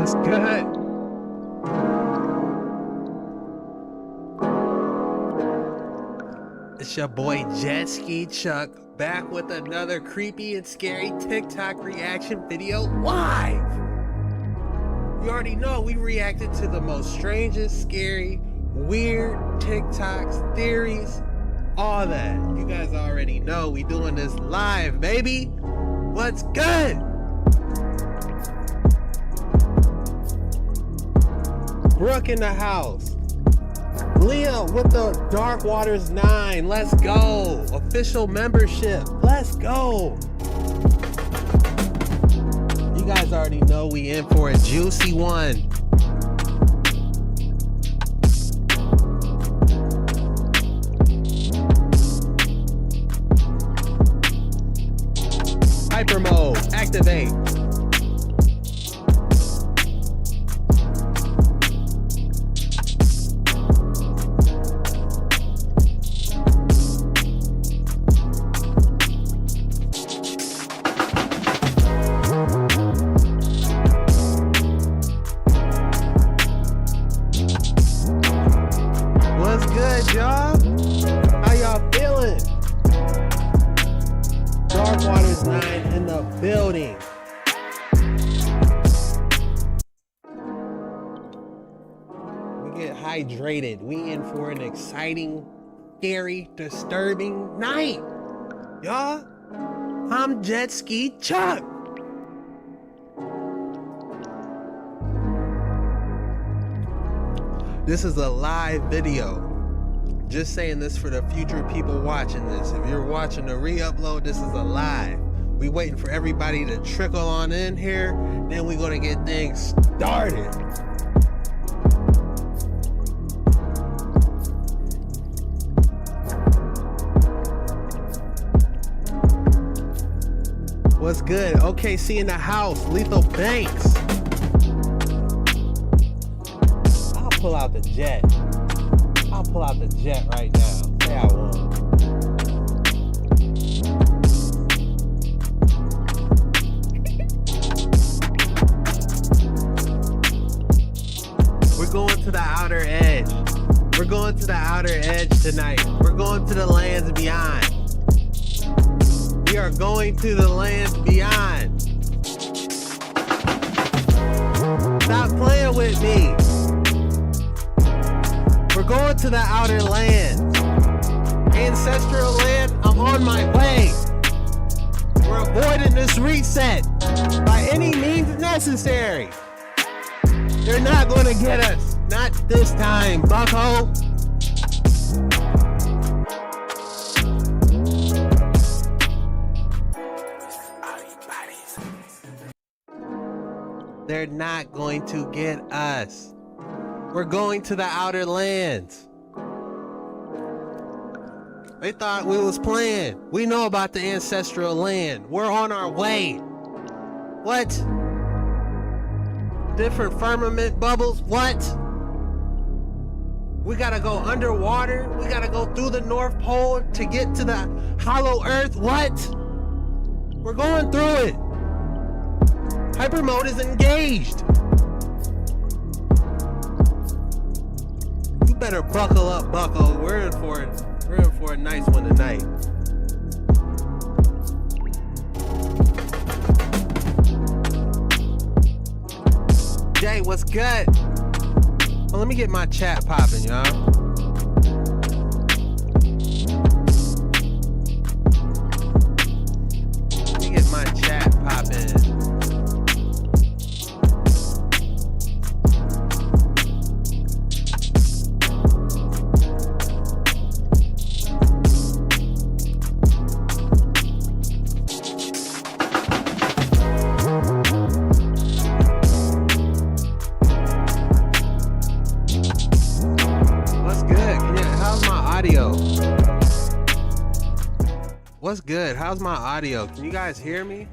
What's good? It's your boy Jet Ski Chuck back with another creepy and scary TikTok reaction video live. You already know we reacted to the most strangest, scary, weird TikToks, theories, all that. You guys already know we doing this live, baby. What's good? Brooke in the house. Leah with the Dark Waters 9. Let's go. Official membership. Let's go. You guys already know we in for a juicy one. Hyper mode. Activate. Good, y'all. How y'all feeling? Dark Waters 9 in the building. We get hydrated. We in for an exciting, scary, disturbing night. Y'all, I'm Jet Ski Chuck. This is a live video. Just saying this for the future people watching this. If you're watching the re-upload, this is a live. We waiting for everybody to trickle on in here. Then we gonna get things started. What's good? OKC in the house. Lethal Banks. I'll pull out the jet. I'll pull out the jet right now. Say I won't. We're going to the outer edge. We're going to the outer edge tonight. We're going to the lands beyond. We are going to the lands beyond. Stop playing with me. We're going to the outer land. Ancestral land, I'm on my way. We're avoiding this reset by any means necessary. They're not gonna get us. Not this time, bucko. They're not going to get us. We're going to the outer lands. They thought we was playing. We know about the ancestral land. We're on our way. What? Different firmament bubbles? What? We gotta go underwater. We gotta go through the North Pole to get to the hollow earth. What? We're going through it. Hyper mode is engaged. Better buckle up, bucko. We're in for a nice one tonight. Jay, what's good? Well, let me get my chat popping, y'all. Let me get my chat popping. What's good? How's my audio? Can you guys hear me?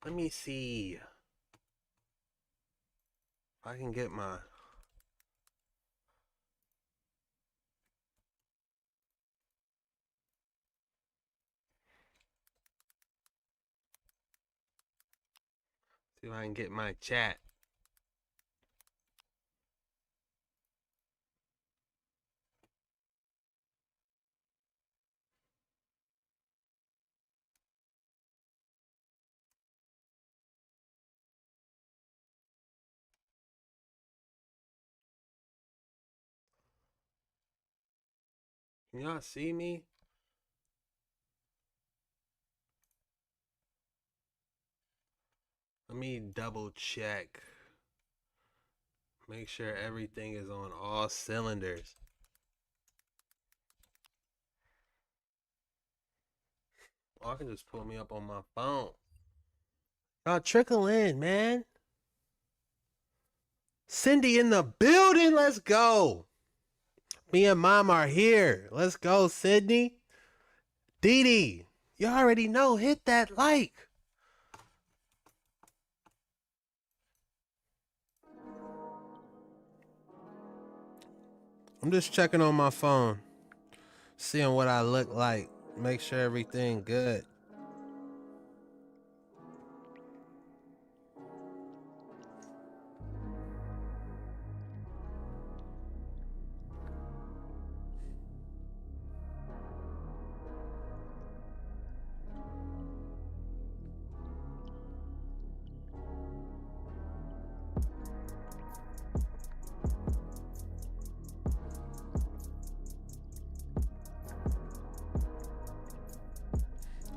Let me see if I can get my See if I can get my chat. Can y'all see me? Let me double check. Make sure everything is on all cylinders. Or I can just pull me up on my phone. Y'all trickle in, man. Cindy in the building. Let's go. Me and Mom are here. Let's go, Sydney. Dee Dee, you already know. Hit that like. I'm just checking on my phone, seeing what I look like. Make sure everything good.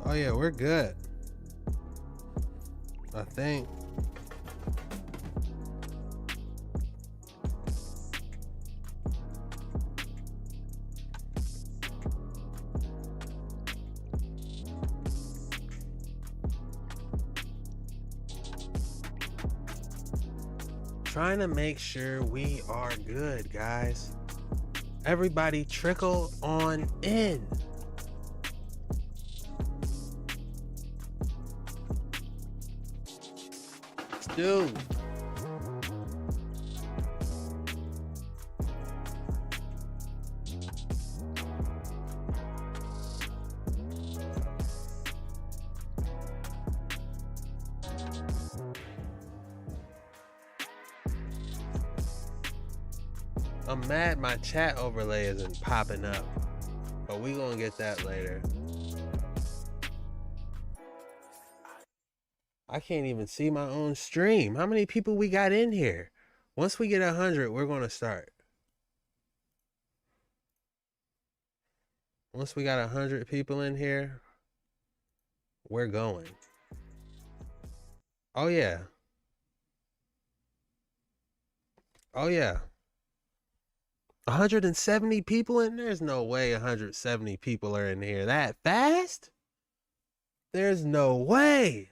Oh yeah, we're good. I think. Trying to make sure we are good, guys. Everybody trickle on in. Dude. I'm mad my chat overlay isn't popping up, but we gonna get that later. I can't even see my own stream. How many people we got in here? Once we get 100, we're gonna start. Once we got 100 people in here, we're going. Oh yeah. Oh yeah. 170 people in there? There's no way 170 people are in here that fast. There's no way.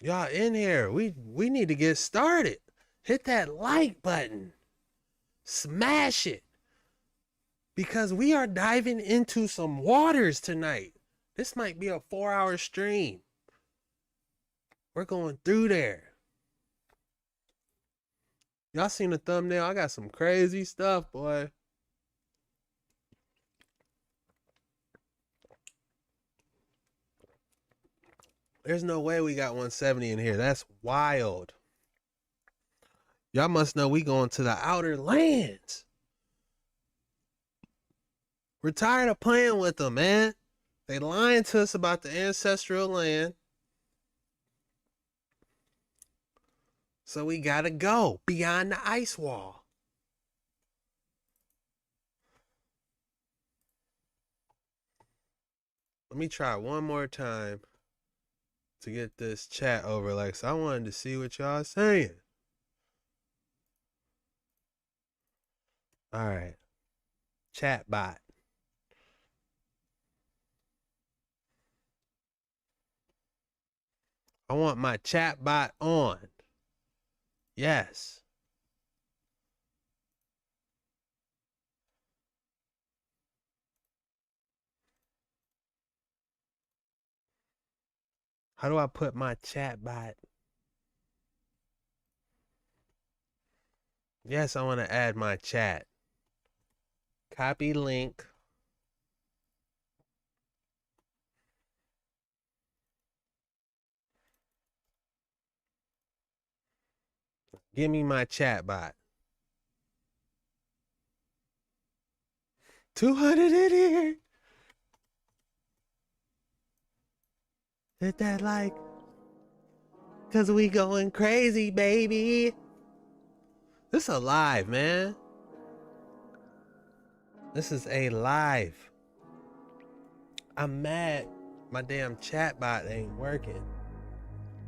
Y'all in here. We need to get started. Hit that like button. Smash it. Because we are diving into some waters tonight. This might be a 4-hour stream. We're going through there. Y'all seen the thumbnail? I got some crazy stuff, boy. There's no way we got 170 in here. That's wild. Y'all must know we going to the outer lands. We're tired of playing with them, man. They lying to us about the ancestral land. So we gotta go beyond the ice wall. Let me try one more time to get this chat overlay. So I wanted to see what y'all saying. All right. Chat bot. I want my chat bot on. Yes. How do I put my chat bot? Yes, I want to add my chat. Copy link. Give me my chat bot. 200 in here. Hit that like. Cause we going crazy, baby. This is a live, man. This is a live. I'm mad my damn chat bot ain't working.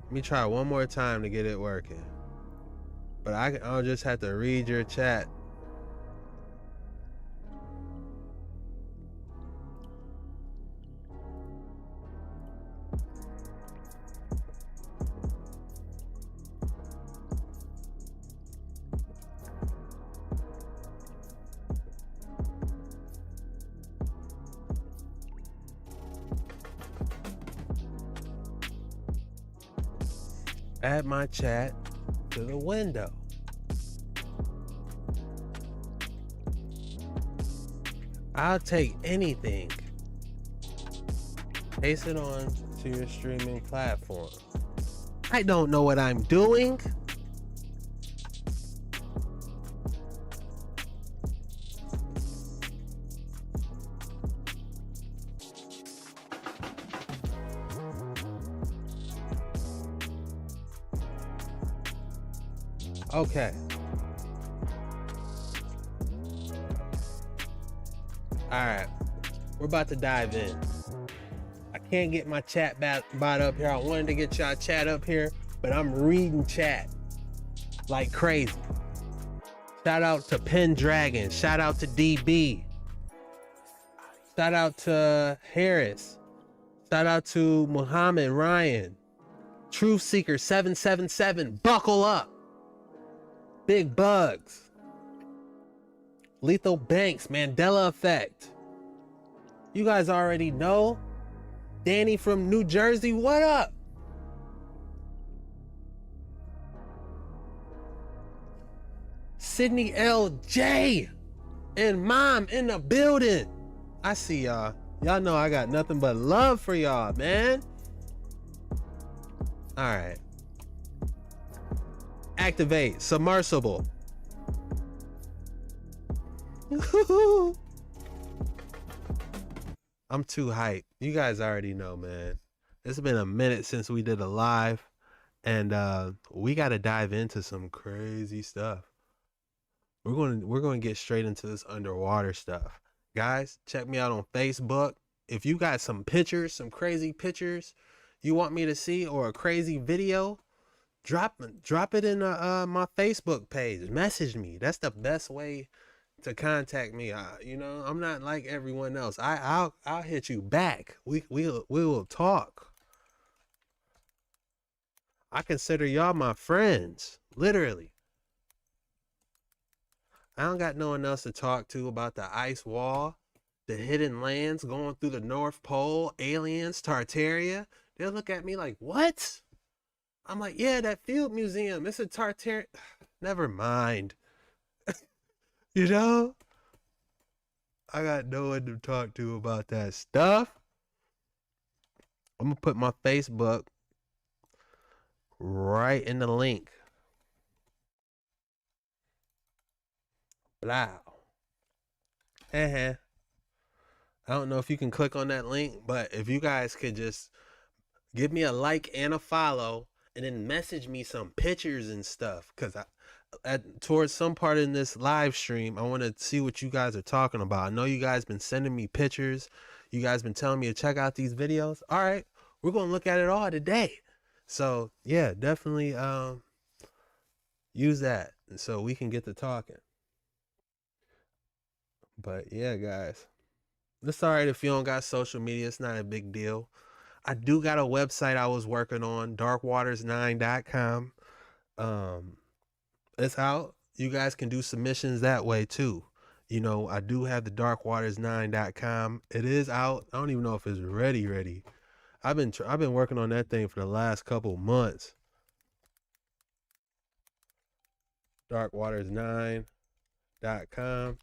Let me try one more time to get it working. But I'll just have to read your chat. Add my chat to the window. I'll take anything. Paste it on to your streaming platform. I don't know what I'm doing. Okay. Alright. We're about to dive in. I can't get my chat bot up here. I wanted to get y'all chat up here, but I'm reading chat like crazy. Shout out to Pendragon. Shout out to DB. Shout out to Harris. Shout out to Muhammad Ryan. Truth Seeker 777. Buckle up. Big Bugs. Lethal Banks. Mandela Effect. You guys already know. Danny from New Jersey. What up? Sydney LJ. And Mom in the building. I see y'all. Y'all know I got nothing but love for y'all, man. All right. Activate submersible. I'm too hyped. You guys already know, man. It's been a minute since we did a live, and we got to dive into some crazy stuff. We're going to get straight into this underwater stuff. Guys, check me out on Facebook. If you got some pictures, some crazy pictures you want me to see, or a crazy video, drop it in my Facebook page. Message me. That's the best way to contact me. You know, I'm not like everyone else. I'll hit you back. We will talk. I consider y'all my friends, literally. I don't got no one else to talk to about the ice wall, the hidden lands going through the North Pole, aliens, Tartaria. They'll look at me like, what? I'm like, yeah, that field museum. It's a Tartaria. Never mind. You know? I got no one to talk to about that stuff. I'm going to put my Facebook right in the link. Blah. I don't know if you can click on that link, but if you guys could just give me a like and a follow, and then message me some pictures and stuff, because towards some part in this live stream, I want to see what you guys are talking about. I know you guys been sending me pictures. You guys been telling me to check out these videos. All right, we're going to look at it all today. So yeah, definitely use that so we can get to talking. But yeah, guys, it's all right if you don't got social media. It's not a big deal. I do got a website I was working on, darkwaters9.com. It's out. You guys can do submissions that way too. You know, I do have the darkwaters9.com. It is out. I don't even know if it's ready. I've been working on that thing for the last couple months. darkwaters9.com.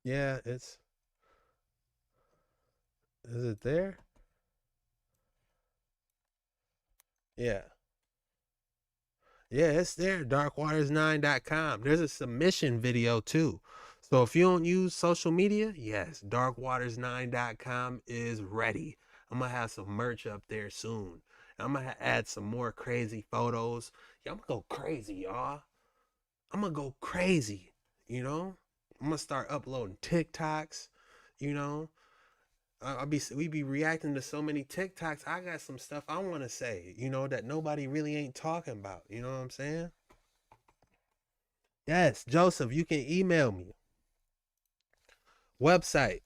Yeah, is it there? Yeah. Yeah, it's there, darkwaters9.com. There's a submission video too. So if you don't use social media, yes, darkwaters9.com is ready. I'm going to have some merch up there soon. I'm going to add some more crazy photos. Yeah, I'm going to go crazy, y'all. I'm going to go crazy, you know? I'm going to start uploading TikToks, you know? We be reacting to so many TikToks. I got some stuff I want to say, you know, that nobody really ain't talking about. You know what I'm saying? Yes, Joseph, you can email me. Website.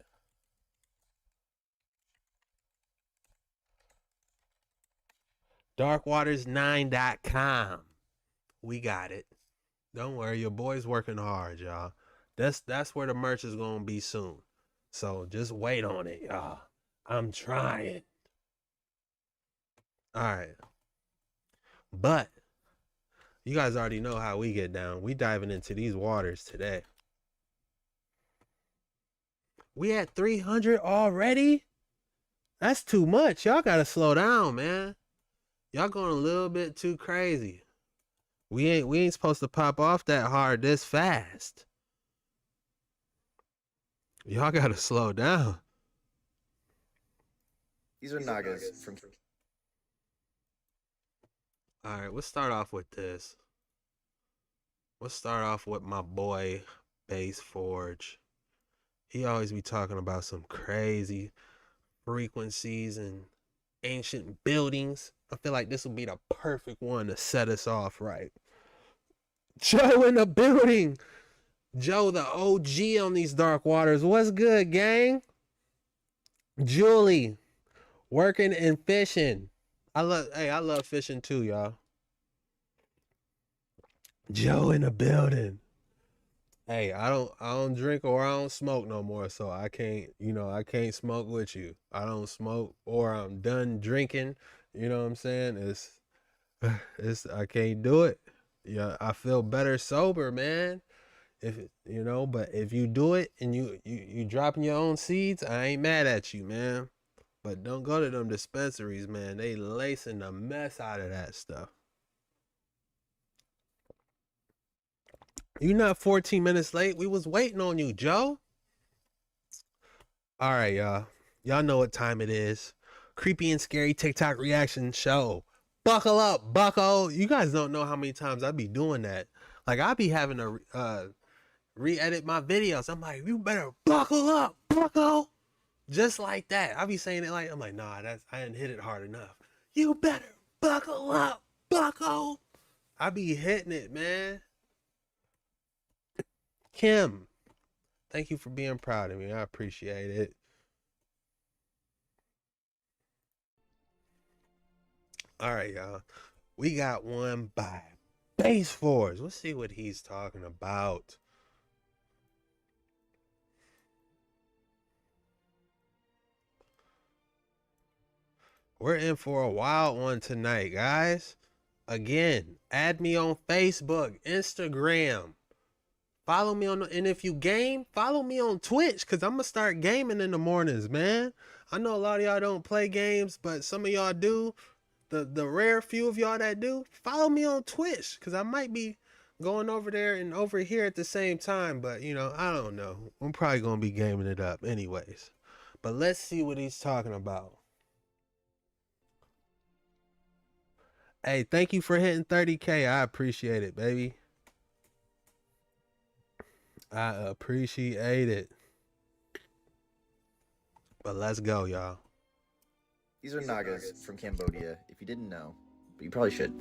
darkwaters9.com. We got it. Don't worry, your boy's working hard, y'all. That's where the merch is gonna be soon. So just wait on it, y'all. I'm trying. All right. But you guys already know how we get down. We diving into these waters today. We at 300 already? That's too much. Y'all gotta slow down, man. Y'all going a little bit too crazy. We ain't supposed to pop off that hard this fast. Y'all gotta slow down. These are Nagas from... Alright, let's start off with this. Let's start off with my boy, Base Forge. He always be talking about some crazy frequencies and ancient buildings. I feel like this will be the perfect one to set us off right. Joe in the building. Joe, the OG on these dark waters. What's good, gang? Julie, working and fishing. I love fishing too, y'all. Joe in the building. Hey, I don't drink or I don't smoke no more, so I can't smoke with you. I don't smoke or I'm done drinking. You know what I'm saying? It's I can't do it. Yeah, I feel better sober, man. But if you do it and you dropping your own seeds, I ain't mad at you, man. But don't go to them dispensaries, man. They lacing the mess out of that stuff. You not 14 minutes late. We was waiting on you, Joe. All right, y'all. Y'all know what time it is. Creepy and scary TikTok reaction show. Buckle up, bucko. You guys don't know how many times I be doing that. Like, I be having to re-edit my videos. I'm like, you better buckle up, bucko. Just like that. I be saying it like, I'm like, nah, I didn't hit it hard enough. You better buckle up, bucko. I be hitting it, man. Kim, thank you for being proud of me. I appreciate it. All right, y'all. We got one by Base Force. Let's see what he's talking about. We're in for a wild one tonight, guys. Again, add me on Facebook, Instagram. Follow me and if you game, follow me on Twitch, because I'm going to start gaming in the mornings, man. I know a lot of y'all don't play games, but some of y'all do. The rare few of y'all that do, follow me on Twitch, because I might be going over there and over here at the same time, but, I don't know. I'm probably going to be gaming it up anyways. But let's see what he's talking about. Hey, thank you for hitting 30K. I appreciate it, baby. I appreciate it. But let's go, y'all. These are Nagas from Cambodia, if you didn't know, but you probably should.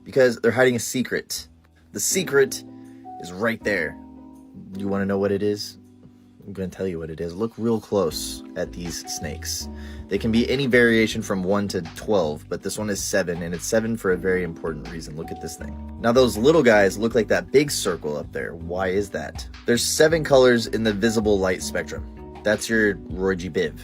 Because they're hiding a secret. The secret is right there. You want to know what it is? I'm going to tell you what it is. Look real close at these snakes. They can be any variation from 1 to 12, but this one is 7, and it's 7 for a very important reason. Look at this thing. Now, those little guys look like that big circle up there. Why is that? There's 7 colors in the visible light spectrum. That's your Roy G. Biv.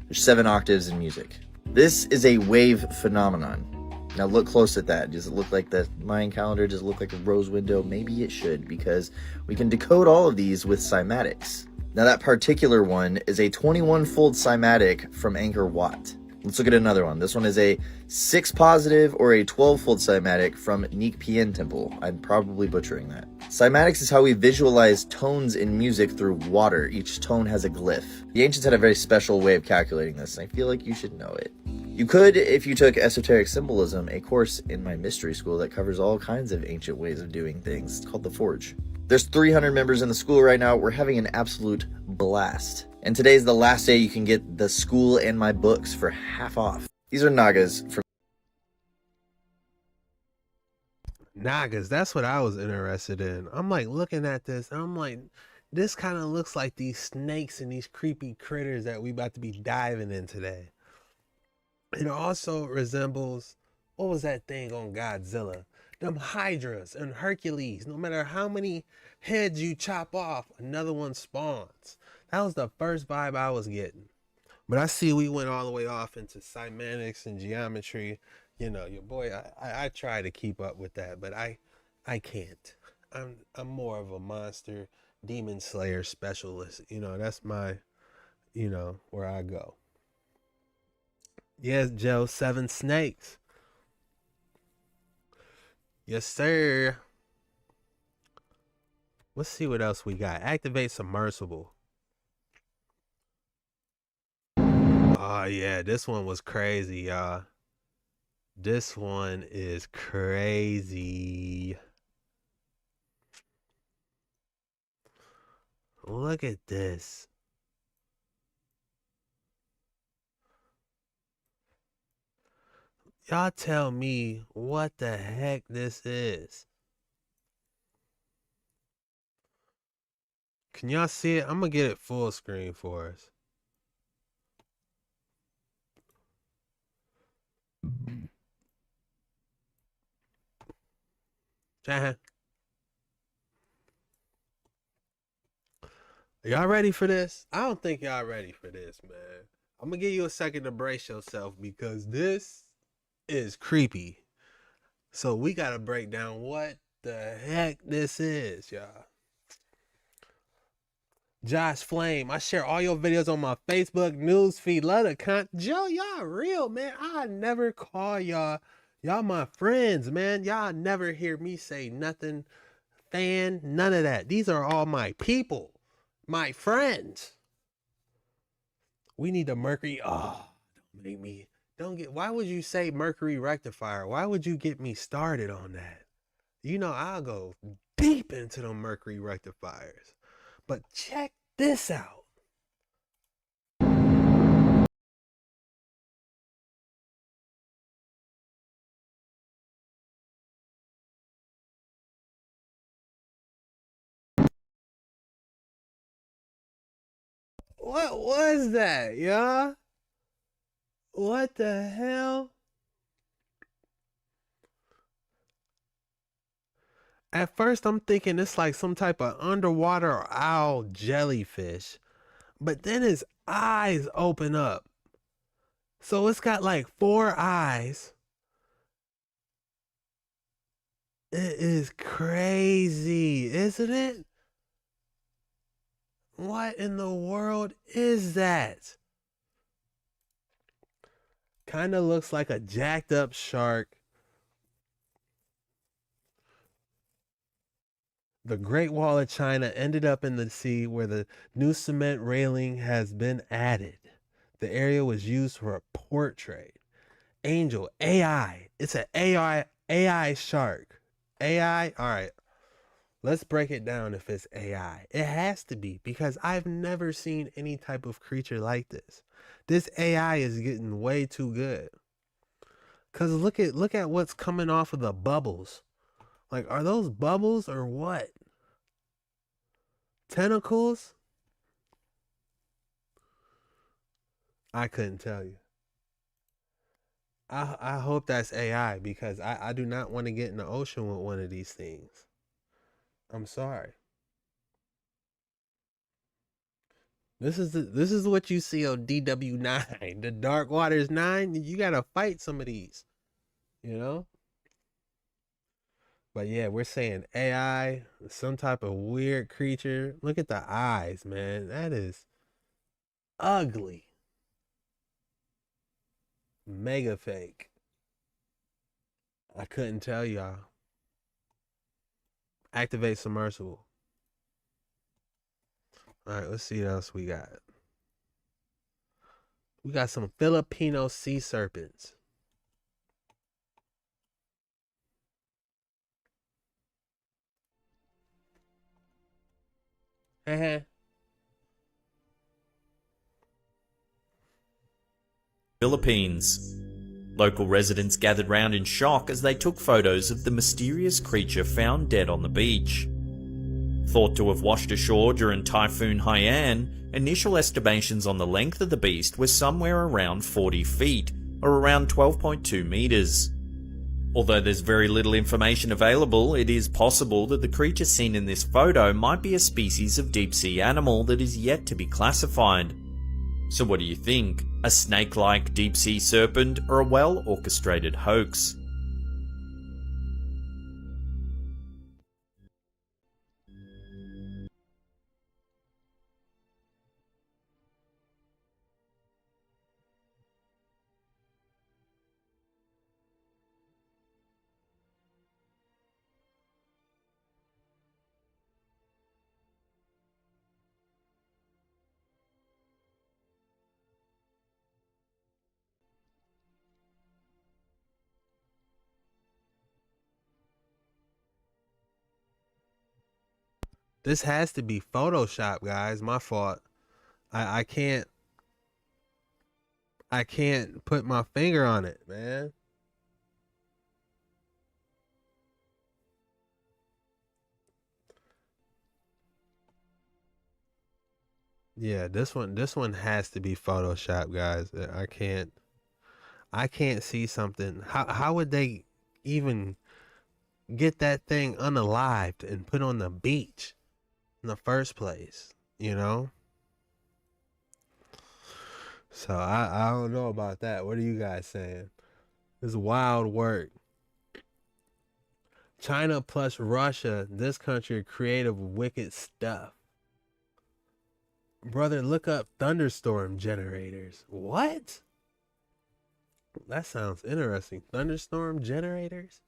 There's 7 octaves in music. This is a wave phenomenon. Now look close at that. Does it look like the Mayan calendar? Does it look like a rose window? Maybe it should, because we can decode all of these with cymatics. Now that particular one is a 21-fold cymatic from Angkor Wat. Let's look at another one. This one is a 6 positive or a 12-fold cymatic from Neekpien Temple. I'm probably butchering that. Cymatics is how we visualize tones in music through water. Each tone has a glyph. The ancients had a very special way of calculating this, and I feel like you should know it. You could, if you took esoteric symbolism, a course in my mystery school that covers all kinds of ancient ways of doing things. It's called The Forge. There's 300 members in the school right now. We're having an absolute blast. And today's the last day you can get the school and my books for half off. These are Nagas from... Nagas, that's what I was interested in. I'm like looking at this, and I'm like, this kind of looks like these snakes and these creepy critters that we about to be diving in today. It also resembles, what was that thing on Godzilla? Them Hydras and Hercules. No matter how many heads you chop off, another one spawns. That was the first vibe I was getting. But I see we went all the way off into cymatics and geometry. You know, your boy, I try to keep up with that, but I can't. I'm more of a monster, demon slayer specialist. You know, that's my, you know, where I go. Yes, Joe, 7 snakes. Yes, sir. Let's see what else we got. Activate submersible. Oh, yeah, this one was crazy, y'all. This one is crazy. Look at this. Y'all tell me what the heck this is. Can y'all see it? I'm gonna get it full screen for us. Y'all ready for this? I don't think y'all ready for this, man. I'm gonna give you a second to brace yourself because this is creepy. So we gotta break down what the heck this is, y'all. Josh Flame, I share all your videos on my Facebook news feed. Love the Joe, y'all real, man. I never call y'all. Y'all my friends, man. Y'all never hear me say nothing, fan, none of that. These are all my people, my friends. We need a Mercury. Oh, don't make me. Don't get. Why would you say Mercury rectifier? Why would you get me started on that? You know, I'll go deep into the Mercury rectifiers. But check this out. What was that, y'all? What the hell? At first, I'm thinking it's like some type of underwater owl jellyfish. But then his eyes open up. So it's got like 4 eyes. It is crazy, isn't it? What in the world is that? Kind of looks like a jacked up shark. The Great Wall of China ended up in the sea where the new cement railing has been added. The area was used for a port trade. Angel, AI. It's an AI shark. AI? All right. Let's break it down if it's AI. It has to be because I've never seen any type of creature like this. This AI is getting way too good. Cause look at what's coming off of the bubbles. Like, are those bubbles or what? Tentacles? I couldn't tell you. I hope that's AI because I do not want to get in the ocean with one of these things. I'm sorry. This is what you see on DW9, the Dark Waters 9. You gotta fight some of these, you know. But yeah, we're saying AI, some type of weird creature. Look at the eyes, man. That is ugly. Mega fake. I couldn't tell y'all. Activate submersible. All right, let's see what else we got. We got some Filipino sea serpents. Philippines. Local residents gathered round in shock as they took photos of the mysterious creature found dead on the beach. Thought to have washed ashore during Typhoon Haiyan, initial estimations on the length of the beast were somewhere around 40 feet, or around 12.2 meters. Although there's very little information available, it is possible that the creature seen in this photo might be a species of deep-sea animal that is yet to be classified. So what do you think? A snake-like deep-sea serpent or a well-orchestrated hoax? This has to be Photoshop, guys. My fault. I can't put my finger on it, man. Yeah, this one has to be Photoshop, guys. I can't see something. How would they even get that thing unalived and put on the beach in the first place, you know? So I don't know about that. What are you guys saying? This is wild work. China plus Russia, this country creative wicked stuff. Brother, look up thunderstorm generators. What? That sounds interesting. Thunderstorm generators?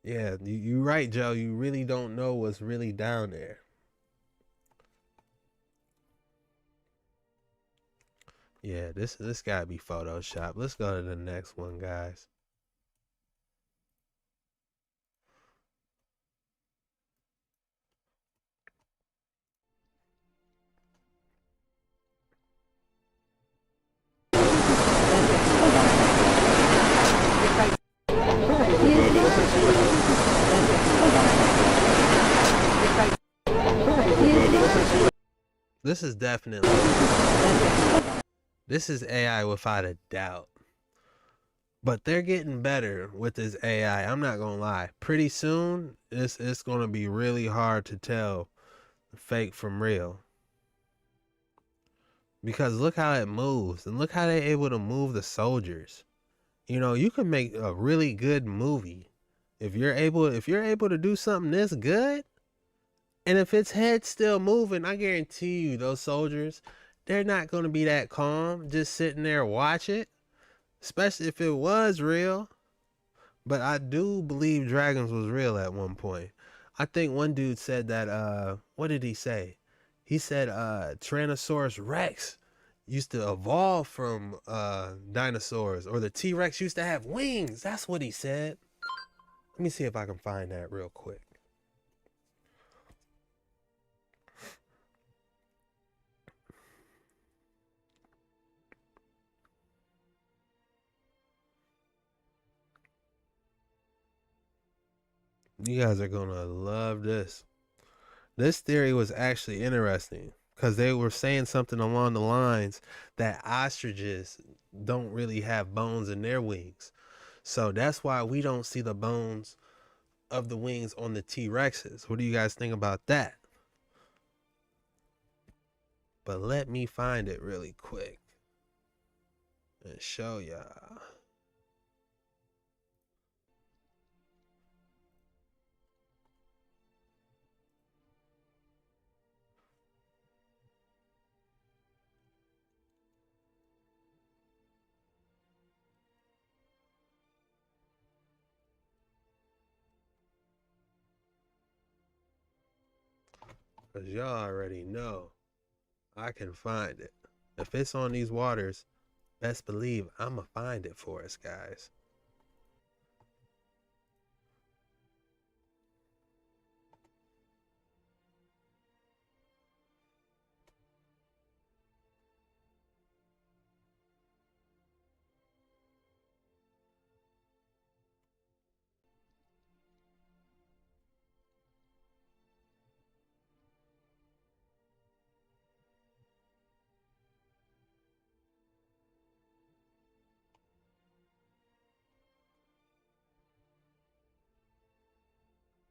Yeah, you're right, Joe. You really don't know what's really down there. Yeah, this gotta be Photoshop. Let's go to the next one, guys. This is definitely, this is AI without a doubt. But they're getting better with this AI. I'm not gonna lie. Pretty soon, it's gonna be really hard to tell fake from real. Because look how it moves, and look how they're able to move the soldiers. You know, you can make a really good movie if you're able to do something this good. And if its head's still moving, I guarantee you those soldiers, they're not going to be that calm just sitting there watch it, especially if it was real. But I do believe dragons was real at one point. I think one dude said that what did he say? He said Tyrannosaurus Rex used to evolve from dinosaurs, or the T-Rex used to have wings. That's what he said. Let me see if I can find that real quick. You guys are gonna love this. This theory was actually interesting because they were saying something along the lines that ostriches don't really have bones in their wings. So that's why we don't see the bones of the wings on the T-Rexes. What do you guys think about that? But let me find it really quick and show y'all. Because y'all already know I can find it. If it's on these waters, best believe I'm going to find it for us, guys.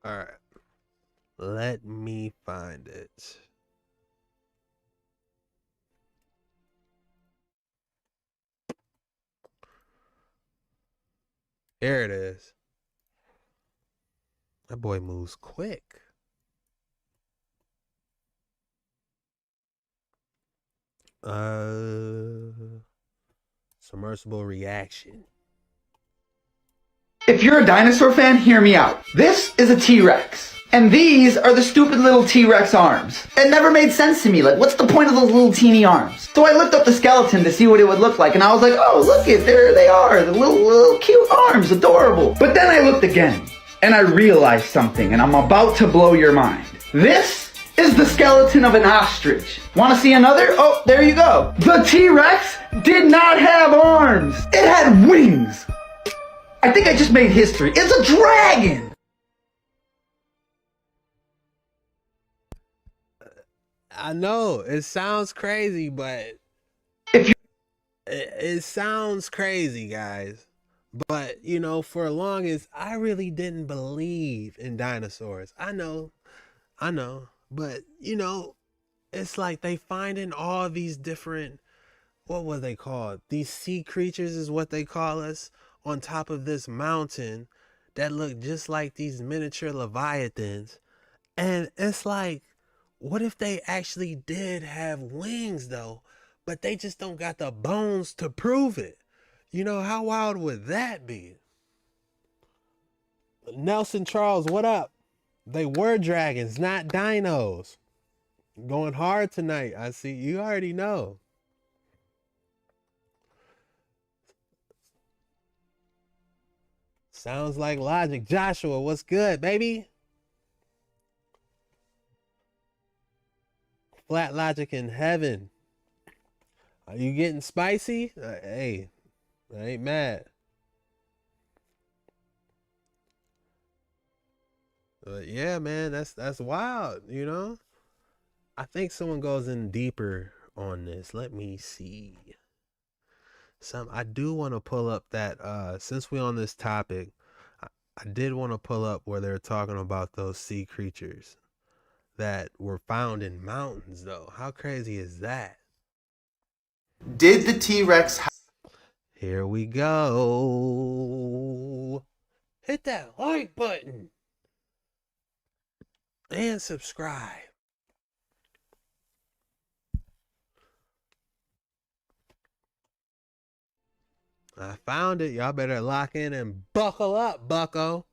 All right. Let me find it. Here it is. That boy moves quick. Submersible reaction. If you're a dinosaur fan, hear me out. This is a T-Rex. And these are the stupid little T-Rex arms. It never made sense to me. Like, what's the point of those little teeny arms? So I looked up the skeleton to see what it would look like, and I was like, oh, look it, there they are. The little cute arms, adorable. But then I looked again, and I realized something, and I'm about to blow your mind. This is the skeleton of an ostrich. Want to see another? Oh, there you go. The T-Rex did not have arms. It had wings. I think I just made history. It's a dragon! I know it sounds crazy, but it sounds crazy, guys. But you know, for as long as I really didn't believe in dinosaurs, I know, but you know, it's like they finding all these different, what were they called? These sea creatures is what they call us, on top of this mountain that look just like these miniature leviathans, and it's like, what if they actually did have wings though, but they just don't got the bones to prove it? You know, how wild would that be? Nelson Charles, what up? They were dragons, not dinos. Going hard tonight. I see. You already know. Sounds like logic. Joshua, what's good, baby? Flat logic in heaven. Are you getting spicy? Hey, I ain't mad. But yeah, man, that's wild, you know? I think someone goes in deeper on this. Let me see. I do want to pull up that since we're on this topic, I did want to pull up where they're talking about those sea creatures that were found in mountains though. How crazy is that? Did the T-Rex Here we go. Hit that like button and subscribe. I found it. Y'all better lock in and buckle up, bucko.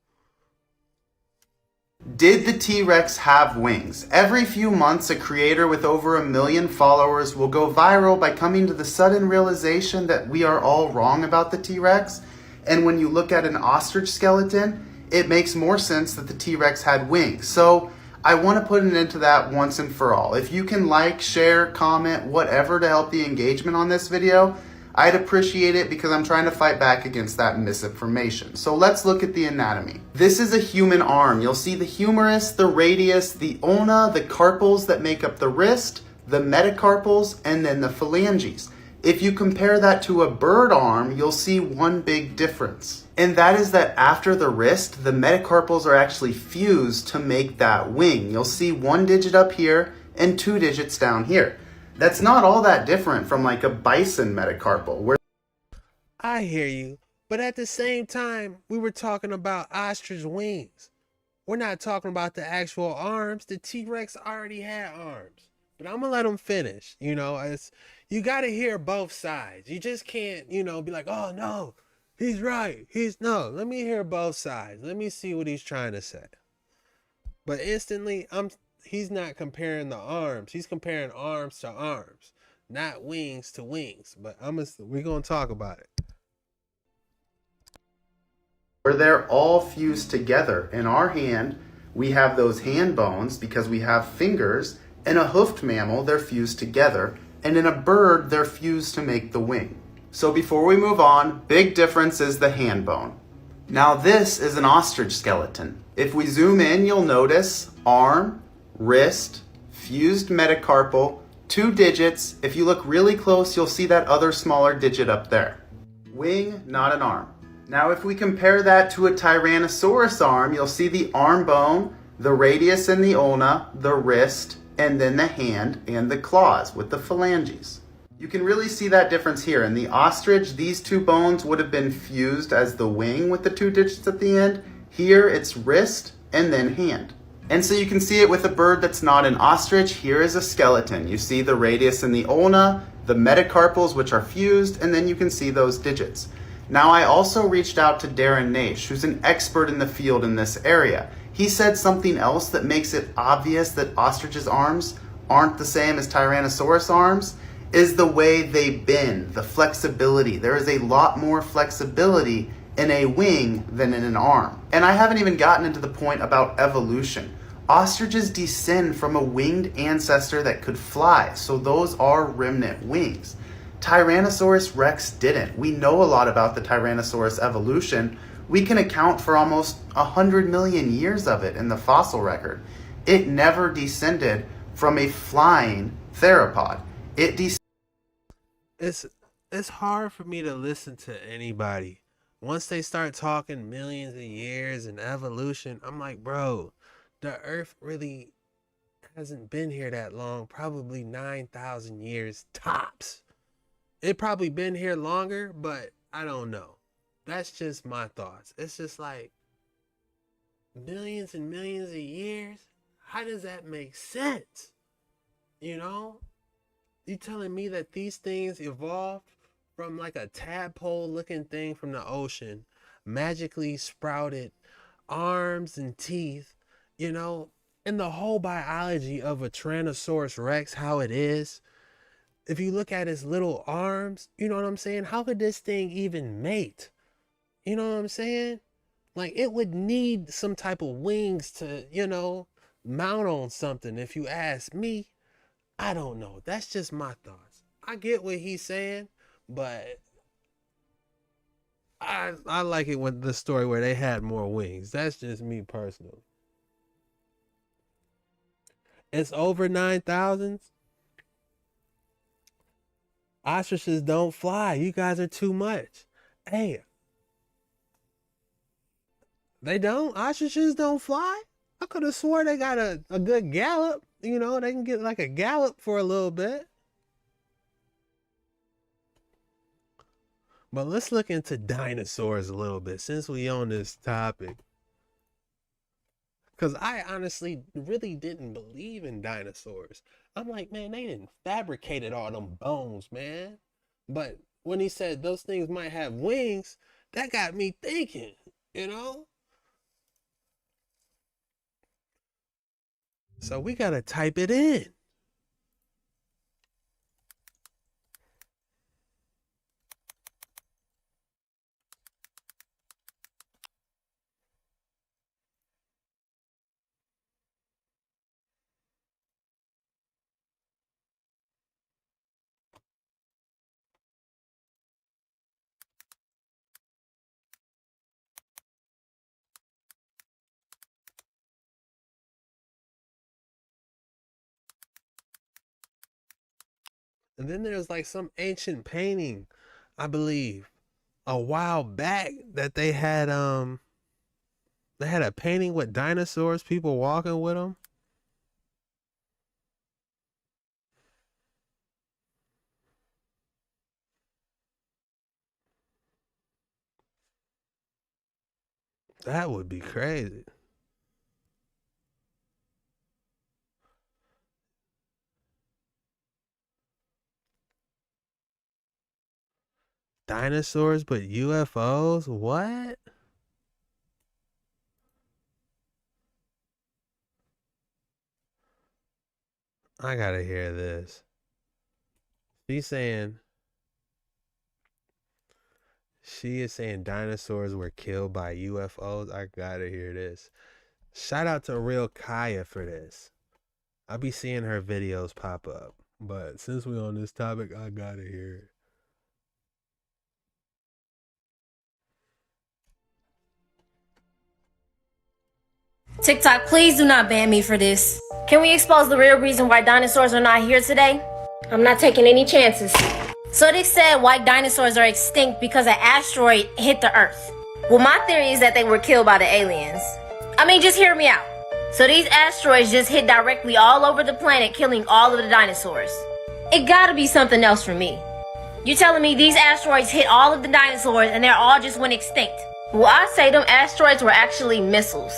Did the T-Rex have wings? Every few months, a creator with over 1 million followers will go viral by coming to the sudden realization that we are all wrong about the T-Rex. And when you look at an ostrich skeleton, it makes more sense that the T-Rex had wings. So I want to put an end to that once and for all. If you can like, share, comment, whatever to help the engagement on this video, I'd appreciate it because I'm trying to fight back against that misinformation. So let's look at the anatomy. This is a human arm. You'll see the humerus, the radius, the ulna, the carpals that make up the wrist, the metacarpals, and then the phalanges. If you compare that to a bird arm, you'll see one big difference. And that is that after the wrist, the metacarpals are actually fused to make that wing. You'll see 1 digit up here and 2 digits down here. That's not all that different from like a bison metacarpal. I hear you, but at the same time, we were talking about ostrich wings. We're not talking about the actual arms. The T-Rex already had arms. But I'm gonna let them finish. You know, you gotta hear both sides. You just can't, you know, be like, oh no, he's right. No, let me hear both sides. Let me see what he's trying to say. But instantly, he's not comparing the arms. He's comparing arms to arms, not wings to wings. But we're gonna talk about it. Where they're all fused together. In our hand, we have those hand bones because we have fingers. In a hoofed mammal, they're fused together. And in a bird, they're fused to make the wing. So before we move on, big difference is the hand bone. Now this is an ostrich skeleton. If we zoom in, you'll notice arm, wrist, fused metacarpal, 2 digits. If you look really close, you'll see that other smaller digit up there. Wing, not an arm. Now if we compare that to a Tyrannosaurus arm, you'll see the arm bone, the radius and the ulna, the wrist, and then the hand and the claws with the phalanges. You can really see that difference here. In the ostrich, these 2 bones would have been fused as the wing with the 2 digits at the end. Here it's wrist and then hand. And so you can see it with a bird that's not an ostrich. Here is a skeleton. You see the radius and the ulna, the metacarpals which are fused, and then you can see those digits. Now I also reached out to Darren Naish, who's an expert in the field in this area. He said something else that makes it obvious that ostriches' arms aren't the same as Tyrannosaurus arms, is the way they bend, the flexibility. There is a lot more flexibility in a wing than in an arm. And I haven't even gotten into the point about evolution. Ostriches descend from a winged ancestor that could fly, so those are remnant wings. Tyrannosaurus rex didn't. We know a lot about the Tyrannosaurus evolution. We can account for almost 100 million years of it in the fossil record. It never descended from a flying theropod. It's hard for me to listen to anybody. Once they start talking millions of years and evolution, I'm like, bro, the earth really hasn't been here that long, probably 9,000 years tops. It probably been here longer, but I don't know. That's just my thoughts. It's just like millions and millions of years. How does that make sense? You know? You telling me that these things evolved from like a tadpole looking thing from the ocean, magically sprouted arms and teeth, you know, and the whole biology of a Tyrannosaurus Rex, how it is. If you look at his little arms, you know what I'm saying? How could this thing even mate? You know what I'm saying? Like, it would need some type of wings to, you know, mount on something. If you ask me, I don't know. That's just my thoughts. I get what he's saying, but I like it when the story where they had more wings. That's just me personally. It's over 9,000. Ostriches don't fly. You guys are too much. Hey, they don't? Ostriches don't fly? I could have swore they got a good gallop. You know, they can get like a gallop for a little bit. But let's look into dinosaurs a little bit since we on this topic. Because I honestly really didn't believe in dinosaurs. I'm like, man, they didn't fabricated all them bones, man. But when he said those things might have wings, that got me thinking, you know? So we got to type it in. And then there's like some ancient painting, I believe, a while back that they had a painting with dinosaurs, people walking with them. That would be crazy. Dinosaurs but UFOs? What? I gotta hear this. She's saying, she is saying dinosaurs were killed by UFOs. I gotta hear this. Shout out to Real Kaya for this. I'll be seeing her videos pop up. But since we're on this topic, I gotta hear it. TikTok, please do not ban me for this. Can we expose the real reason why dinosaurs are not here today? I'm not taking any chances. So they said white dinosaurs are extinct because an asteroid hit the Earth. Well, my theory is that they were killed by the aliens. I mean, just hear me out. So these asteroids just hit directly all over the planet, killing all of the dinosaurs. It gotta be something else for me. You're telling me these asteroids hit all of the dinosaurs and they're all just went extinct? Well, I say them asteroids were actually missiles.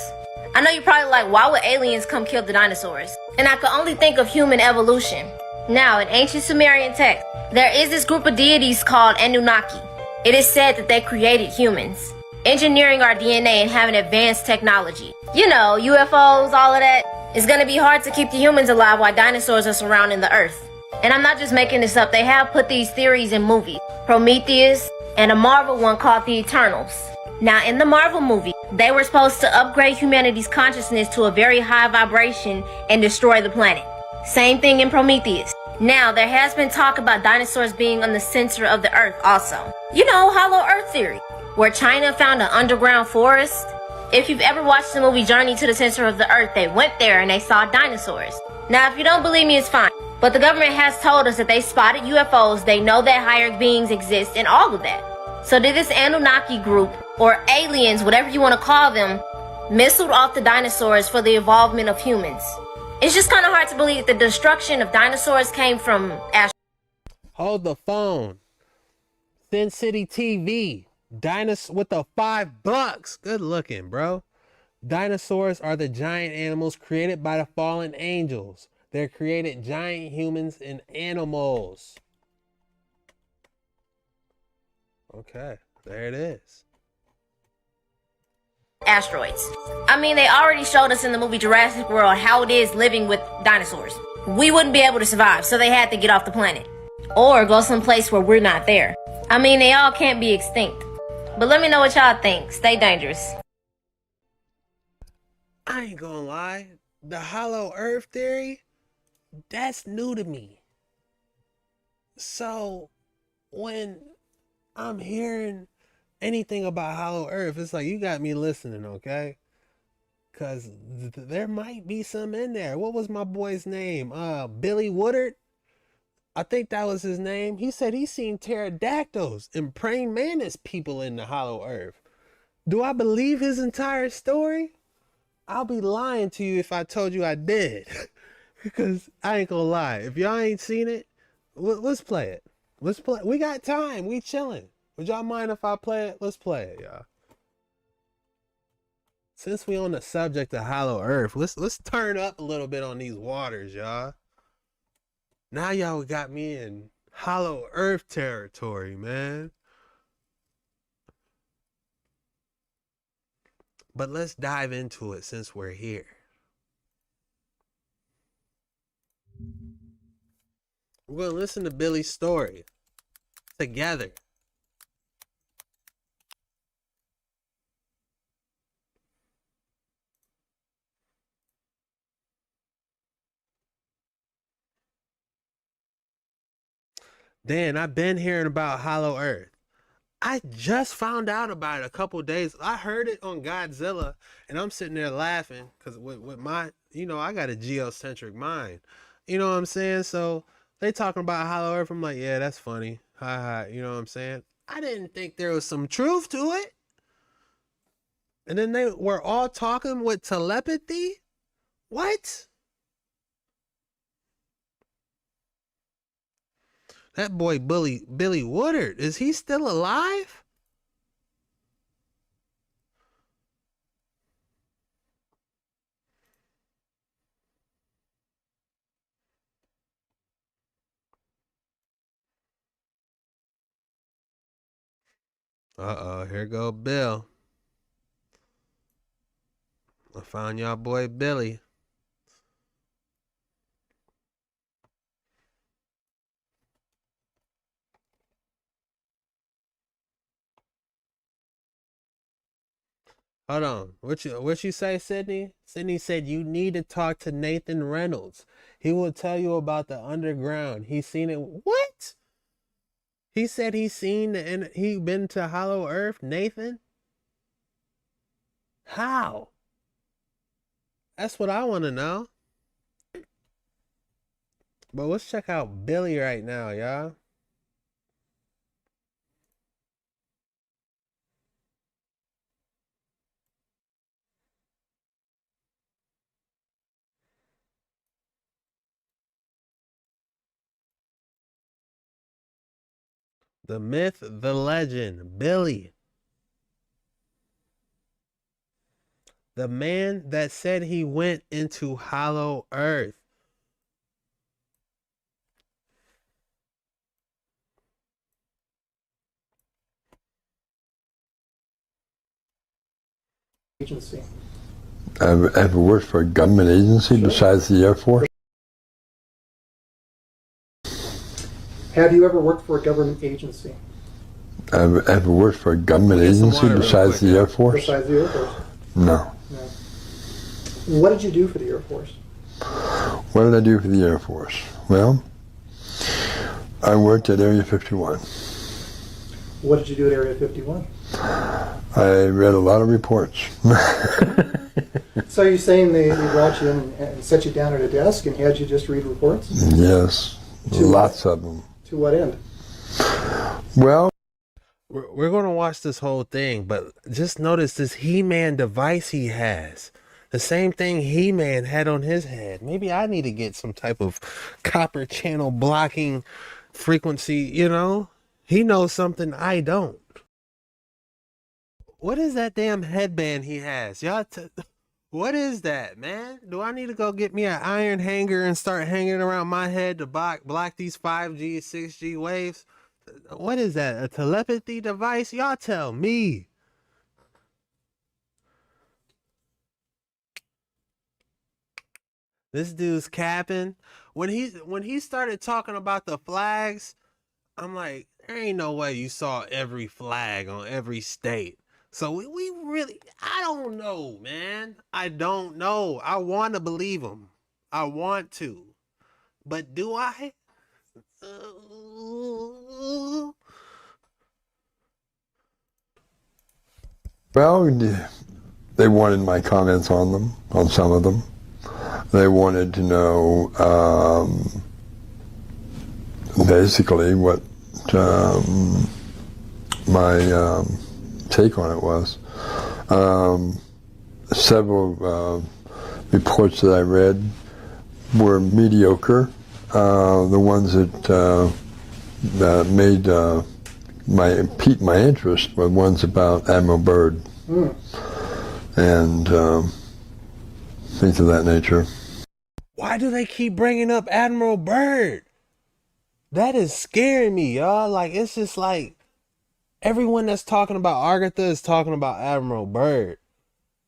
I know you're probably like, why would aliens come kill the dinosaurs? And I could only think of human evolution. Now, in ancient Sumerian text, there is this group of deities called Anunnaki. It is said that they created humans, engineering our DNA and having advanced technology. You know, UFOs, all of that. It's gonna be hard to keep the humans alive while dinosaurs are surrounding the Earth. And I'm not just making this up, they have put these theories in movies. Prometheus, and a Marvel one called The Eternals. Now, in the Marvel movie, they were supposed to upgrade humanity's consciousness to a very high vibration and destroy the planet. Same thing in Prometheus. Now, there has been talk about dinosaurs being on the center of the Earth also. You know, Hollow Earth theory, where China found an underground forest. If you've ever watched the movie Journey to the Center of the Earth, they went there and they saw dinosaurs. Now, if you don't believe me, it's fine. But the government has told us that they spotted UFOs, they know that higher beings exist, and all of that. So did this Anunnaki group, or aliens, whatever you want to call them, missiled off the dinosaurs for the evolvement of humans? It's just kind of hard to believe the destruction of dinosaurs came from Hold the phone. Sin City TV. Dinosaur with the $5. Good looking, bro. Dinosaurs are the giant animals created by the fallen angels. They're created giant humans and animals. Okay, there it is. asteroids. I mean, they already showed us in the movie Jurassic World how it is living with dinosaurs. We wouldn't be able to survive, so they had to get off the planet. Or go someplace where we're not there. I mean, they all can't be extinct. But let me know what y'all think. Stay dangerous. I ain't gonna lie. The hollow earth theory, that's new to me. So, when I'm hearing anything about hollow earth, it's like you got me listening, okay? Cause there might be some in there. What was my boy's name? Billy Woodard? I think that was his name. He said he seen pterodactyls and praying mantis people in the hollow earth. Do I believe his entire story? I'll be lying to you if I told you I did. Because I ain't gonna lie. If y'all ain't seen it, let's play it. Let's play. We got time. We chilling. Would y'all mind if I play it? Let's play it, y'all. Since we on the subject of hollow earth, let's turn up a little bit on these waters, y'all. Now y'all got me in hollow earth territory, man. But let's dive into it since we're here. We're gonna listen to Billy's story together. Dan, I've been hearing about hollow earth. I just found out about it a couple days. I heard it on Godzilla, and I'm sitting there laughing because with my, I got a geocentric mind. You know what I'm saying? So they talking about hollow earth. I'm like, yeah, that's funny. Ha ha. You know what I'm saying? I didn't think there was some truth to it. And then they were all talking with telepathy. What? That boy Billy Woodard, is he still alive? Uh-oh, here go Bill. I found y'all boy Billy. Hold on. What you say, Sydney? Sydney said you need to talk to Nathan Reynolds. He will tell you about the underground. He's seen it. What? He said he's seen and he been to Hollow Earth, Nathan? How? That's what I want to know. But let's check out Billy right now, y'all. The myth, the legend, Billy. The man that said he went into Hollow Earth. Agency. I've ever worked for a government agency besides the Air Force. Have you ever worked for a government agency? I've ever worked for a government Get some agency water real besides quick, the Air Force. Besides the Air Force? No. No. What did you do for the Air Force? What did I do for the Air Force? Well, I worked at Area 51. What did you do at Area 51? I read a lot of reports. So you're saying they brought you in and set you down at a desk and had you just read reports? Yes, lots of them. To what end? Well, We're going to watch this whole thing, but just notice this He-Man device he has. The same thing He-Man had on his head. Maybe I need to get some type of copper channel blocking frequency, you know? He knows something I don't. What is that damn headband he has? What is that, man? Do I need to go get me an iron hanger and start hanging it around my head to block these 5G, 6G waves? What is that? A telepathy device? Y'all tell me. This dude's capping. When he started talking about the flags, I'm like, there ain't no way you saw every flag on every state. So we really, I don't know, man. I don't know. I want to believe him. I want to. But do I? well, they wanted my comments on them, on some of them. They wanted to know basically what my take on it was. Several reports that I read were mediocre. The ones that made piqued my interest were ones about Admiral Byrd and things of that nature. Why do they keep bringing up Admiral Byrd? That is scaring me, y'all. Like, it's just like everyone that's talking about Agatha is talking about Admiral Byrd.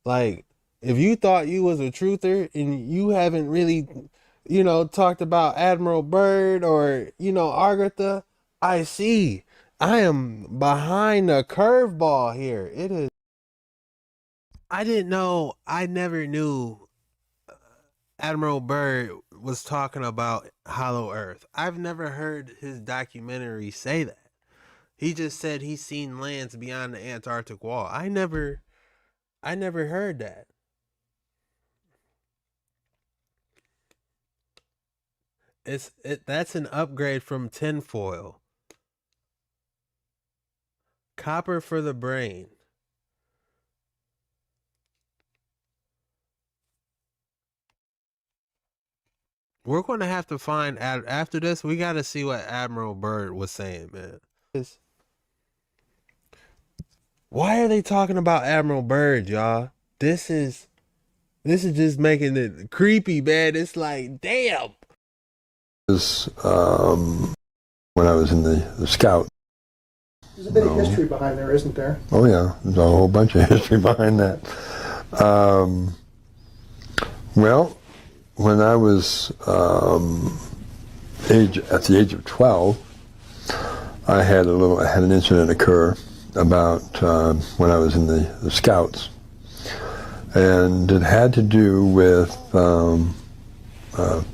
Like, if you thought you was a truther and you haven't really, talked about Admiral Byrd or, Agatha, I see. I am behind the curveball here. It is. I didn't know. I never knew Admiral Byrd was talking about Hollow Earth. I've never heard his documentary say that. He just said he's seen lands beyond the Antarctic wall. I never heard that. That's an upgrade from tinfoil. Copper for the brain. We're going to have to find, after this, we got to see what Admiral Byrd was saying, man. Why are they talking about Admiral Byrd, y'all? This is just making it creepy, man. It's like, damn. This, when I was in the Scout. There's a bit of history behind there, isn't there? Oh yeah, there's a whole bunch of history behind that. Well, when I was at the age of 12, I had an incident occur about when I was in the Scouts. and it had to do with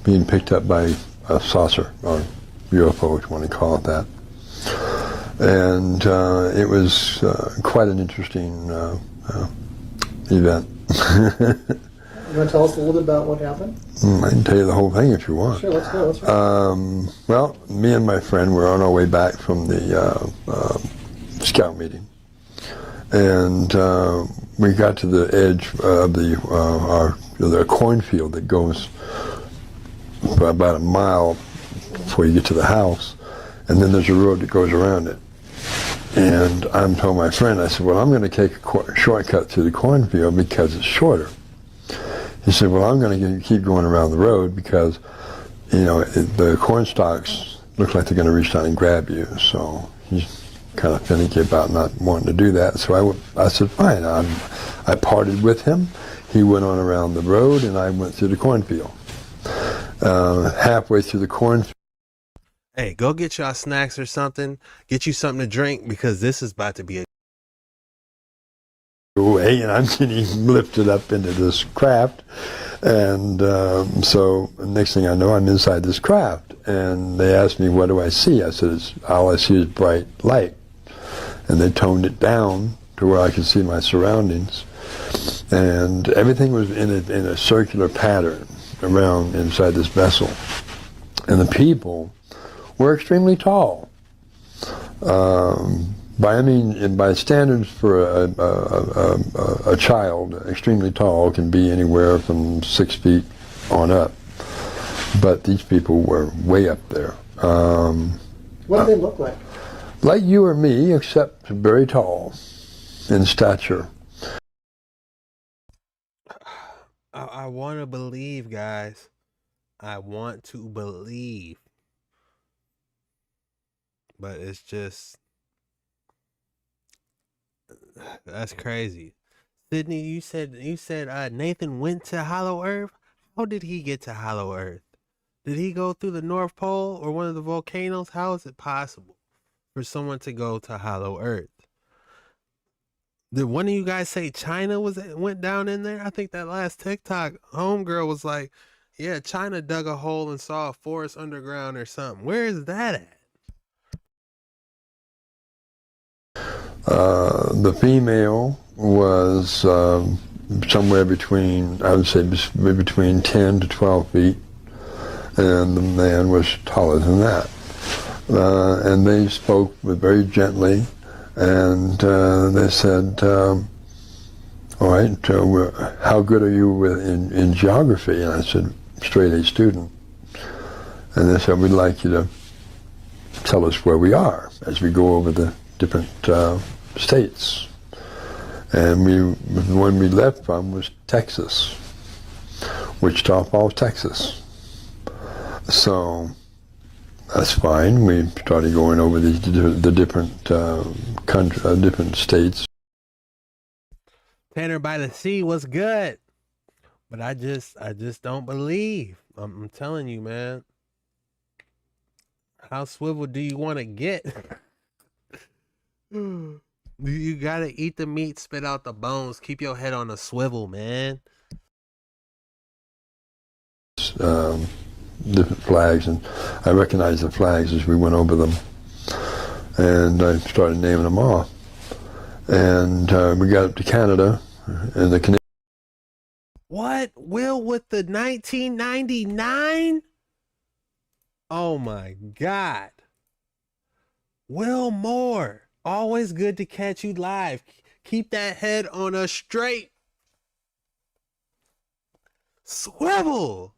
being picked up by a saucer or UFO, if you want to call it that. And it was quite an interesting event. You want to tell us a little bit about what happened? I can tell you the whole thing if you want. Sure, let's go. Let's go. Well, me and my friend were on our way back from the scout meeting, and we got to the edge of the cornfield that goes for about a mile before you get to the house, and then there's a road that goes around it. And I told my friend, I said, well, I'm going to take a shortcut through the cornfield because it's shorter. He said, well, I'm going to keep going around the road because, you know, the corn stalks look like they're going to reach down and grab you. So he's kind of finicky about not wanting to do that. So I said, fine. I parted with him. He went on around the road, and I went through the cornfield. Halfway through the cornfield. Hey, go get y'all snacks or something. Get you something to drink because this is about to be a Away, and I'm getting lifted up into this craft, and so next thing I know, I'm inside this craft, and they asked me, what do I see? I said, all I see is bright light, and they toned it down to where I could see my surroundings, and everything was in a circular pattern around inside this vessel, and the people were extremely tall. By standards for a child, extremely tall can be anywhere from 6 feet on up. But these people were way up there. What do they look like? Like you or me, except very tall in stature. I want to believe, guys. I want to believe. But it's just... That's crazy. Sydney, you said Nathan went to Hollow Earth? How did he get to Hollow Earth? Did he go through the North Pole or one of the volcanoes? How is it possible for someone to go to Hollow Earth? Did one of you guys say China went down in there? I think that last TikTok homegirl was like, yeah, China dug a hole and saw a forest underground or something. Where is that at? The female was somewhere between, I would say, between 10 to 12 feet, and the man was taller than that. And they spoke very gently, and they said, all right, how good are you in geography? And I said, straight A student. And they said, we'd like you to tell us where we are as we go over the different states. And the one we left from was Texas, Wichita Falls, Texas. So that's fine. We started going over the different different states. Tanner by the Sea was good, but I just don't believe. I'm telling you, man. How swivel do you want to get? You gotta eat the meat, spit out the bones, keep your head on a swivel, man. Different flags, and I recognized the flags as we went over them, and I started naming them off. And we got up to Canada, and the Canadian. What? Will with the 1999? Oh my God. Will Moore. Always good to catch you live. Keep that head on a straight swivel.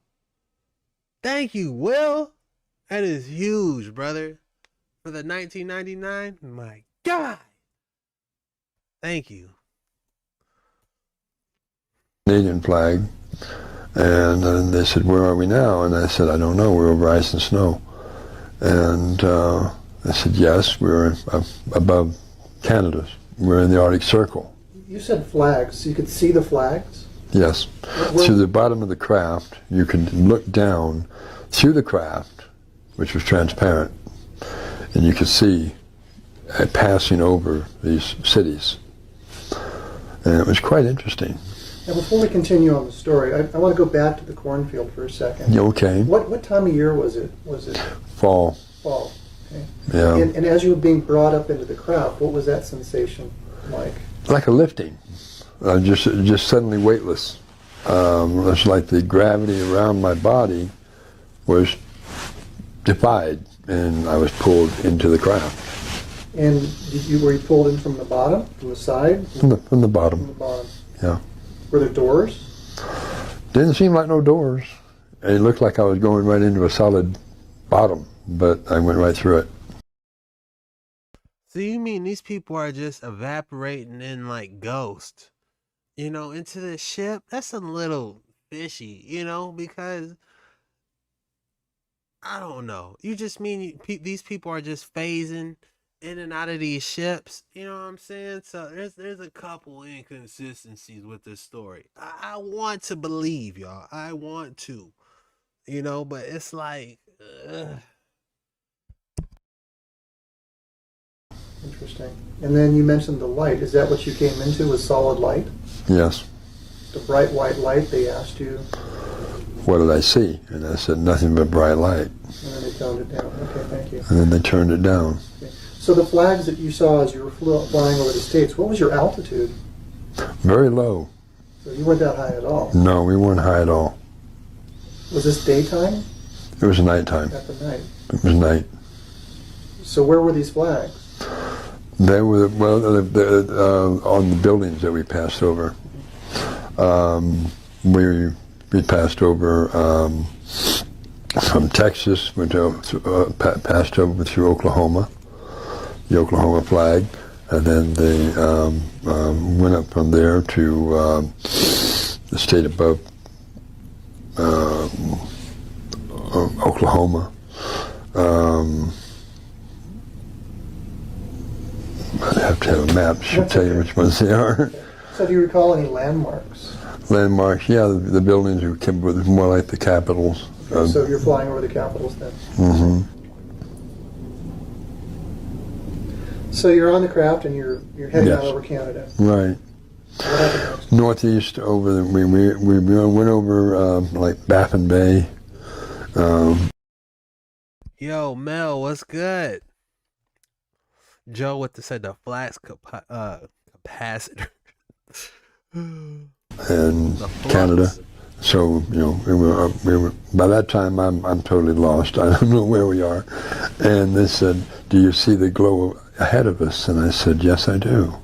Thank you, Will. That is huge, brother. For the 1999, my God. Thank you. Canadian flag, and they said, where are we now? And I said, I don't know, we're over ice and snow. And I said, yes, we're above Canada. We're in the Arctic Circle. You said flags. You could see the flags? Yes. Through the bottom of the craft, you could look down through the craft, which was transparent, and you could see passing over these cities. And it was quite interesting. Now, before we continue on the story, I want to go back to the cornfield for a second. Okay. What time of year was it? Was it Fall. fall? Okay. Yeah. And as you were being brought up into the crowd, what was that sensation like? Like a lifting. Just suddenly weightless. It's like the gravity around my body was defied, and I was pulled into the crowd. And were you pulled in from the bottom, from the side? From the From the bottom. bottom. Yeah. Were there doors? Didn't seem like no doors. It looked like I was going right into a solid bottom, but I went right through it. So you mean these people are just evaporating in like ghosts, into the ship? That's a little fishy, because I don't know. You just mean these people are just phasing in and out of these ships? You know what I'm saying? So there's a couple inconsistencies with this story. I want to believe, y'all. I want to, but it's like, Interesting. And then you mentioned the light. Is that what you came into, was solid light? Yes. The bright white light, they asked you, What did I see? And I said, nothing but bright light. and then they toned it down. Okay, thank you. And then they turned it down. Okay. So the flags that you saw as you were flying over the States, what was your altitude? Very low. So you weren't that high at all. No, we weren't high at all. Was this daytime? It was nighttime. At the night. It was night. So where were these flags? They were, on the buildings that we passed over. We passed over from Texas, went passed over through Oklahoma, the Oklahoma flag, and then they went up from there to the state above Oklahoma. I'd have to have a map to tell you which ones they are. So do you recall any landmarks? Landmarks, yeah, the buildings were more like the capitals. Okay, so you're flying over the capitals then? Mm-hmm. So you're on the craft and you're heading Yes. out over Canada. Right. What happened next? Northeast over, we went over like Baffin Bay. yo, Mel, what's good? Joe with the flash capacitor. And The flux. Canada. So, we were by that time I'm totally lost. I don't know where we are. And they said, do you see the glow ahead of us? And I said, yes, I do.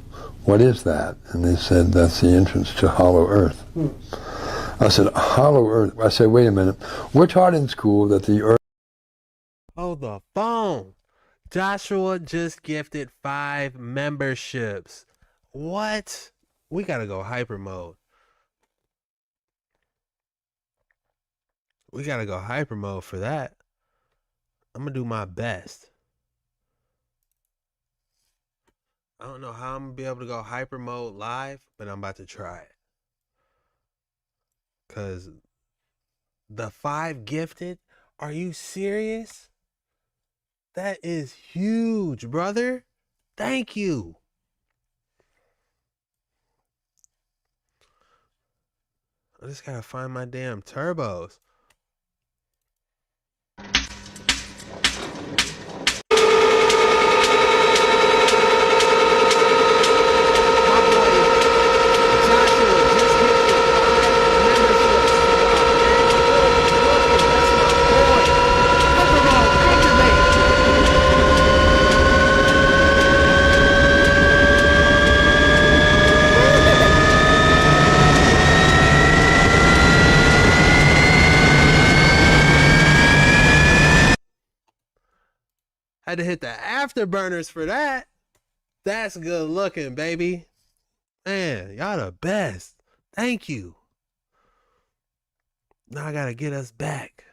What is that? And they said, that's the entrance to Hollow Earth. I said, Hollow Earth? I said, wait a minute. We're taught in school that the Earth... Oh, the phone. Joshua just gifted 5 memberships. What? We gotta go hyper mode. We gotta go hyper mode for that. I'm gonna do my best. I don't know how I'm gonna be able to go hyper mode live, but I'm about to try it. Cause the 5 gifted, are you serious? That is huge, brother. Thank you. I just gotta find my damn turbos. Had to hit the afterburners for that. That's good looking, baby. Man, y'all the best. Thank you. Now I gotta get us back.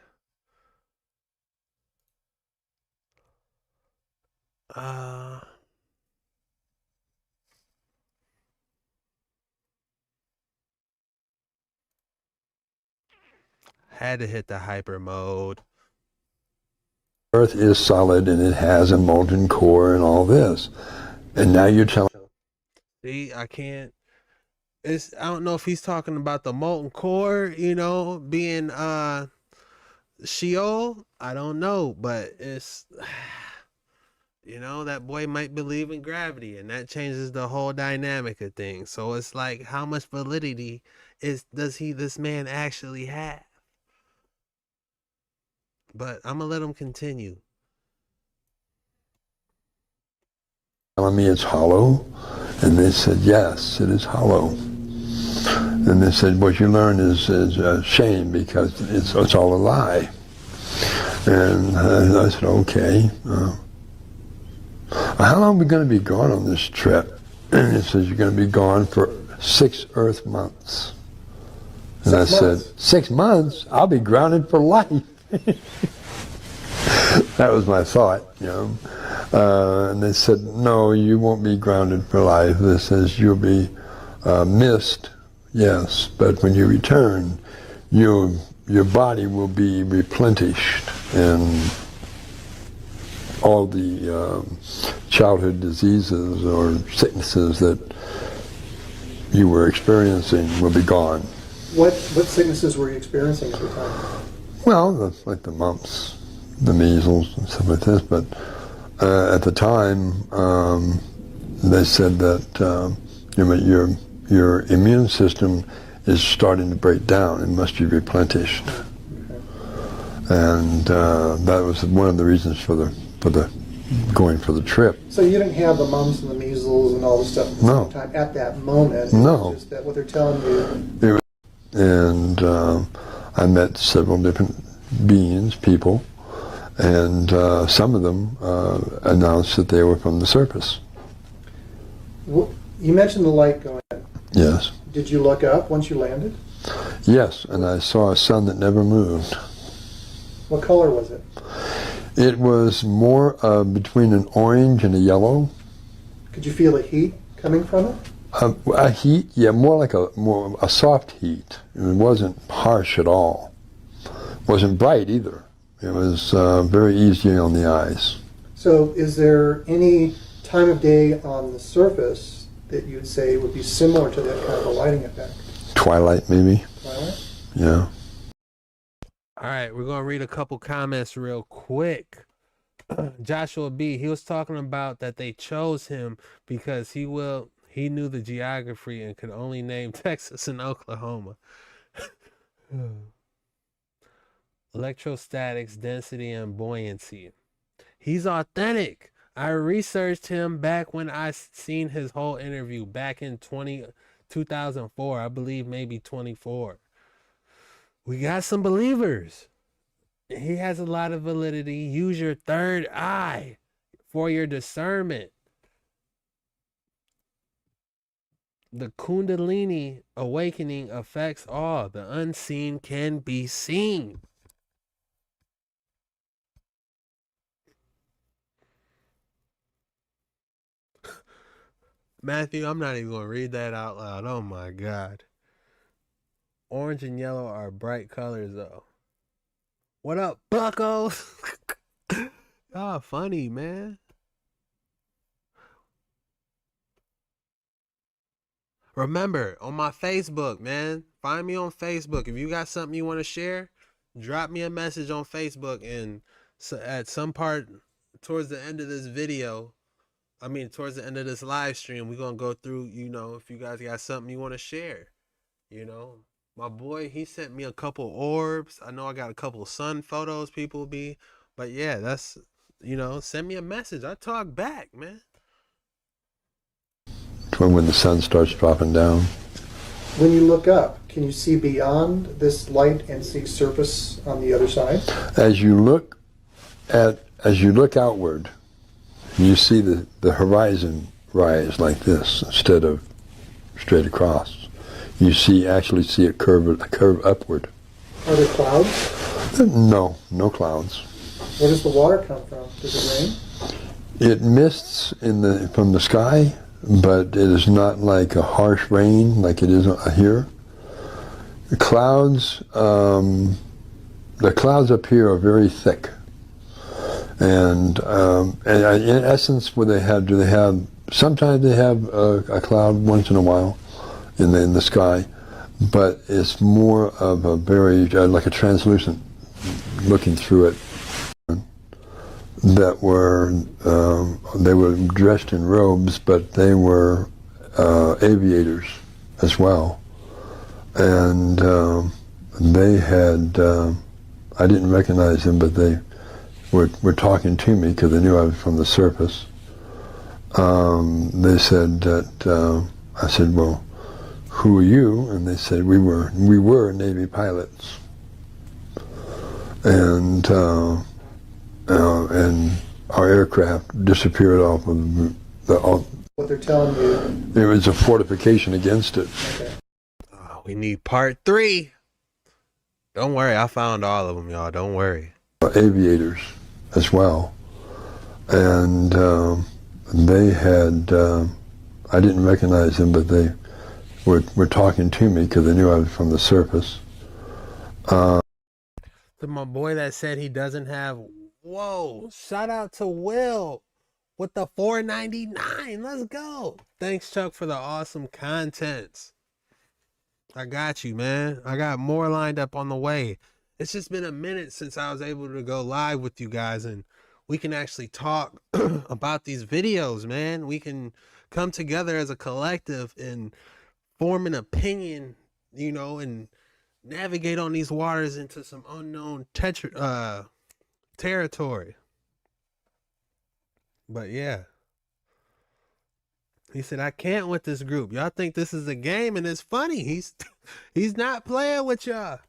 Had to hit the hyper mode. Earth is solid and it has a molten core and all this. And now you're telling... See, I can't. I don't know if he's talking about the molten core, being Sheol. I don't know, but it's that boy might believe in gravity, and that changes the whole dynamic of things. So it's like, how much validity does this man actually have? But I'm gonna let him continue. Telling me it's hollow, and they said yes, it is hollow. And they said what you learn is a shame because it's all a lie. And I said okay. How long are we going to be gone on this trip? And he says you're going to be gone for 6 Earth months. And I said 6 months? I'll be grounded for life. That was my thought, and they said, no, you won't be grounded for life. This says you'll be missed, yes, but when you return, your body will be replenished, and all the childhood diseases or sicknesses that you were experiencing will be gone. What sicknesses were you experiencing at the time? Well, like the mumps, the measles, and stuff like this. But at the time, they said that your immune system is starting to break down and must be replenished. Okay. And that was one of the reasons for the going for the trip. So you didn't have the mumps and the measles and all this stuff at the same time at that moment. No. It's just that what they're telling you. And I met several different people, and some of them announced that they were from the surface. You mentioned the light going in. Yes. Did you look up once you landed? Yes, and I saw a sun that never moved. What color was it? It was more between an orange and a yellow. Could you feel the heat coming from it? A heat, yeah, more like a soft heat. It wasn't harsh at all. It wasn't bright either. It was very easy on the eyes. So is there any time of day on the surface that you'd say would be similar to that kind of a lighting effect? Twilight, maybe. Twilight? Yeah. All right, we're going to read a couple comments real quick. Joshua B., he was talking about that they chose him because he knew the geography and could only name Texas and Oklahoma. Electrostatics, density, and buoyancy. He's authentic. I researched him back when I seen his whole interview back in 2004, I believe maybe 24. We got some believers. He has a lot of validity. Use your third eye for your discernment. The Kundalini awakening affects all. The unseen can be seen. Matthew, I'm not even going to read that out loud. Oh my God. Orange and yellow are bright colors though. What up, buckos? Y'all funny, man. Remember, on my Facebook, man, find me on Facebook. If you got something you want to share, drop me a message on Facebook, and so at some part towards the end of this video, towards the end of this live stream, we're going to go through, if you guys got something you want to share. My boy, he sent me a couple orbs. I know I got a couple sun photos but yeah, that's, send me a message. I talk back, man. When the sun starts dropping down. When you look up, can you see beyond this light and see surface on the other side? As you look outward, you see the horizon rise like this instead of straight across. You actually see it curve upward. Are there clouds? No clouds. Where does the water come from? Does it rain? It mists from the sky, but it is not like a harsh rain like it is here. The clouds up here are very thick, and in essence, sometimes they have a cloud once in a while, in the sky, but it's more of a very like a translucent looking through it. That were they were dressed in robes, but they were aviators as well, and they had I didn't recognize them, but they were talking to me because they knew I was from the surface. They said that I said, "Well, who are you?" And they said we were Navy pilots, and our aircraft disappeared off of What they're telling you. It was a fortification against it. Okay. Oh, we need part 3. Don't worry, I found all of them, y'all. Don't worry. Aviators as well, and they had I didn't recognize them, but they were talking to me because they knew I was from the surface. To my boy that said he doesn't have, whoa, shout out to Will with the $4.99. Let's go. Thanks, Chuck, for the awesome contents. I got you, man. I got more lined up on the way. It's just been a minute since I was able to go live with you guys, and we can actually talk about these videos, man. We can come together as a collective and form an opinion, you know, and navigate on these waters into some unknown territory. But yeah, he said, I can't with this group. Y'all think this is a game, and it's funny. He's not playing with y'all.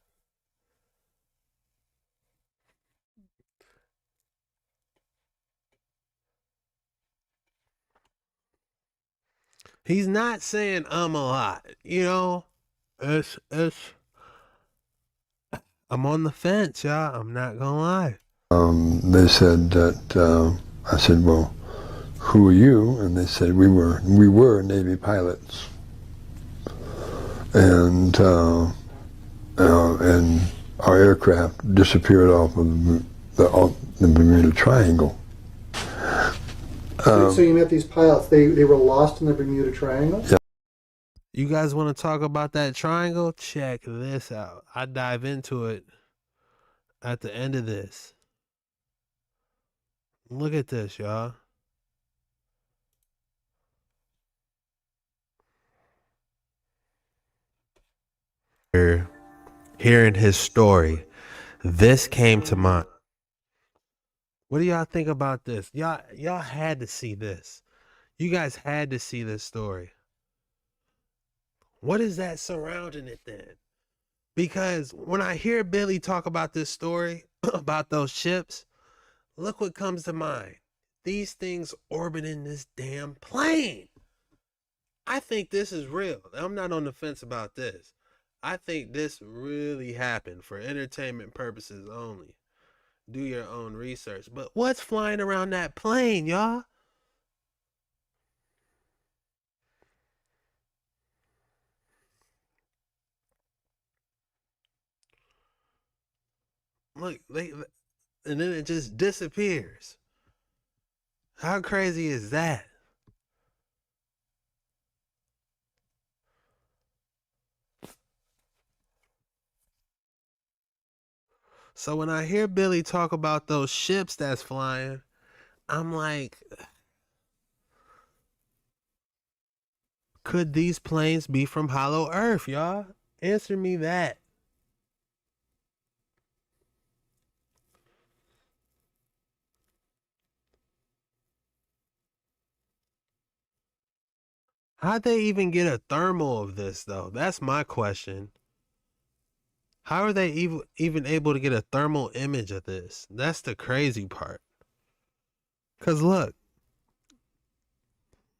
He's not saying I'm a lot, you know. It's I'm on the fence, y'all. I'm not gonna lie. They said that I said, "Well, who are you?" And they said we were Navy pilots, and our aircraft disappeared off of the Bermuda Triangle. So you met these pilots. They were lost in the Bermuda Triangle? Yeah. You guys want to talk about that triangle? Check this out. I dive into it at the end of this. Look at this, y'all. Hearing his story, this came to mind. What do y'all think about this? Y'all had to see this. You guys had to see this story. What is that surrounding it then? Because when I hear Billy talk about this story, about those ships, look what comes to mind. These things orbiting this damn plane. I think this is real. I'm not on the fence about this. I think this really happened for entertainment purposes only. Do your own research. But what's flying around that plane, y'all? Look, and then it just disappears. How crazy is that? So when I hear Billy talk about those ships that's flying, I'm like, could these planes be from Hollow Earth, y'all? Answer me that. How'd they even get a thermal of this, though? That's my question. How are they even able to get a thermal image of this? That's the crazy part. Because look,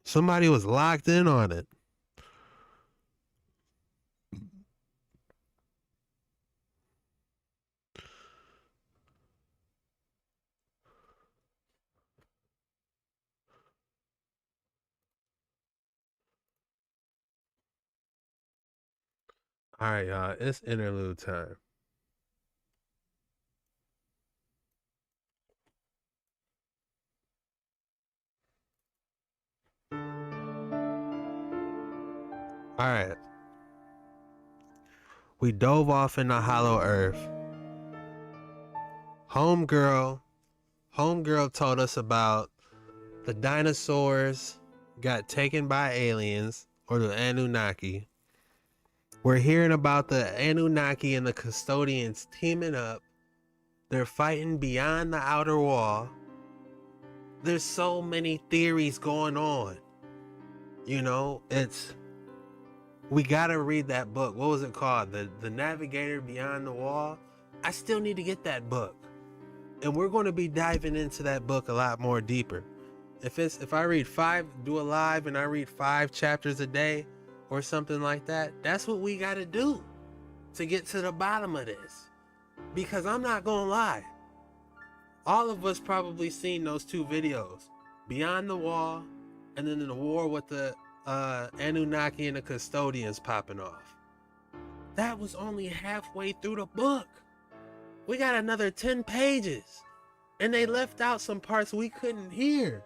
somebody was locked in on it. All right, y'all, it's interlude time. All right, We dove off into Hollow Earth. Homegirl told us about the dinosaurs got taken by aliens, or the Anunnaki. We're hearing about the Anunnaki and the custodians teaming up. They're fighting beyond the outer wall. There's so many theories going on. You know, we gotta read that book. What was it called? The Navigator Beyond the Wall. I still need to get that book. And we're going to be diving into that book a lot more deeper. If I read do a live and I read 5 chapters a day or something like that, that's what we gotta do to get to the bottom of this. Because I'm not gonna lie, all of us probably seen those 2 videos, Beyond the Wall and then the war with the Anunnaki and the custodians popping off. That was only halfway through the book. We got another 10 pages and they left out some parts we couldn't hear,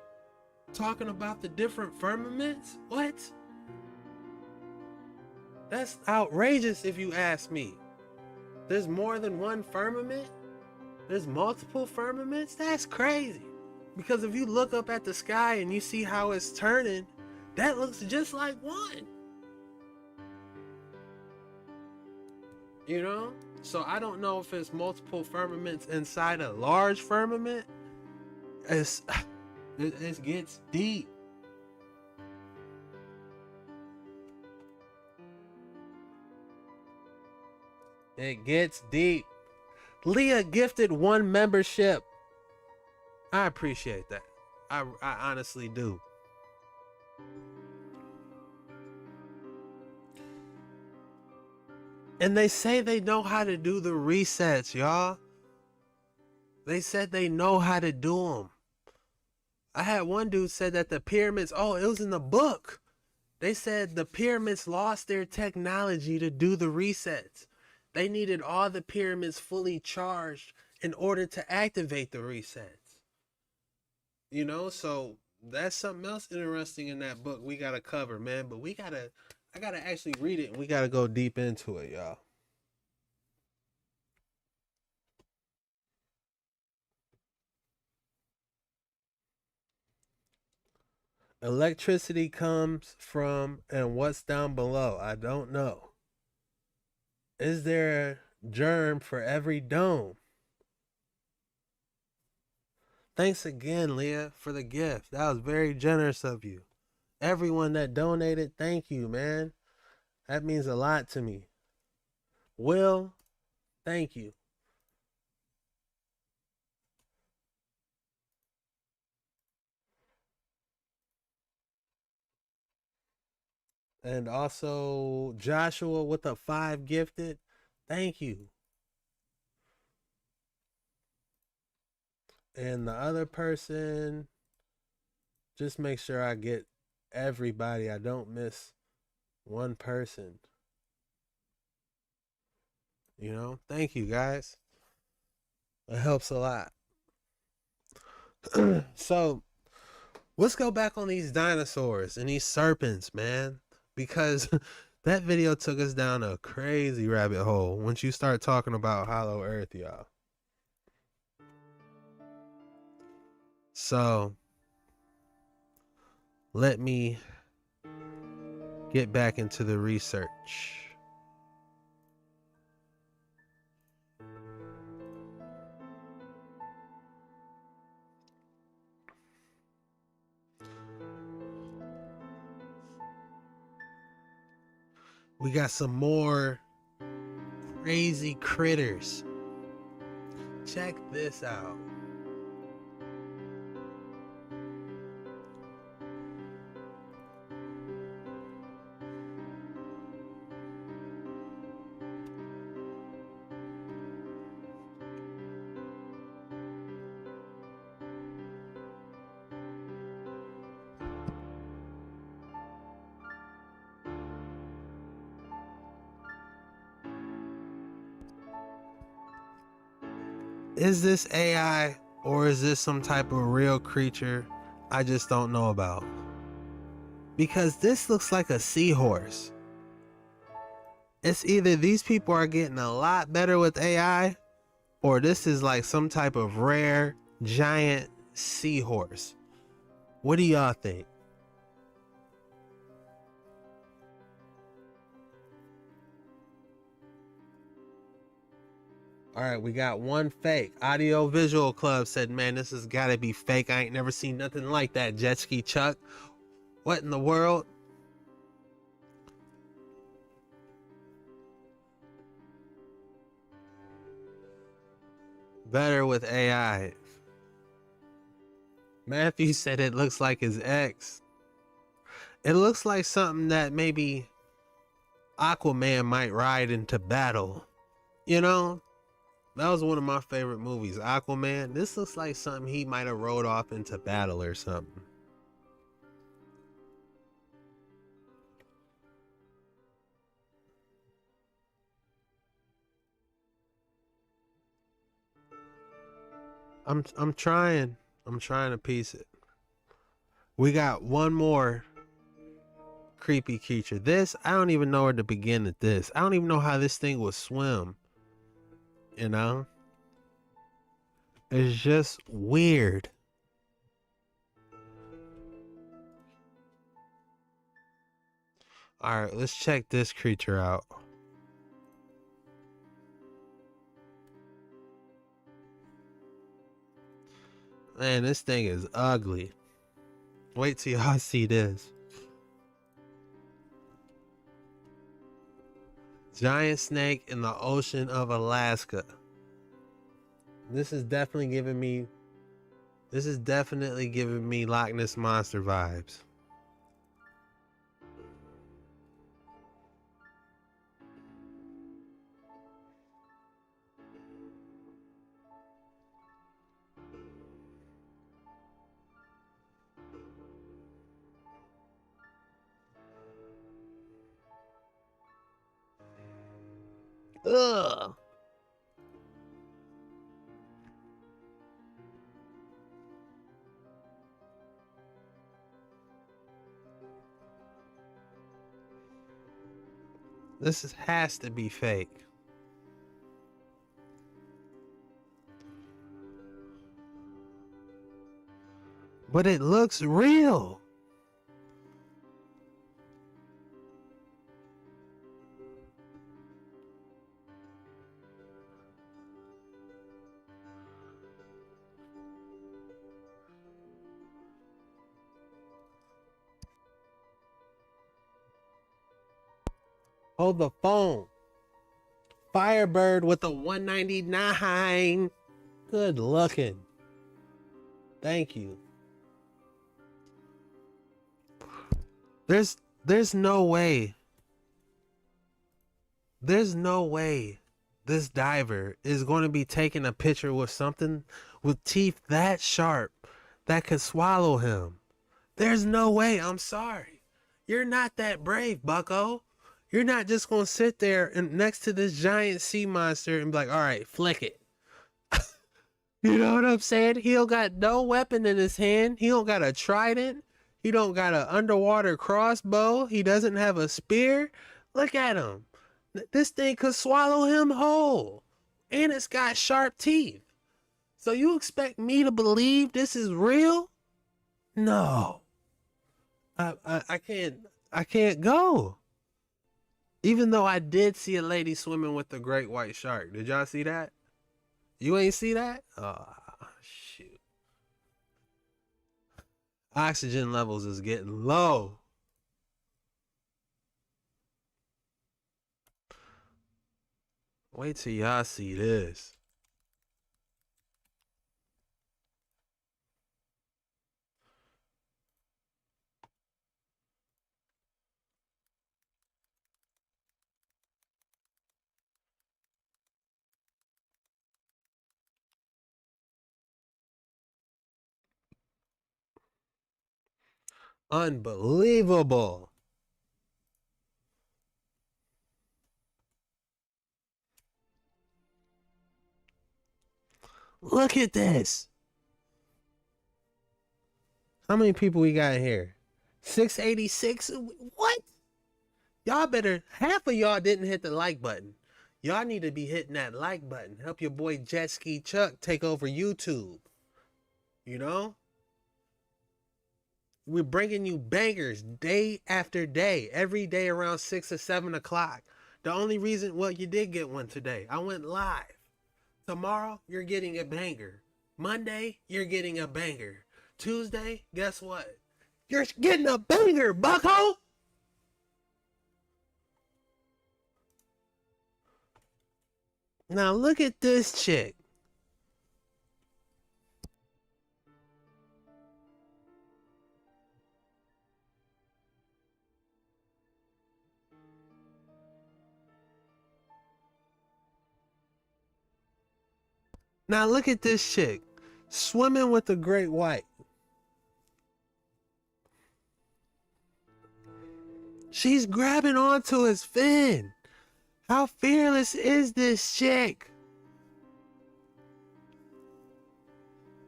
talking about the different firmaments. What? That's outrageous if you ask me. There's more than one firmament? There's multiple firmaments? That's crazy. Because if you look up at the sky and you see how it's turning, that looks just like one. You know? So I don't know if it's multiple firmaments inside a large firmament. It gets deep. It gets deep. Leah gifted 1 membership. I appreciate that. I honestly do. And they say they know how to do the resets, y'all. They said they know how to do them. I had one dude said that the pyramids, it was in the book. They said the pyramids lost their technology to do the resets. They needed all the pyramids fully charged in order to activate the resets. You know, so that's something else interesting in that book we gotta cover, man. But I gotta actually read it and we gotta go deep into it, y'all. Electricity comes from and what's down below? I don't know. Is there a germ for every dome? Thanks again, Leah, for the gift. That was very generous of you. Everyone that donated, thank you, man. That means a lot to me. Will, thank you. And also Joshua with the 5 gifted. Thank you. And the other person, just make sure I get everybody. I don't miss one person. You know, thank you guys. It helps a lot. So let's go back on these dinosaurs and these serpents, man. Because that video took us down a crazy rabbit hole once you start talking about Hollow Earth, y'all. So let me get back into the research. We got some more crazy critters. Check this out. Is this AI or is this some type of real creature I just don't know about? Because this looks like a seahorse. It's either these people are getting a lot better with AI, or this is like some type of rare giant seahorse. What do y'all think? All right, we got one fake. Audio Visual Club said, man, this has got to be fake. I ain't never seen nothing like that, Jet Ski Chuck. What in the world? Better with AI. Matthew said it looks like his ex. It looks like something that maybe Aquaman might ride into battle. You know? That was one of my favorite movies, Aquaman. This looks like something he might have rode off into battle or something. I'm trying to piece it. We got one more creepy creature. This, I don't even know where to begin at this. I don't even know how this thing will swim. You know? It's just weird. Alright, let's check this creature out. Man, this thing is ugly. Wait till y'all see this. Giant snake in the ocean of Alaska. This is definitely giving me Loch Ness Monster vibes. Ugh. Has to be fake. But it looks real. Hold the phone. Firebird with a 199. Good looking. Thank you. There's no way. There's no way this diver is going to be taking a picture with something with teeth that sharp that could swallow him. There's no way. I'm sorry. You're not that brave, bucko. You're not just going to sit there and next to this giant sea monster and be like, all right, flick it. You know what I'm saying? He don't got no weapon in his hand. He don't got a trident. He don't got an underwater crossbow. He doesn't have a spear. Look at him. This thing could swallow him whole. And it's got sharp teeth. So you expect me to believe this is real? No. I can't go. Even though I did see a lady swimming with the great white shark. Did y'all see that? You ain't see that? Oh, shoot. Oxygen levels is getting low. Wait till y'all see this. Unbelievable. Look at this. How many people we got here? 686? What? Y'all better, half of y'all didn't hit the like button. Y'all need to be hitting that like button. Help your boy Jet Ski Chuck take over YouTube. You know? We're bringing you bangers day after day, every day around 6 or 7 o'clock. The only reason, well, you did get one today. I went live. Tomorrow, you're getting a banger. Monday, you're getting a banger. Tuesday, guess what? You're getting a banger, bucko! Now look at this chick. Now look at this chick. Swimming with the great white. She's grabbing onto his fin. How fearless is this chick?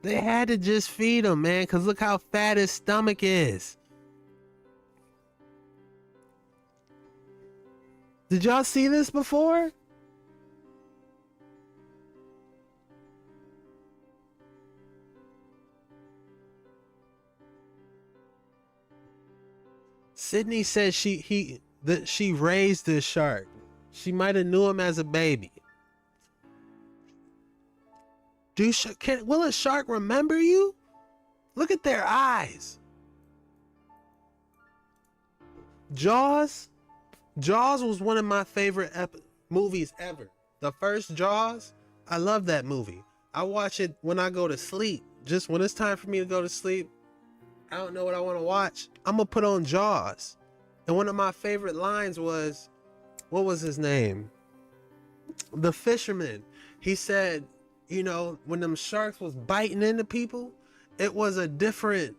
They had to just feed him, man, because look how fat his stomach is. Did y'all see this before? Sydney said she raised this shark. She might have knew him as a baby. Will a shark remember you? Look at their eyes. Jaws was one of my favorite movies ever. The first Jaws, I love that movie. I watch it when I go to sleep. Just when it's time for me to go to sleep, I don't know what I want to watch, I'm gonna put on Jaws. And one of my favorite lines was, what was his name? The fisherman. He said, you know, when them sharks was biting into people, it was a different,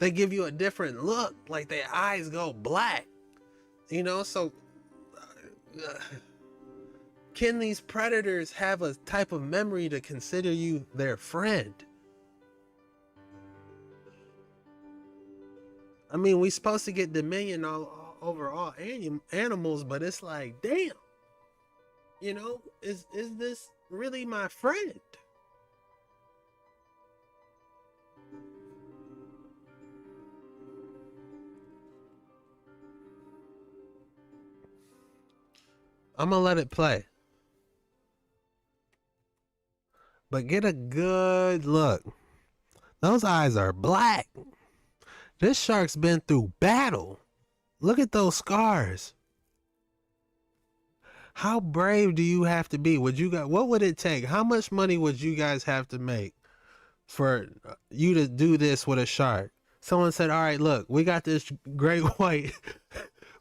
they give you a different look, like their eyes go black. You know, so can these predators have a type of memory to consider you their friend? I mean, we supposed to get dominion over all animals, but it's like, damn, you know, is this really my friend? I'm gonna let it play, but get a good look. Those eyes are black. This shark's been through battle. Look at those scars. How brave do you have to be? What would it take? How much money would you guys have to make for you to do this with a shark? Someone said, all right, look, we got this great white.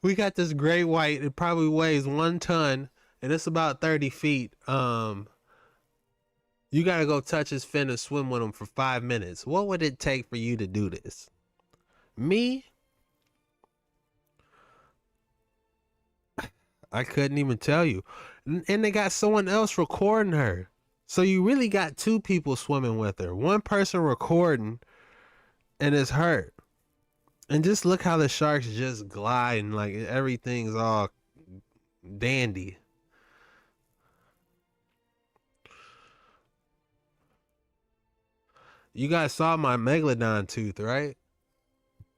We got this great white. It probably weighs 1 ton and it's about 30 feet. You got to go touch his fin and swim with him for 5 minutes. What would it take for you to do this? Me? I couldn't even tell you. And they got someone else recording her. So you really got 2 people swimming with her. One person recording and it's hurt. And just look how the shark's just gliding, like everything's all dandy. You guys saw my Megalodon tooth, right?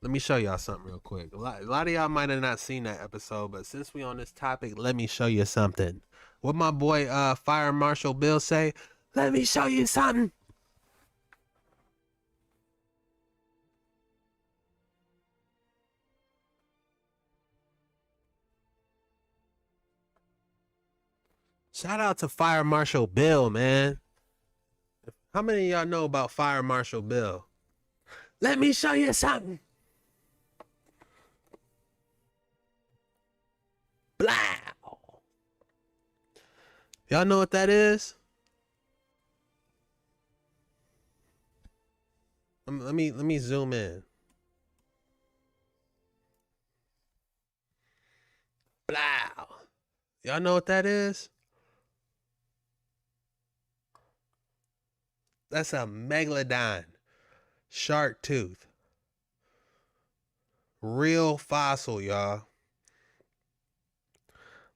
Let me show y'all something real quick. A lot of y'all might have not seen that episode, but since we on this topic, let me show you something. What my boy Fire Marshal Bill say? Let me show you something. Shout out to Fire Marshal Bill, man. How many of y'all know about Fire Marshal Bill? Let me show you something. Blow. Y'all know what that is? Let me zoom in. Blow. Y'all know what that is? That's a Megalodon shark tooth. Real fossil, y'all.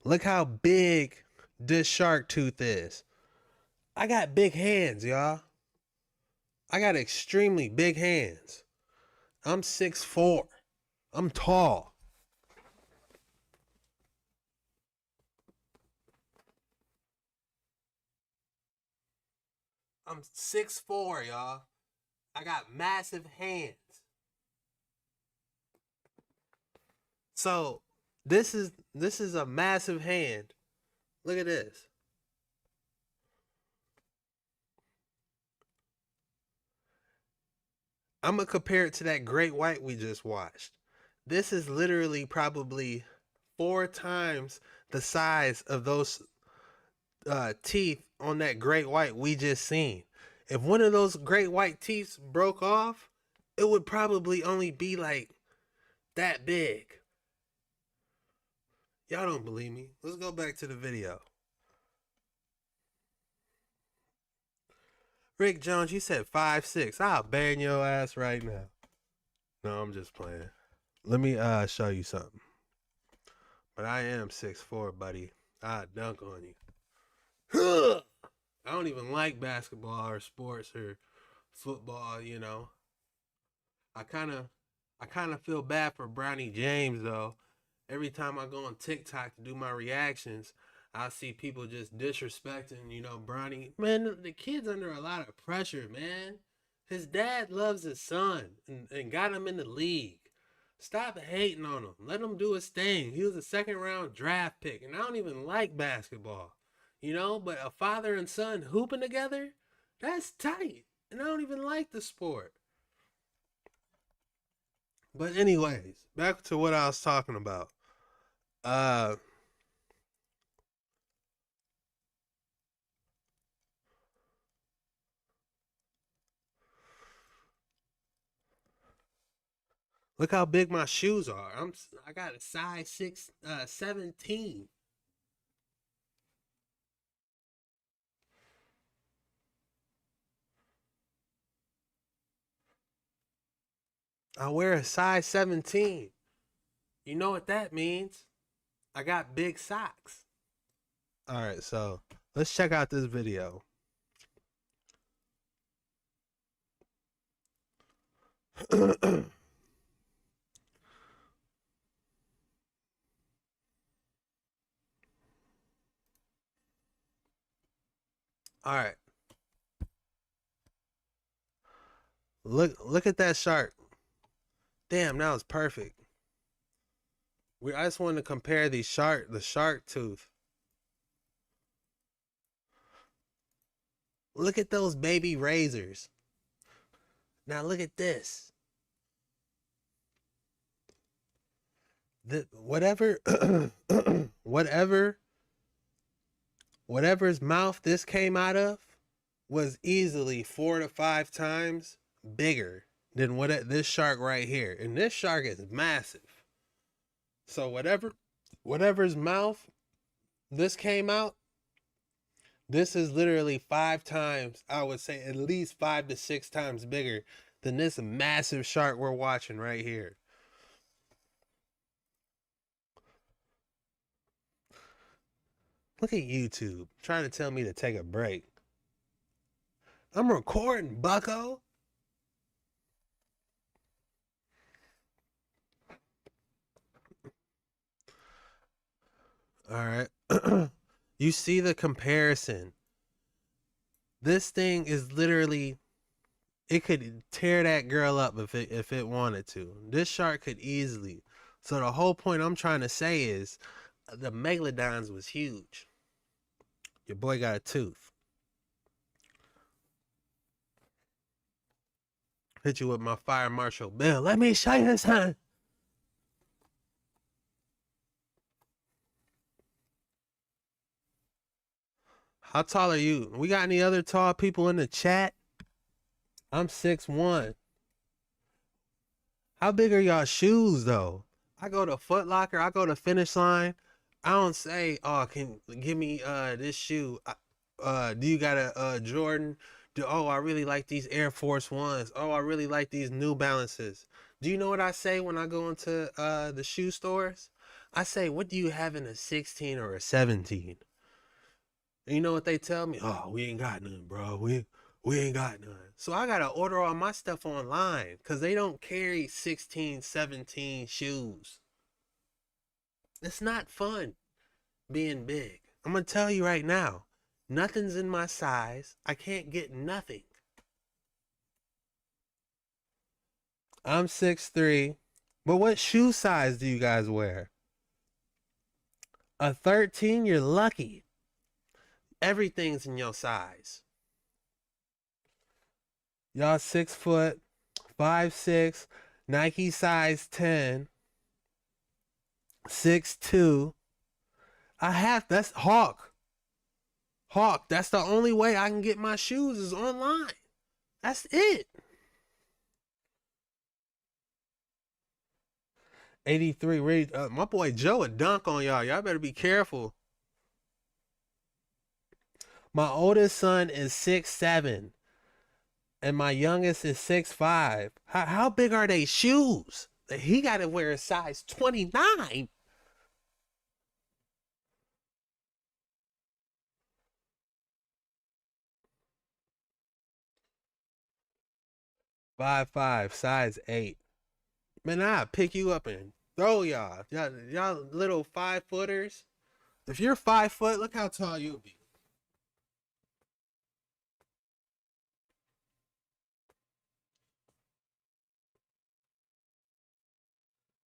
Look how big this shark tooth is. I got big hands, y'all. I got extremely big hands. I'm 6'4". I'm tall. I'm 6'4", y'all. I got massive hands. So this is a massive hand. Look at this. I'm gonna compare it to that great white we just watched. This is literally probably 4 times the size of those teeth on that great white we just seen. If one of those great white teeth broke off, it would probably only be like that big. Y'all don't believe me. Let's go back to the video. Rick Jones, you said 5'6". I'll ban your ass right now. No, I'm just playing. Let me show you something. But I am 6'4", buddy. I'll dunk on you. I don't even like basketball or sports or football, you know. I kind of feel bad for Bronny James though. Every time I go on TikTok to do my reactions, I see people just disrespecting, you know, Bronny. Man, the kid's under a lot of pressure, man. His dad loves his son and got him in the league. Stop hating on him. Let him do his thing. He was a 2nd round draft pick, and I don't even like basketball, you know, but a father and son hooping together, that's tight. And I don't even like the sport. But anyways, back to what I was talking about. Look how big my shoes are. I got a size 17. I wear a size 17. You know what that means? I got big socks. All right, so let's check out this video. All right. Look at that shark. Damn, that was perfect. I just wanted to compare the shark tooth. Look at those baby razors. Now look at this. Whatever's mouth this came out of was easily 4 to 5 times bigger than this shark right here. And this shark is massive. So whatever's mouth this came out, this is literally 5 times, I would say at least 5 to 6 times bigger than this massive shark we're watching right here. Look at YouTube trying to tell me to take a break. I'm recording, bucko. All right. You see the comparison. This thing is literally, it could tear that girl up if it wanted to. This shark could easily. So the whole point I'm trying to say is the Megalodons was huge. Your boy got a tooth. Hit you with my fire marshal Bill. Let me show you something. How tall are you? We got any other tall people in the chat? I'm 6'1". How big are y'all shoes though? I go to Foot Locker, I go to Finish Line. I don't say, oh, can give me this shoe. Do you got a Jordan? Oh, I really like these Air Force Ones. Oh, I really like these New Balances. Do you know what I say when I go into the shoe stores? I say, what do you have in a 16 or a 17? And you know what they tell me? Oh, we ain't got none, bro. We ain't got none. So I gotta order all my stuff online because they don't carry 16, 17 shoes. It's not fun being big. I'm gonna tell you right now, nothing's in my size. I can't get nothing. I'm 6'3", but what shoe size do you guys wear? A 13, you're lucky. Everything's in your size. Y'all 6 foot, 5'6", Nike size 10, 6'2". That's Hawk. That's the only way I can get my shoes is online. That's it. 83, my boy Joe would dunk on y'all. Y'all better be careful. My oldest son is 6'7", and my youngest is 6'5". How big are they shoes? He got to wear a size 29. Five five, size 8. Man, I'll pick you up and throw y'all. Y'all little 5-footers. If you're 5 foot, look how tall you'll be.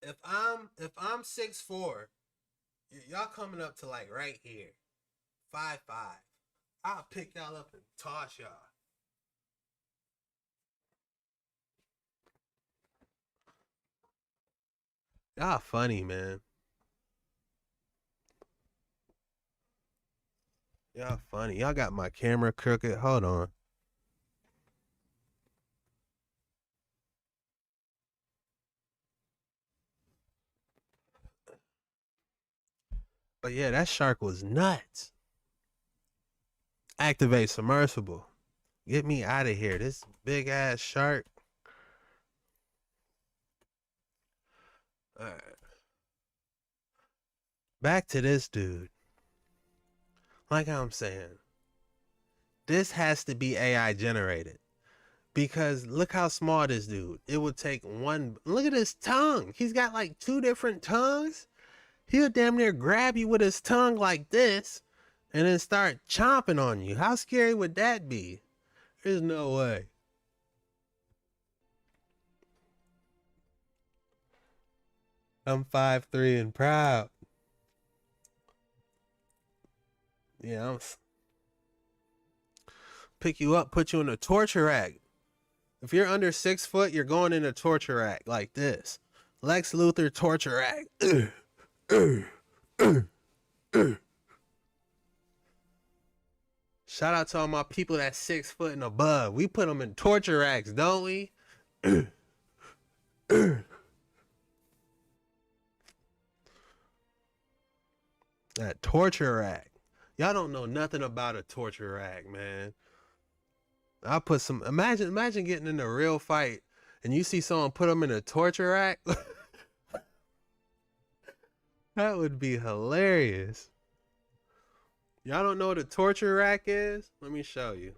If I'm 6'4", y'all coming up to like right here, 5'5". I'll pick y'all up and toss y'all. Y'all funny, man. Y'all funny. Y'all got my camera crooked. Hold on. But yeah, that shark was nuts. Activate submersible. Get me out of here. This big ass shark. All right. Back to this dude. Like I'm saying, this has to be AI generated. Because look how small this dude. It would take one. Look at his tongue. He's got like 2 different tongues. He'll damn near grab you with his tongue like this and then start chomping on you. How scary would that be? There's no way. I'm 5'3" and proud. Yeah, I'm pick you up, put you in a torture rack. If you're under 6 foot, you're going in a torture rack like this. Lex Luthor torture rack. Shout out to all my people that's 6 foot and above. We put them in torture racks, don't we? That torture rack. Y'all don't know nothing about a torture rack, man. I put some. Imagine getting in a real fight and you see someone put them in a torture rack. That would be hilarious. Y'all don't know what a torture rack is? Let me show you.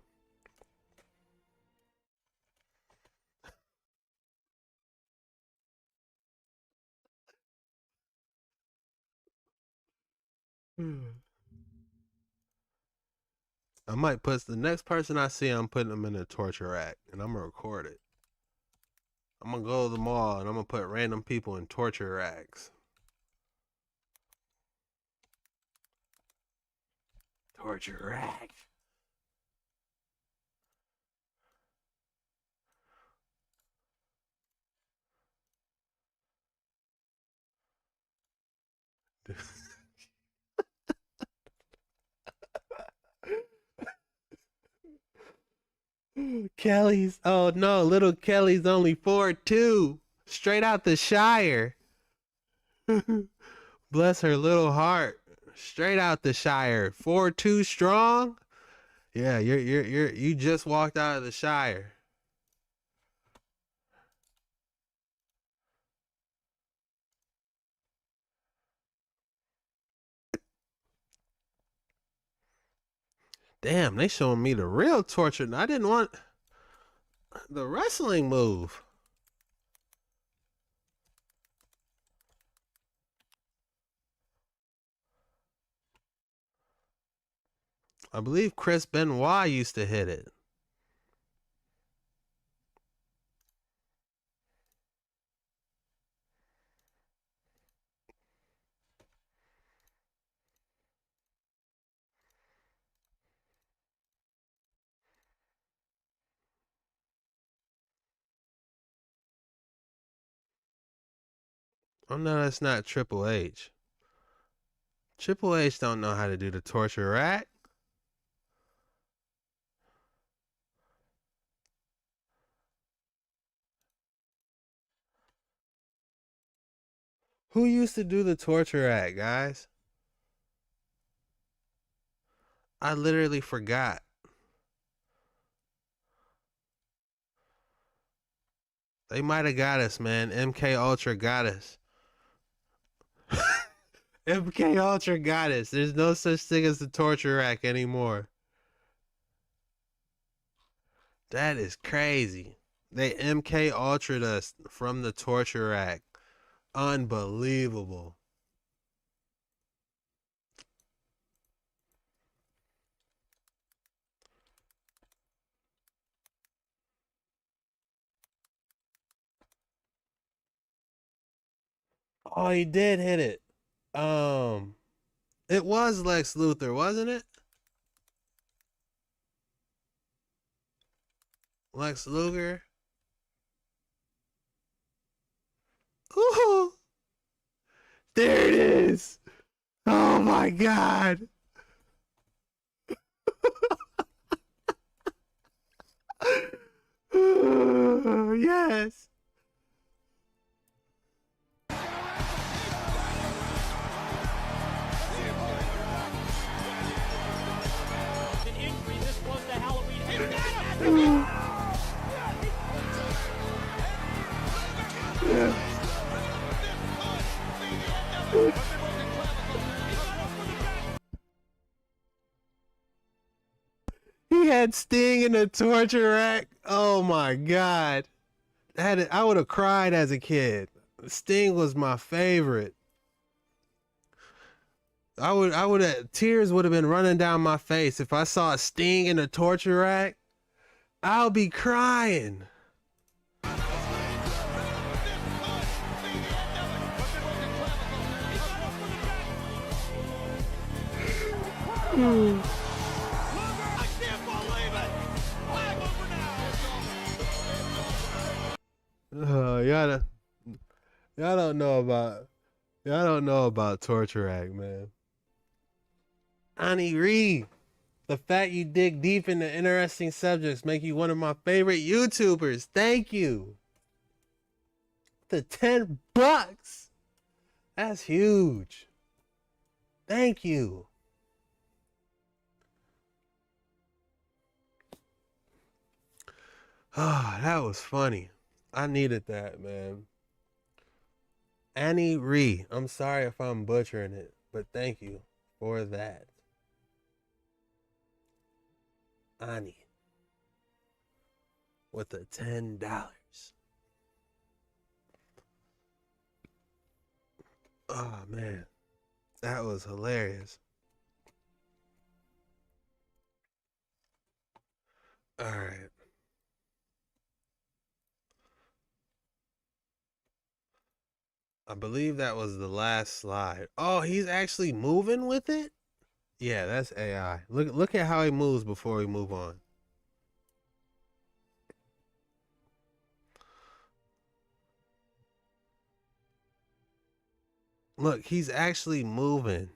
I might put the next person I see, I'm putting them in a torture rack and I'm gonna record it. I'm gonna go to the mall and I'm gonna put random people in torture racks. Torture rack. Kelly's, oh no, little Kelly's only 4'2", straight out the Shire. Bless her little heart, straight out the Shire, 4'2" strong. Yeah, you just walked out of the Shire. Damn, they showing me the real torture. And I didn't want the wrestling move. I believe Chris Benoit used to hit it. Oh no, that's not Triple H. Triple H don't know how to do the torture rack. Who used to do the torture rack, guys? I literally forgot. They might have got us, man. MK Ultra got us. MK Ultra got us. There's no such thing as the torture rack anymore. That is crazy. They MK Ultra'd us from the torture rack. Unbelievable. Oh, he did hit it. It was Lex Luthor, wasn't it? Lex Luger. Ooh. There it is. Oh my God. Yes. He had Sting in the torture rack. Oh my God. I would have cried as a kid. Sting was my favorite. Tears would have been running down my face if I saw Sting in the torture rack. I'll be crying. Y'all don't know about torture rack, man. Annie Reed, the fact you dig deep into interesting subjects make you one of my favorite YouTubers. Thank you. The $10. That's huge. Thank you. Ah, that was funny. I needed that, man. Annie Ree. I'm sorry if I'm butchering it, but thank you for that. Annie. With the $10. Oh, man. That was hilarious. All right. I believe that was the last slide. Oh, he's actually moving with it? Yeah, that's AI. Look at how he moves before we move on. Look, he's actually moving.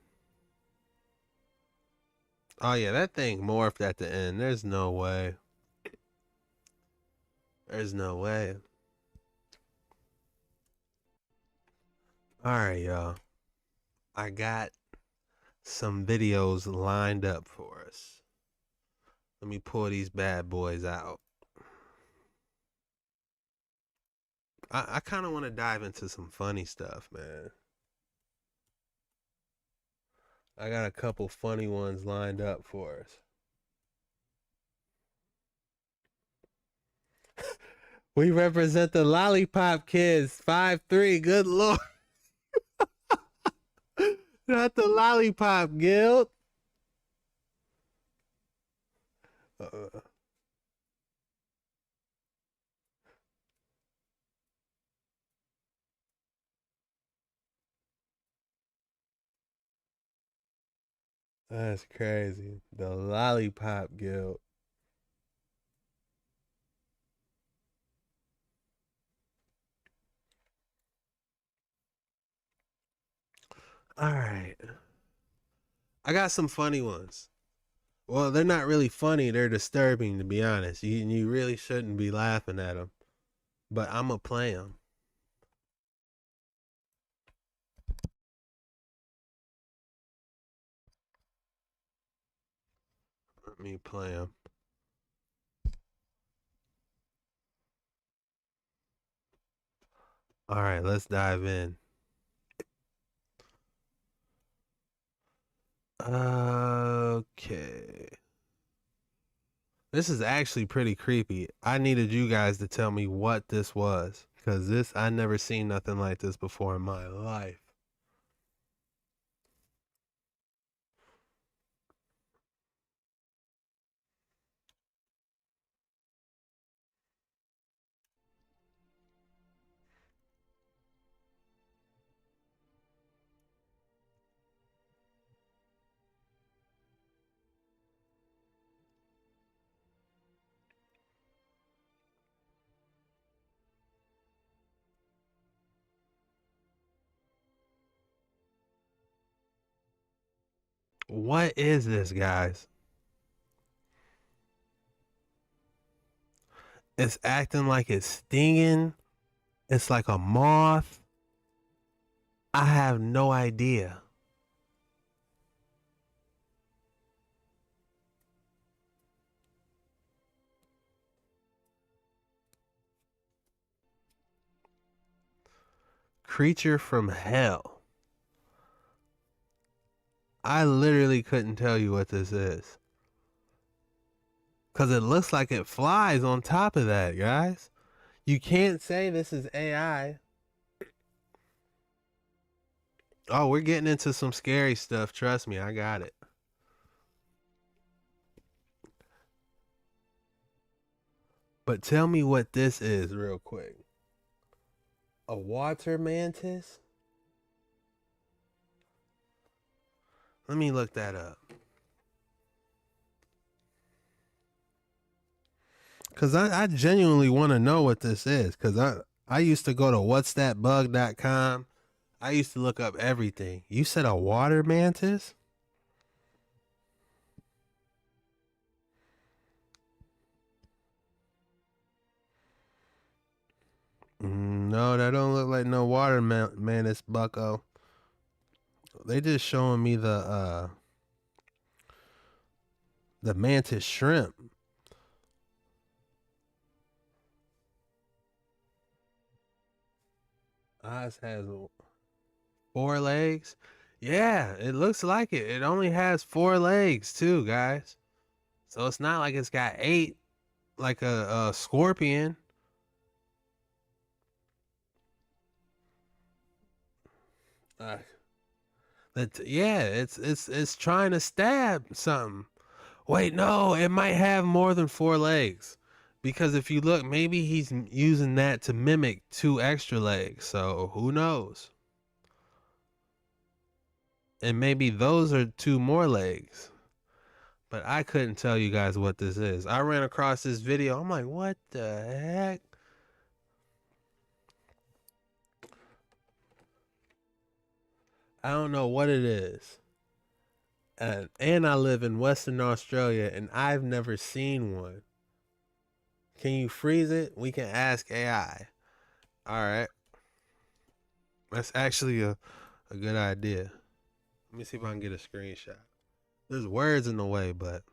Oh yeah, that thing morphed at the end. There's no way. There's no way. Alright, y'all. I got some videos lined up for us. Let me pull these bad boys out. I kind of want to dive into some funny stuff, man. I got a couple funny ones lined up for us. We represent the Lollipop Kids. 5'3". Good lord. Not the Lollipop Guild. That's crazy. The Lollipop Guild. All right. I got some funny ones. Well, they're not really funny. They're disturbing, to be honest. You really shouldn't be laughing at them. But I'm going to play them. Let me play them. All right, let's dive in. Okay. This is actually pretty creepy. I needed you guys to tell me what this was. Because I never seen nothing like this before in my life. What is this, guys? It's acting like it's stinging. It's like a moth. I have no idea. Creature from hell. I literally couldn't tell you what this is. Because it looks like it flies on top of that, guys. You can't say this is AI. Oh, we're getting into some scary stuff. Trust me, I got it. But tell me what this is real quick. A water mantis? Let me look that up. Because I genuinely want to know what this is. Because I used to go to whatsthatbug.com. I used to look up everything. You said a water mantis? No, that don't look like no water mantis, bucko. They just showing me the mantis shrimp. Oz has 4 legs. Yeah, it looks like it. It only has 4 legs too, guys. So it's not like it's got 8 like a scorpion. Yeah, it's trying to stab something. Wait, no, it might have more than 4 legs. Because if you look, maybe he's using that to mimic 2 extra legs. So who knows? And maybe those are 2 more legs. But I couldn't tell you guys what this is. I ran across this video. I'm like, what the heck? I don't know what it is. And I live in Western Australia and I've never seen one. Can you freeze it? We can ask AI. All right. That's actually a good idea. Let me see if I can get a screenshot. There's words in the way, but.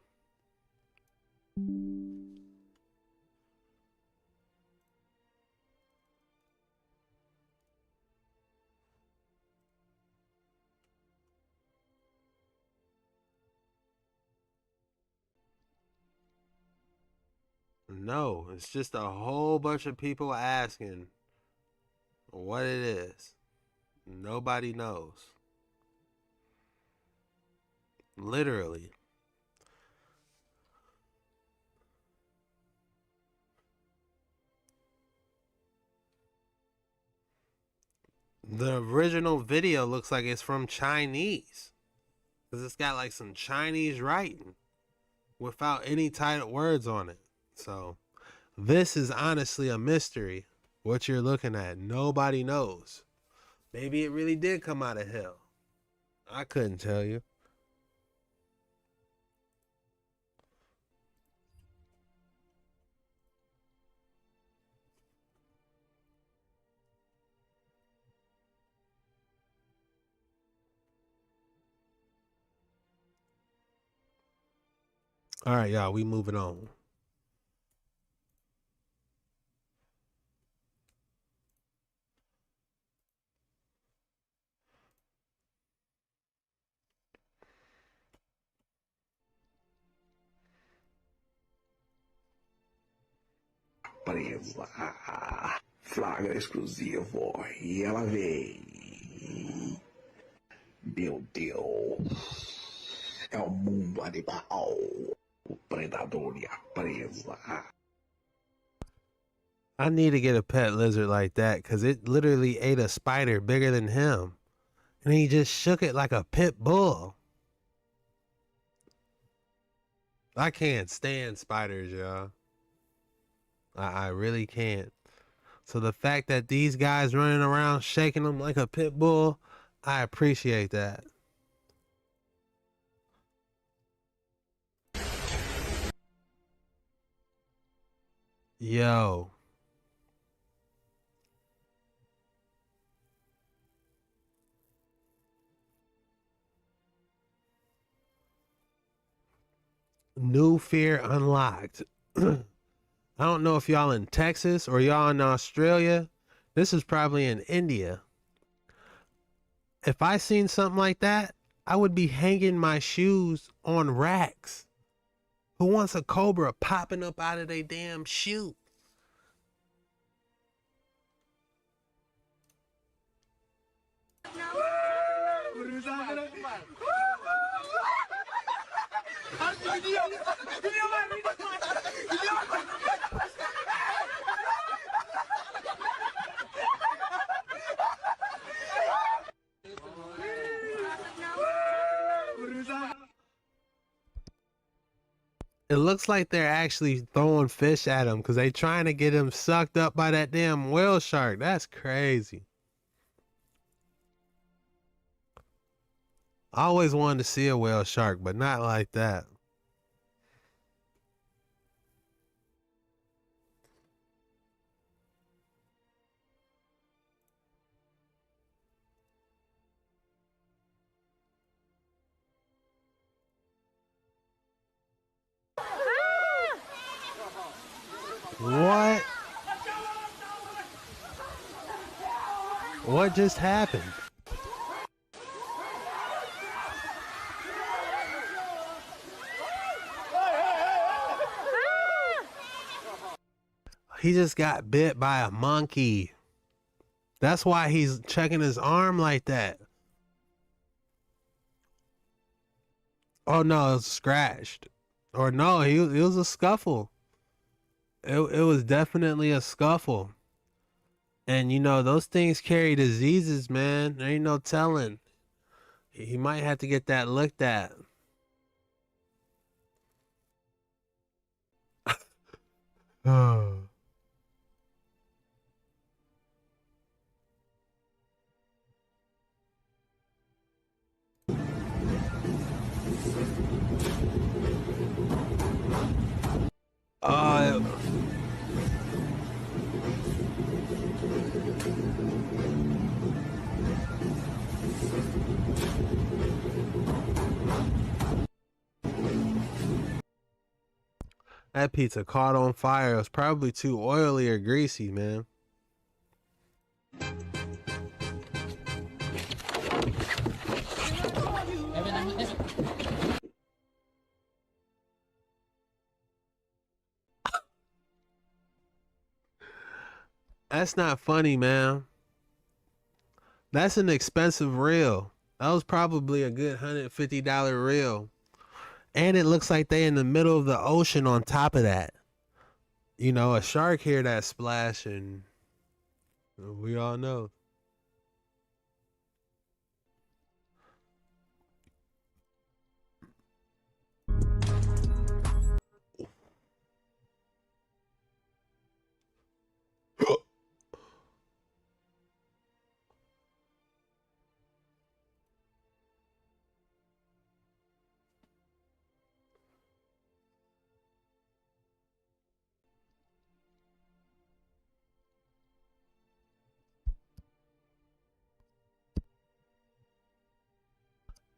No, it's just a whole bunch of people asking what it is. Nobody knows. Literally. The original video looks like it's from Chinese. Because it's got like some Chinese writing without any title words on it. So this is honestly a mystery. What you're looking at, nobody knows. Maybe it really did come out of hell. I couldn't tell you. All right, y'all, we moving on. Presa. Flagra exclusivo. E ela vem. Meu Deus. É o mundo animal. O predador e a presa. I need to get a pet lizard like that because it literally ate a spider bigger than him. And he just shook it like a pit bull. I can't stand spiders, y'all. I really can't. So the fact that these guys running around shaking them like a pit bull, I appreciate that. Yo. New fear unlocked. I don't know if y'all in Texas or y'all in Australia. This is probably in India. If I seen something like that, I would be hanging my shoes on racks. Who wants a cobra popping up out of their damn shoe? It looks like they're actually throwing fish at him because they trying to get him sucked up by that damn whale shark. That's crazy. I always wanted to see a whale shark, but not like that. What? What just happened? He just got bit by a monkey. That's why he's checking his arm like that. Oh no, it was scratched. Or no, it was a scuffle. It was definitely a scuffle. And you know, those things carry diseases, man. There ain't no telling. He might have to get that looked at. Oh. That pizza caught on fire. It was probably too oily or greasy, man. That's not funny, man. That's an expensive reel. That was probably a good $150 reel. And it looks like they in the middle of the ocean on top of that. You know, a shark hear that splash and we all know.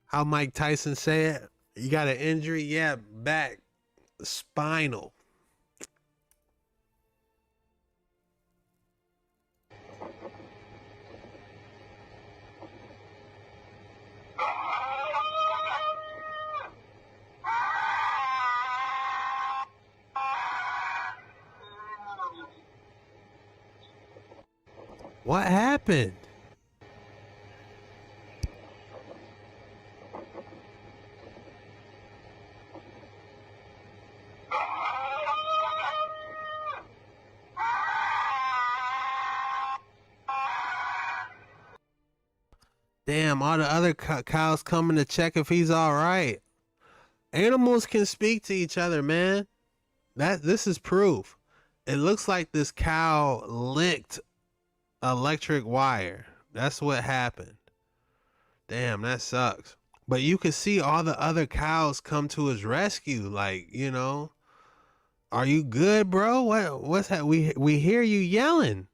How Mike Tyson said, you got an injury? Yeah, back, spinal. What happened? Damn, all the other cows coming to check if he's all right. Animals can speak to each other, man. This is proof. It looks like this cow licked electric wire. That's what happened. Damn, that sucks. But you can see all the other cows come to his rescue. Like, you know, are you good, bro? What's that? We hear you yelling.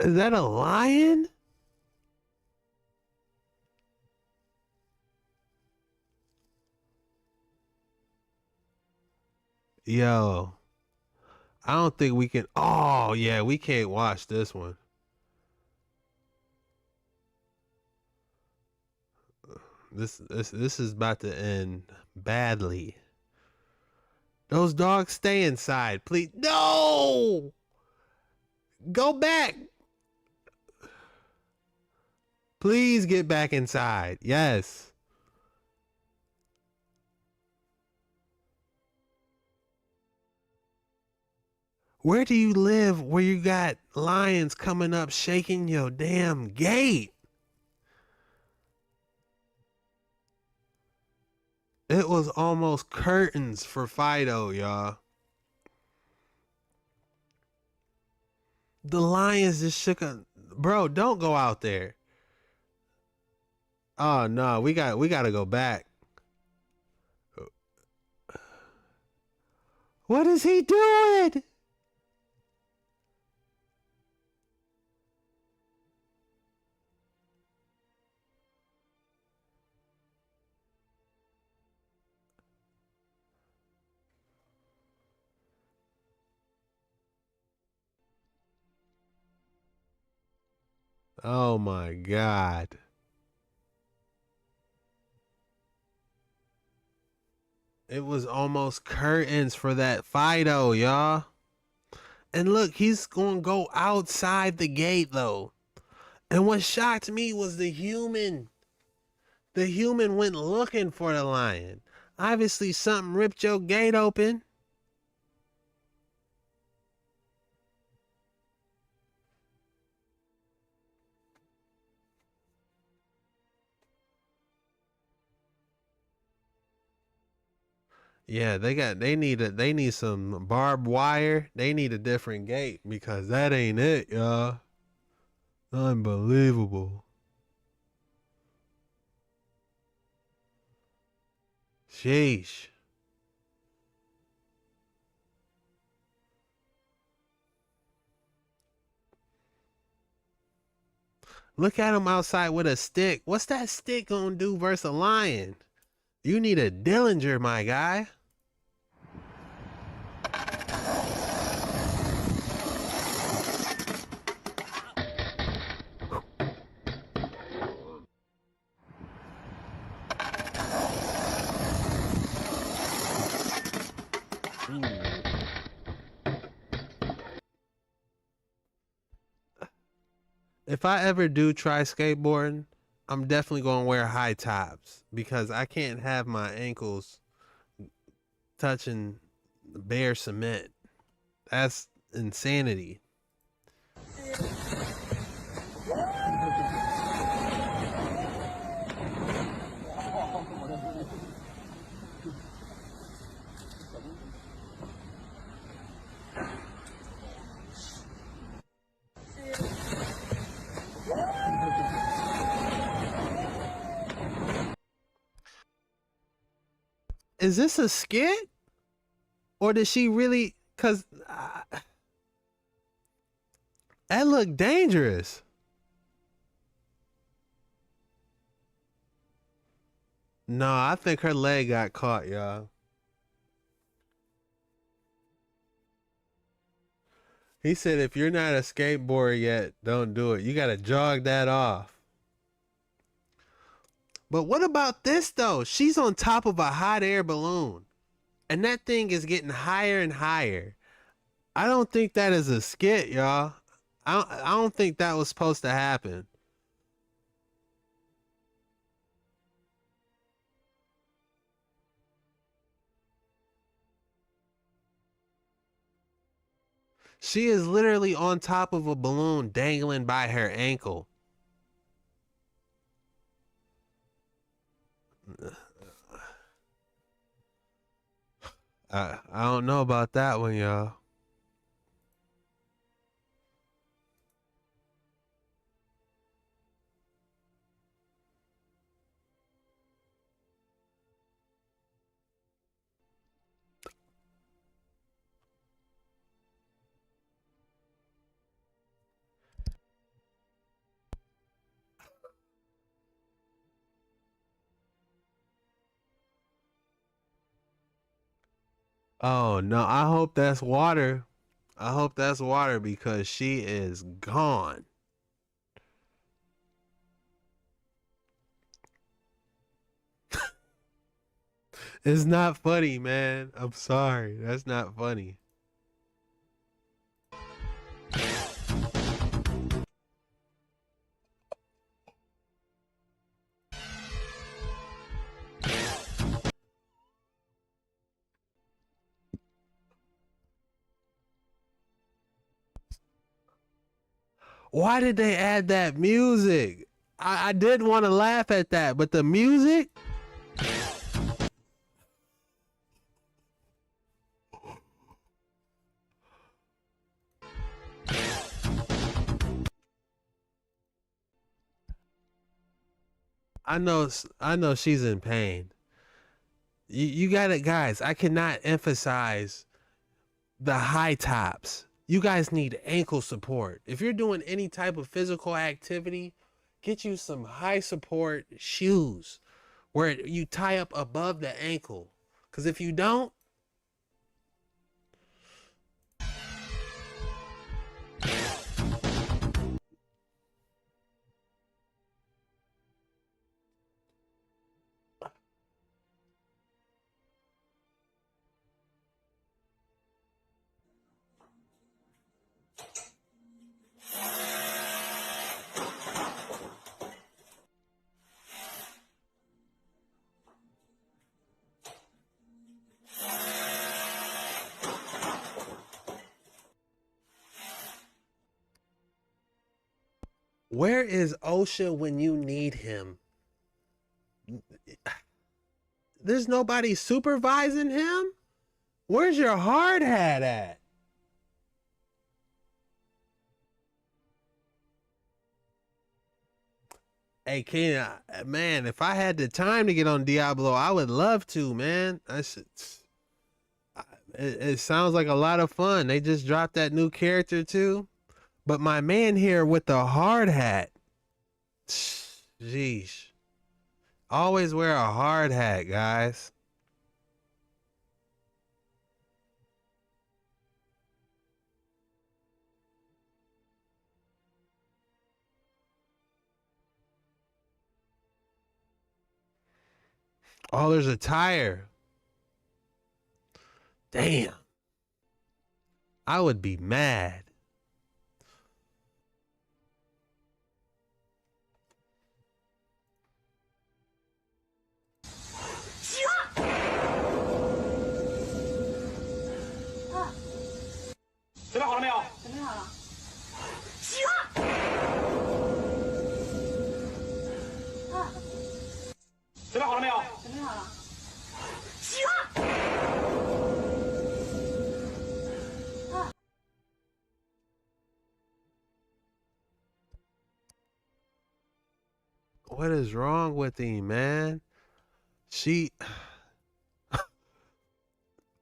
Is that a lion? Yo, I don't think we can. Oh, yeah, we can't watch this one. This is about to end badly. Those dogs stay inside, please. No! Go back. Please get back inside. Yes. Where do you live where you got lions coming up shaking your damn gate? It was almost curtains for Fido, y'all. The lions just shook a... Bro, don't go out there. Oh no, we gotta go back. What is he doing? Oh my God. It was almost curtains for that Fido, y'all. And look, he's gonna go outside the gate though. And what shocked me was the human. The human went looking for the lion. Obviously something ripped your gate open. Yeah, they need some barbed wire. They need a different gate because that ain't it, y'all. Unbelievable. Sheesh. Look at him outside with a stick. What's that stick gonna do versus a lion? You need a Dillinger, my guy. If I ever do try skateboarding, I'm definitely going to wear high tops because I can't have my ankles touching bare cement. That's insanity. Is this a skit? Or did she really? Because that looked dangerous. No, I think her leg got caught, y'all. He said if you're not a skateboarder yet, don't do it. You got to jog that off. But what about this, though? She's on top of a hot air balloon. And that thing is getting higher and higher. I don't think that is a skit, y'all. I don't think that was supposed to happen. She is literally on top of a balloon dangling by her ankle. I don't know about that one, y'all. Oh no, I hope that's water. I hope that's water because she is gone. It's not funny, man. I'm sorry. That's not funny. Why did they add that music? I did want to laugh at that, but the music? I know she's in pain. You got it, guys. I cannot emphasize the high tops. You guys need ankle support. If you're doing any type of physical activity, get you some high support shoes where you tie up above the ankle. Because if you don't, where is OSHA when you need him? There's nobody supervising him? Where's your hard hat at? Hey, Kenya, man, if I had the time to get on Diablo, I would love to, man. It sounds like a lot of fun. They just dropped that new character too. But my man here with the hard hat, jeez. Always wear a hard hat, guys. Oh, there's a tire. Damn. I would be mad. What is wrong with him, man?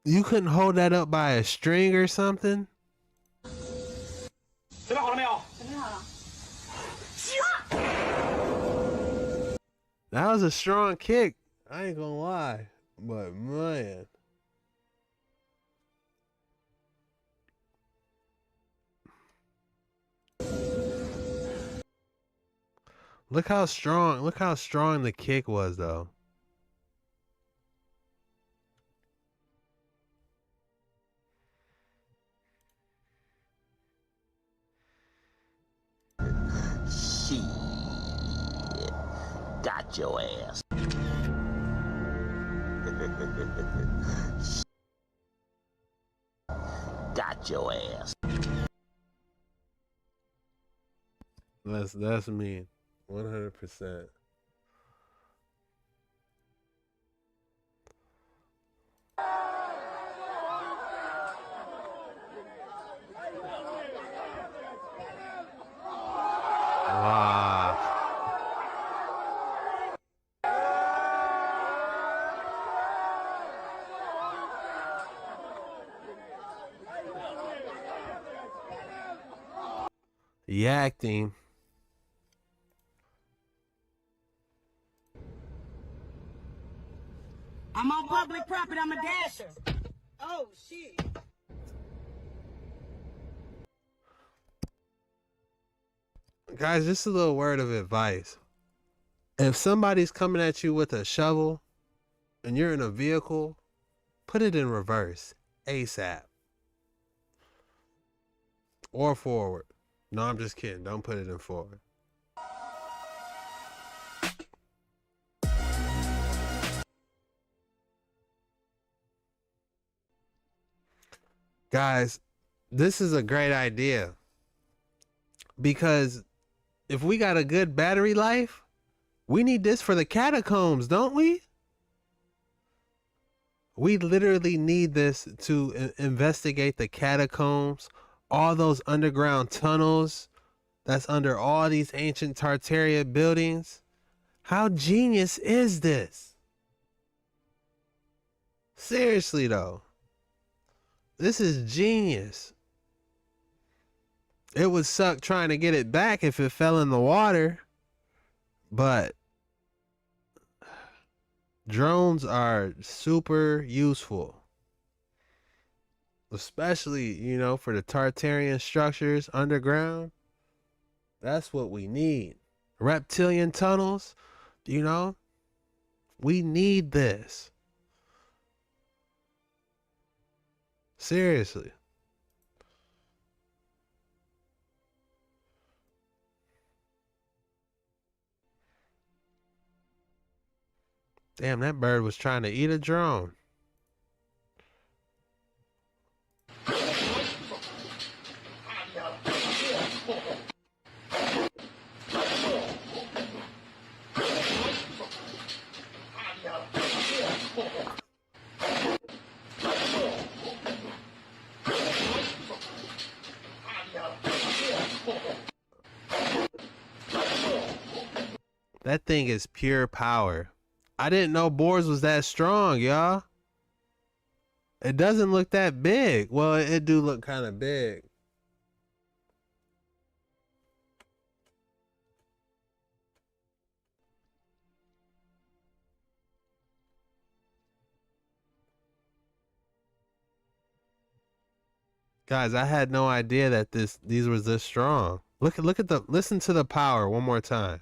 You couldn't hold that up by a string or something? That was a strong kick. I ain't gonna lie. But man. Look how strong the kick was though. Shit. Got your ass. Got your ass. That's me. 100%. Wow. The acting. I'm on public property, I'm a dasher. Oh, shit. Guys, just a little word of advice. If somebody's coming at you with a shovel and you're in a vehicle, put it in reverse ASAP. Or forward. No, I'm just kidding. Don't put it in forward. Guys, this is a great idea. Because if we got a good battery life, we need this for the catacombs, don't we? We literally need this to investigate the catacombs, all those underground tunnels that's under all these ancient Tartaria buildings. How genius is this? Seriously though. This is genius. It would suck trying to get it back if it fell in the water, but drones are super useful, especially, you know, for the Tartarian structures underground. That's what we need. Reptilian tunnels, you know, we need this. Seriously. Damn, that bird was trying to eat a drone. That thing is pure power. I didn't know boars was that strong, y'all. It doesn't look that big. Well, it do look kind of big. Guys, I had no idea that these was this strong. Listen to the power one more time.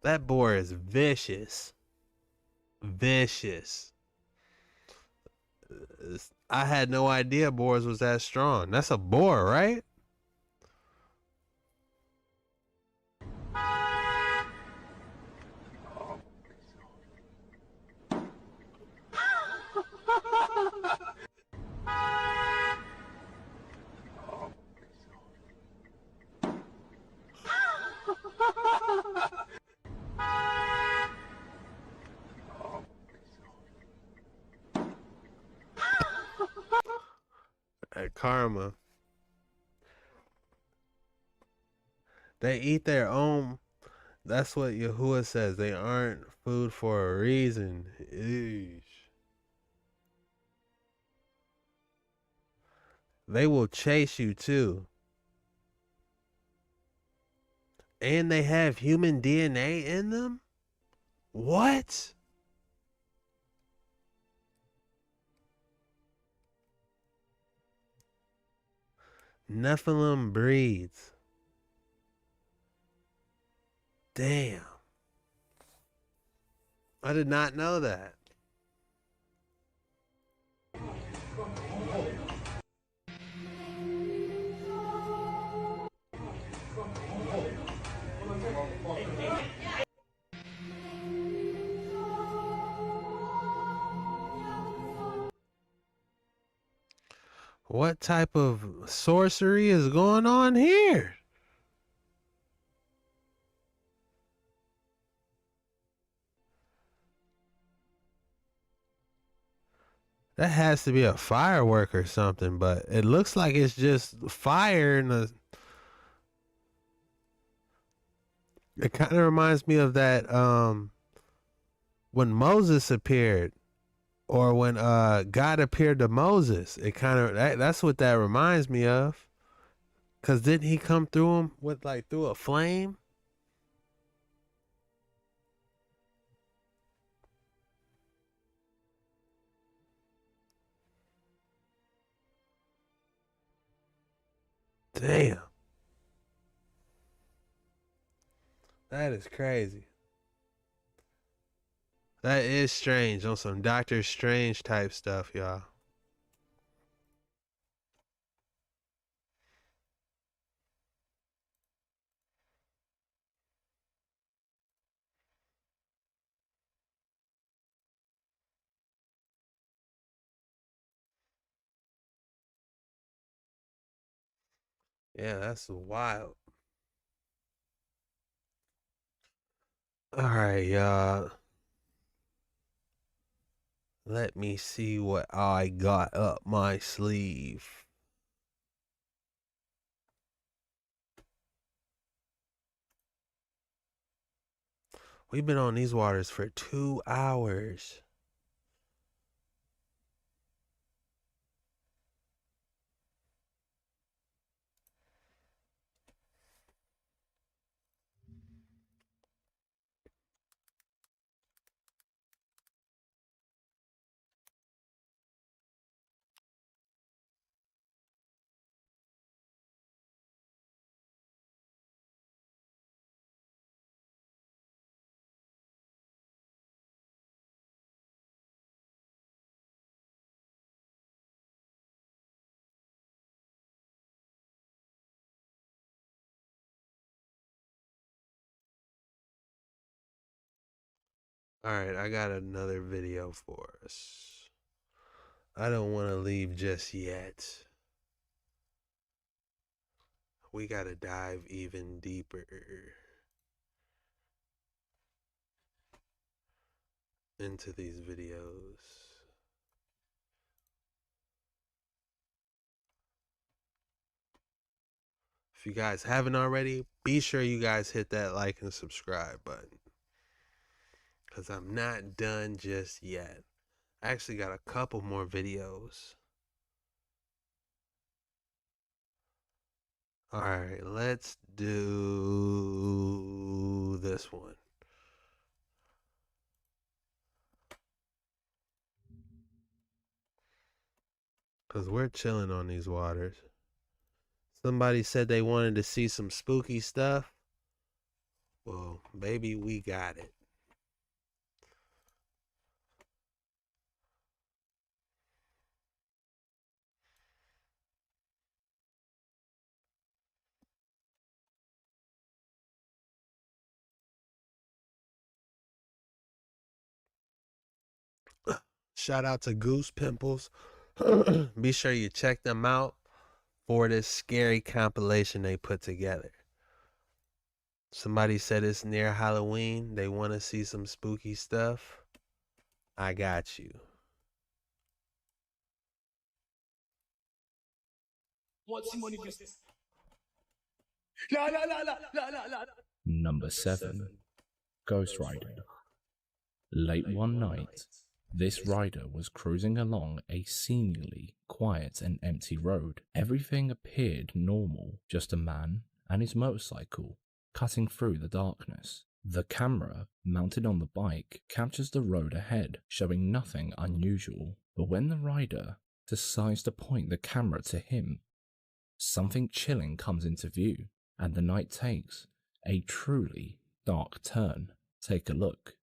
That boar is vicious. Vicious. I had no idea boars was that strong. That's a boar, right? Karma. They eat their own. That's what Yahuwah says. They aren't food for a reason. Eesh. They will chase you too. And they have human DNA in them? What? Nephilim breeds. Damn. I did not know that. What type of sorcery is going on here? That has to be a firework or something, but it looks like it's just fire and it kind of reminds me of that when Moses appeared, or when God appeared to Moses. It kind of that's what that reminds me of. Cause didn't he come through him with like through a flame? Damn. That is crazy. That is strange, on some Doctor Strange type stuff, y'all. Yeah, that's wild. All right, y'all. Let me see what I got up my sleeve. We've been on these waters for 2 hours. All right, I got another video for us. I don't want to leave just yet. we gotta dive even deeper into these videos. If you guys haven't already, be sure you guys hit that like and subscribe button, because I'm not done just yet. I actually got a couple more videos. Alright, let's do this one. Because we're chilling on these waters. Somebody said they wanted to see some spooky stuff. Well, baby, we got it. Shout out to Goose Pimples. Be sure you check them out for this scary compilation they put together. Somebody said it's near Halloween. They want to see some spooky stuff. I got you. Number 7. Ghost Rider. Late one night, this rider was cruising along a seemingly quiet and empty road. Everything appeared normal, just a man and his motorcycle cutting through the darkness. The camera mounted on the bike captures the road ahead, showing nothing unusual. But when the rider decides to point the camera to him, something chilling comes into view, and the night takes a truly dark turn. Take a look.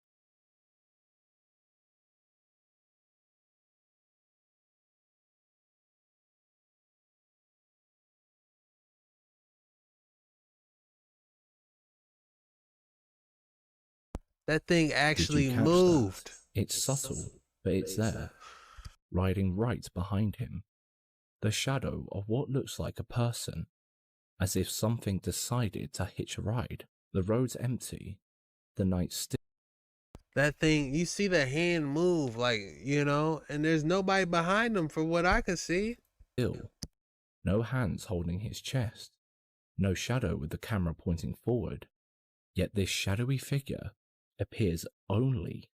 That thing actually moved. That? It's subtle, but it's there, riding right behind him. The shadow of what looks like a person, as if something decided to hitch a ride. The road's empty, the night's still. That thing, you see the hand move, like, you know, and there's nobody behind him for what I could see. Still, no hands holding his chest, no shadow with the camera pointing forward. Yet this shadowy figure appears only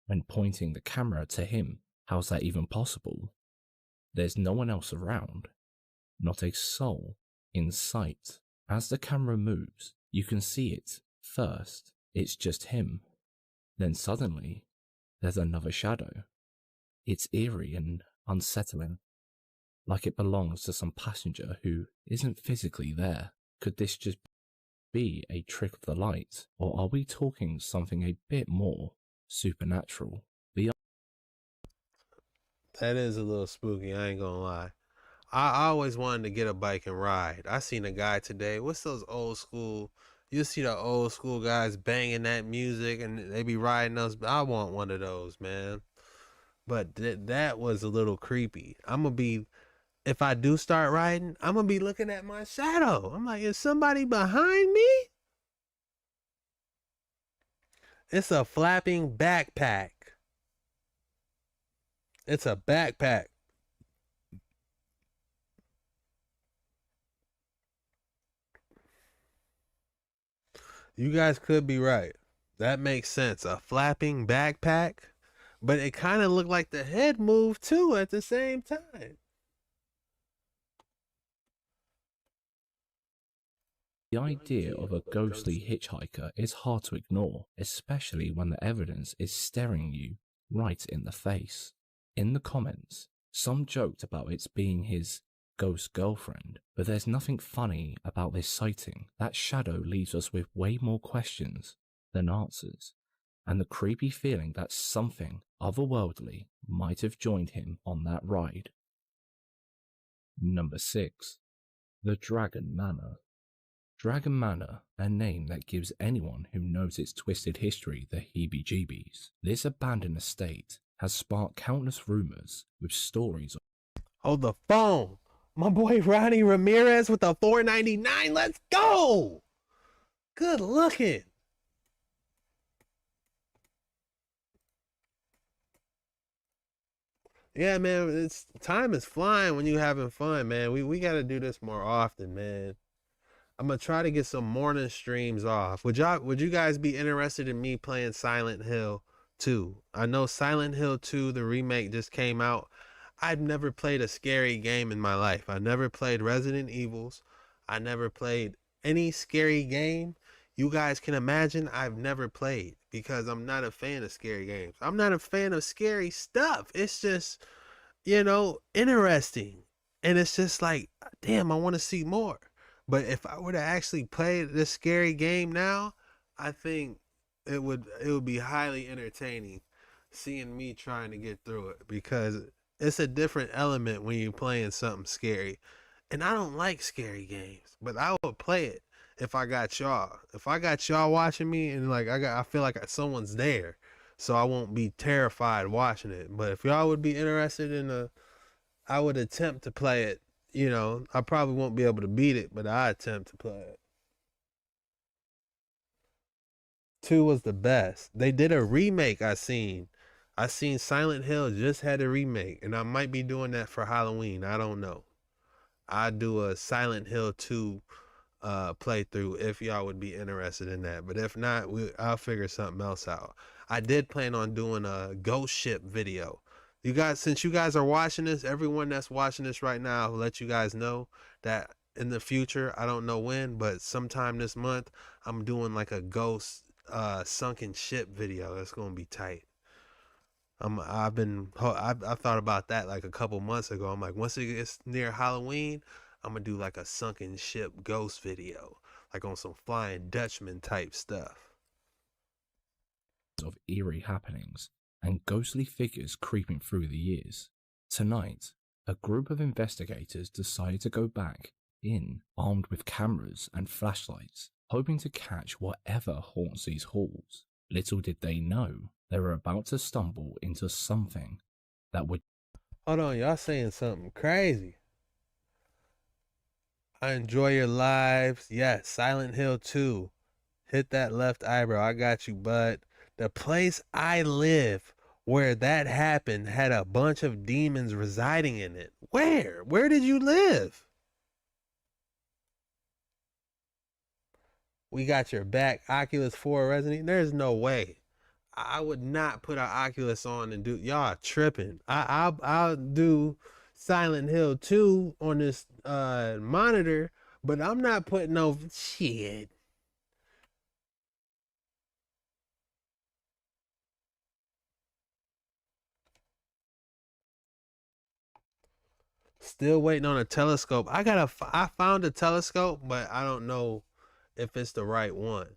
when pointing the camera to him. How's that even possible? There's no one else around, not a soul in sight. As the camera moves, you can see it. First, it's just him. Then suddenly, there's another shadow. It's eerie and unsettling, like it belongs to some passenger who isn't physically there. Could this just be a trick of the light, or are we talking something a bit more supernatural? That is a little spooky, I ain't gonna lie. I always wanted to get a bike and ride. I seen a guy today. What's those old school? You see the old school guys banging that music and they be riding those. I want one of those, man. But that was a little creepy. I'm gonna be, if I do start riding, I'm gonna be looking at my shadow. I'm like, is somebody behind me? It's a flapping backpack. It's a backpack. You guys could be right. That makes sense. A flapping backpack. But it kind of looked like the head moved too at the same time. The idea of a ghostly hitchhiker is hard to ignore, especially when the evidence is staring you right in the face. In the comments, some joked about it being his ghost girlfriend, but there's nothing funny about this sighting. That shadow leaves us with way more questions than answers, and the creepy feeling that something otherworldly might have joined him on that ride. Number 6. The Dragon Manor. Dragon Manor, a name that gives anyone who knows its twisted history the heebie-jeebies. This abandoned estate has sparked countless rumors with stories of... Hold the phone! My boy Ronnie Ramirez with a $4.99. Let's go. Good looking. Yeah, man, it's time is flying when you having fun, man. We got to do this more often, man. I'm gonna try to get some morning streams off. Would you guys be interested in me playing Silent Hill 2? I know Silent Hill 2, the remake, just came out. I've never played a scary game in my life. I never played Resident Evils. I never played any scary game you guys can imagine. I've never played because I'm not a fan of scary games. I'm not a fan of scary stuff. It's just, interesting. And it's just like, damn, I want to see more. But if I were to actually play this scary game now, I think it would be highly entertaining seeing me trying to get through it, because it's a different element when you're playing something scary. And I don't like scary games, but I would play it if I got y'all. If I got y'all watching me and like I feel like someone's there, so I won't be terrified watching it. But if y'all would be interested in I would attempt to play it. I probably won't be able to beat it, but I attempt to play it. 2 was the best. They did a remake. I seen Silent Hill just had a remake, and I might be doing that for Halloween. I don't know. I'd do a Silent Hill 2 playthrough if y'all would be interested in that. But if not, I'll figure something else out. I did plan on doing a ghost ship video. You guys, since you guys are watching this, everyone that's watching this right now, I'll let you guys know that in the future, I don't know when, but sometime this month, I'm doing like a ghost sunken ship video. That's gonna be tight. I thought about that like a couple months ago. I'm like, once it gets near Halloween, I'm gonna do like a sunken ship ghost video, like on some Flying Dutchman type stuff. Of eerie happenings and ghostly figures creeping through the years. Tonight, a group of investigators decided to go back in, armed with cameras and flashlights, hoping to catch whatever haunts these halls. Little did they know they were about to stumble into something that would... Hold on, y'all saying something crazy. I enjoy your lives. Yes, Silent Hill 2. Hit that left eyebrow. I got you, bud. The place I live where that happened had a bunch of demons residing in it. Where? Where did you live? We got your back. Oculus 4 Resident. There's no way. I would not put an Oculus on and do. Y'all tripping. I'll do Silent Hill 2 on this monitor, but I'm not putting no shit. Still waiting on a telescope. I found a telescope, but I don't know if it's the right one.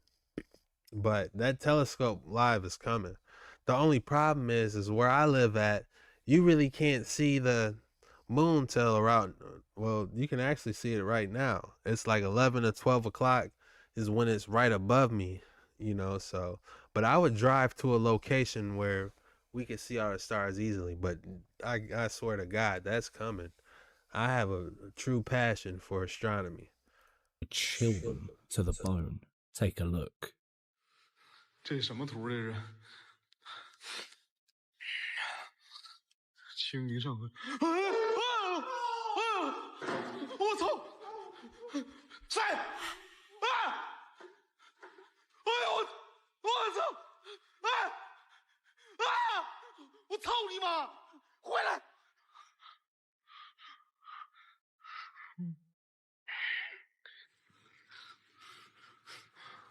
But that telescope live is coming. The only problem is where I live at, you really can't see the moon till around, well, you can actually see it right now. It's like 11 or 12 o'clock is when it's right above me, so. But I would drive to a location where we could see all the stars easily. But I swear to God, that's coming. I have a true passion for astronomy. Chill them to the bone. Take a look. 这什么图这是？清明上河。我操！谁？啊！哎呦我操！我操你妈！回来！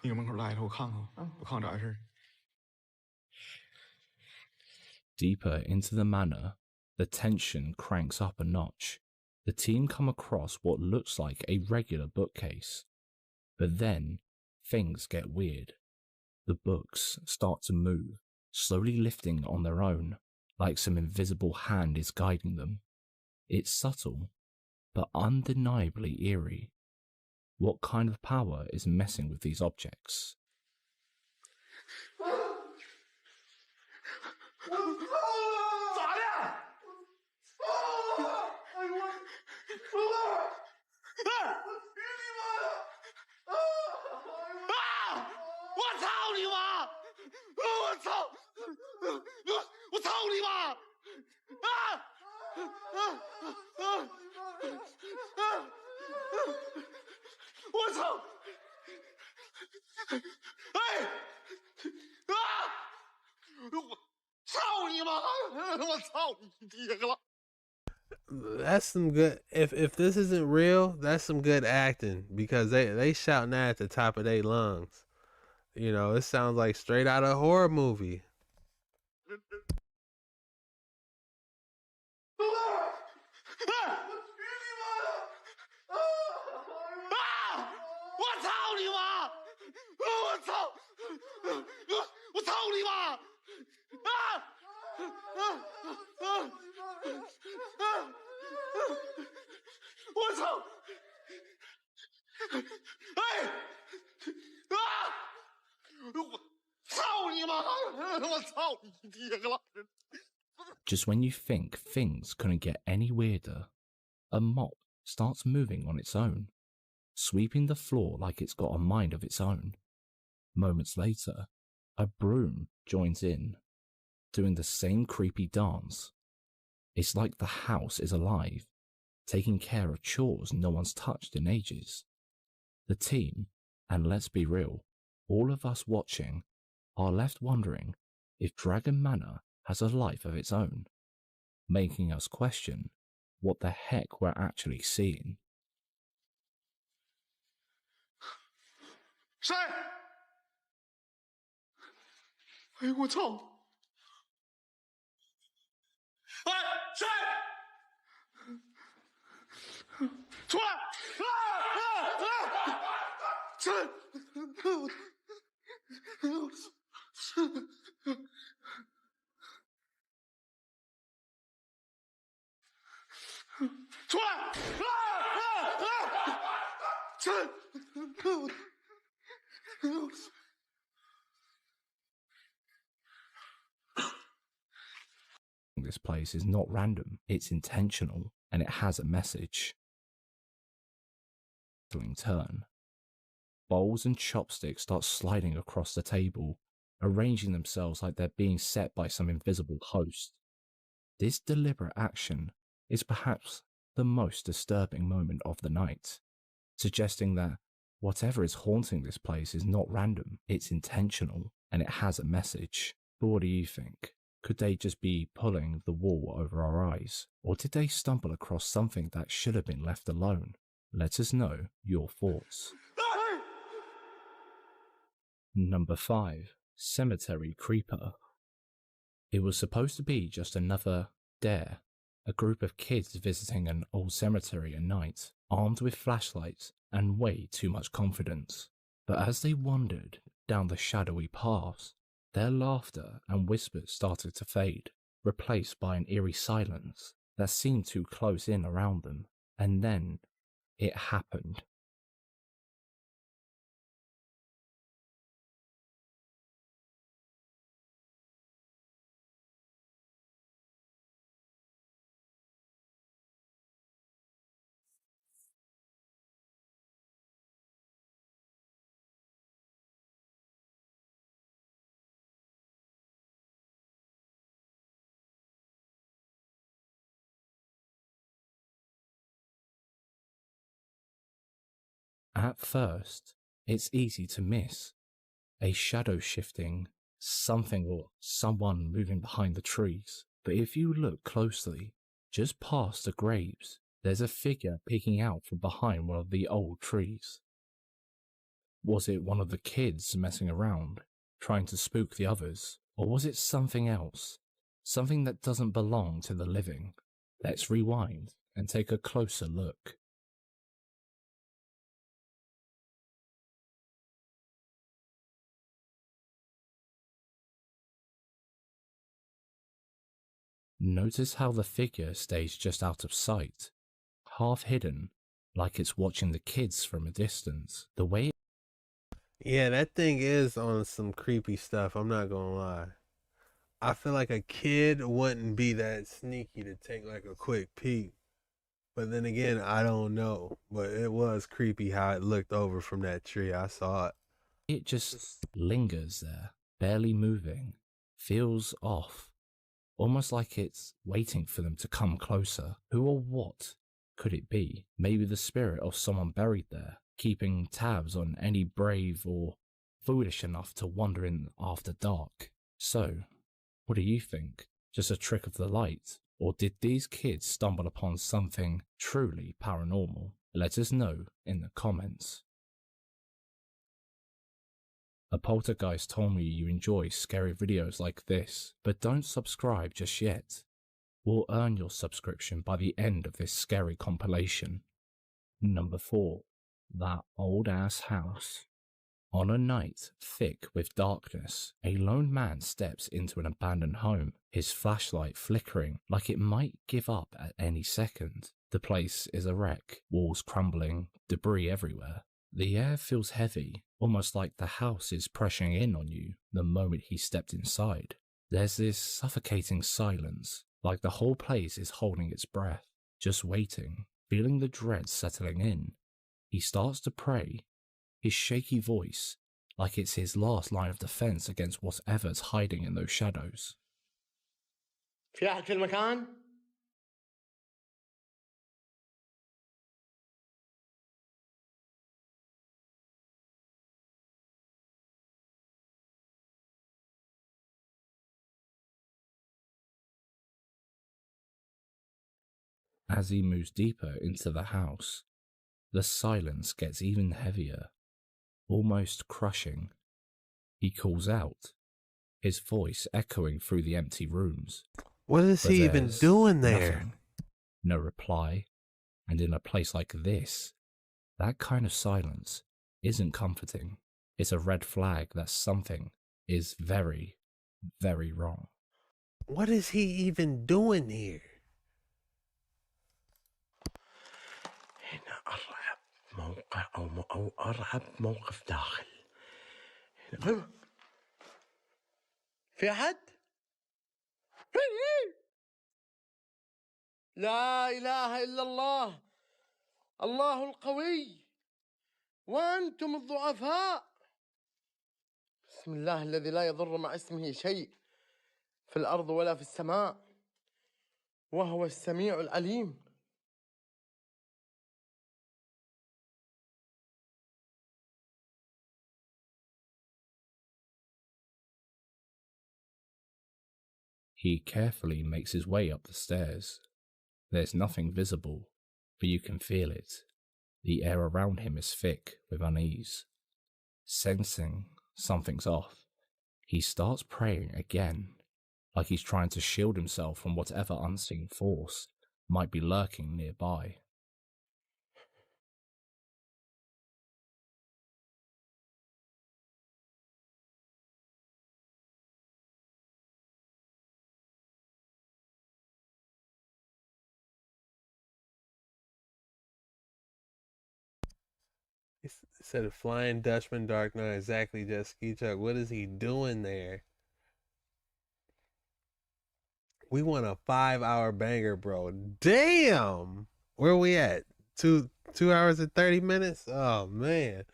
你搁门口待着，我看看，我看看咋回事。Deeper into the manor, the tension cranks up a notch. The team come across what looks like a regular bookcase. But then, things get weird. The books start to move, slowly lifting on their own, like some invisible hand is guiding them. It's subtle, but undeniably eerie. What kind of power is messing with these objects? 我操你妈！我操！我操你妈！我操！哎！我操你妈！我操你爹了！ That's some good. If this isn't real, that's some good acting, because they shouting that at the top of their lungs. You know, it sounds like straight out of a horror movie. Just when you think things couldn't get any weirder, a mop starts moving on its own, sweeping the floor like it's got a mind of its own. Moments later, a broom joins in, doing the same creepy dance. It's like the house is alive, taking care of chores no one's touched in ages. The team, and let's be real, all of us watching, are left wondering if Dragon Manor has a life of its own, making us question what the heck we're actually seeing. 谁？哎呦我操！哎，谁？出来！谁？出来！谁？ This place is not random, it's intentional, and it has a message. Turn. Bowls and chopsticks start sliding across the table, arranging themselves like they're being set by some invisible host. This deliberate action is perhaps the most disturbing moment of the night, suggesting that whatever is haunting this place is not random, it's intentional, and it has a message. But what do you think? Could they just be pulling the wool over our eyes? Or did they stumble across something that should have been left alone? Let us know your thoughts. Number 5. Cemetery Creeper. It was supposed to be just another dare, a group of kids visiting an old cemetery at night, armed with flashlights and way too much confidence. But as they wandered down the shadowy paths, their laughter and whispers started to fade, replaced by an eerie silence that seemed to close in around them. And then it happened. At first, it's easy to miss. A shadow shifting, something or someone moving behind the trees. But if you look closely, just past the graves, there's a figure peeking out from behind one of the old trees. Was it one of the kids messing around, trying to spook the others? Or was it something else? Something that doesn't belong to the living? Let's rewind and take a closer look. Notice how the figure stays just out of sight, half hidden, like it's watching the kids from a distance. The way Yeah, that thing is on some creepy stuff, I'm not gonna lie. I feel like a kid wouldn't be that sneaky to take like a quick peek. But then again, I don't know. But it was creepy how it looked over from that tree. I saw it. It just lingers there, barely moving, feels off, almost like it's waiting for them to come closer. Who or what could it be? Maybe the spirit of someone buried there, keeping tabs on any brave or foolish enough to wander in after dark. So, what do you think? Just a trick of the light? Or did these kids stumble upon something truly paranormal? Let us know in the comments. A poltergeist told me you enjoy scary videos like this, but don't subscribe just yet. We'll earn your subscription by the end of this scary compilation. Number 4. That old ass house. On a night thick with darkness, a lone man steps into an abandoned home, his flashlight flickering like it might give up at any second. The place is a wreck, walls crumbling, debris everywhere. The air feels heavy, almost like the house is pressuring in on you the moment he stepped inside. There's this suffocating silence, like the whole place is holding its breath, just waiting, feeling the dread settling in. He starts to pray, his shaky voice like it's his last line of defense against whatever's hiding in those shadows. في أحد في المكان؟ As he moves deeper into the house, the silence gets even heavier, almost crushing. He calls out, his voice echoing through the empty rooms. What is But he even there's doing there? nothing. No reply, and in a place like this, that kind of silence isn't comforting. It's a red flag that something is very, very wrong. What is he even doing here? هنا أرعب موقع أو أرعب موقف داخل. هنا في أحد؟ لا إله إلا الله، الله القوي، وأنتم الضعفاء. بسم الله الذي لا يضر مع اسمه شيء في الأرض ولا في السماء، وهو السميع العليم. He carefully makes his way up the stairs. There's nothing visible, but you can feel it. The air around him is thick with unease. Sensing something's off, he starts praying again, like he's trying to shield himself from whatever unseen force might be lurking nearby. He said a Flying Dutchman, Dark Knight, exactly, just Ski Chuck. What is he doing there? We want a 5-hour banger, bro. Damn! Where we at? 2 hours and 30 minutes? Oh, man.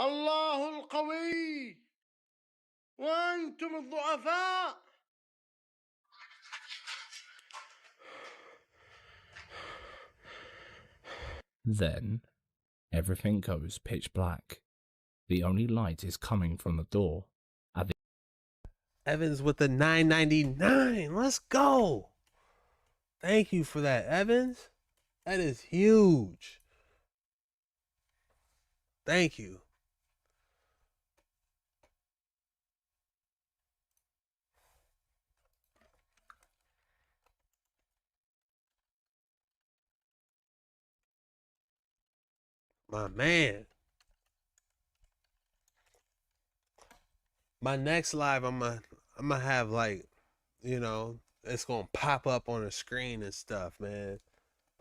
الله القوي، وأنتم الضعفاء. Then, everything goes pitch black. The only light is coming from the door. At the Evans with the $9.99. Let's go. Thank you for that, Evans. That is huge. Thank you. My man. My next live, I'm gonna have, like, you know, it's gonna pop up on the screen and stuff, man.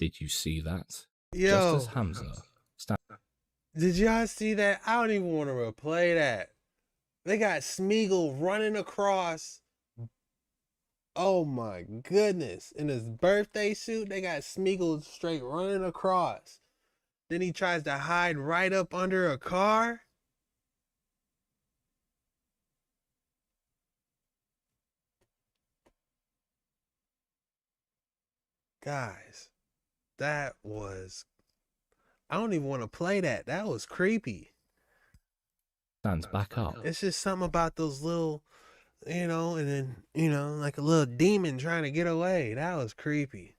Did you see that? Yo, Just as Hamza did y'all see that? I don't even want to replay that. They got Smeagol running across. Oh my goodness. In his birthday suit, they got Smeagol straight running across. Then he tries to hide right up under a car. Guys, that was... I don't even want to play that. That was creepy. stands back up. It's just something about those little, and then, like a little demon trying to get away. That was creepy.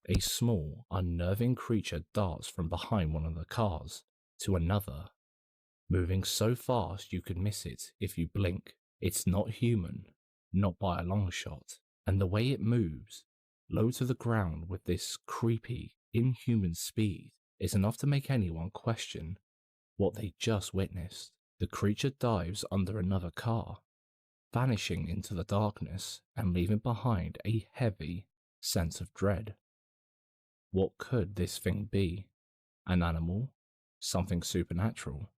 A small, unnerving creature darts from behind one of the cars to another, moving so fast you could miss it if you blink. It's not human, not by a long shot, and the way it moves, low to the ground with this creepy, inhuman speed, is enough to make anyone question what they just witnessed. The creature dives under another car, vanishing into the darkness and leaving behind a heavy sense of dread. What could this thing be? An animal? Something supernatural?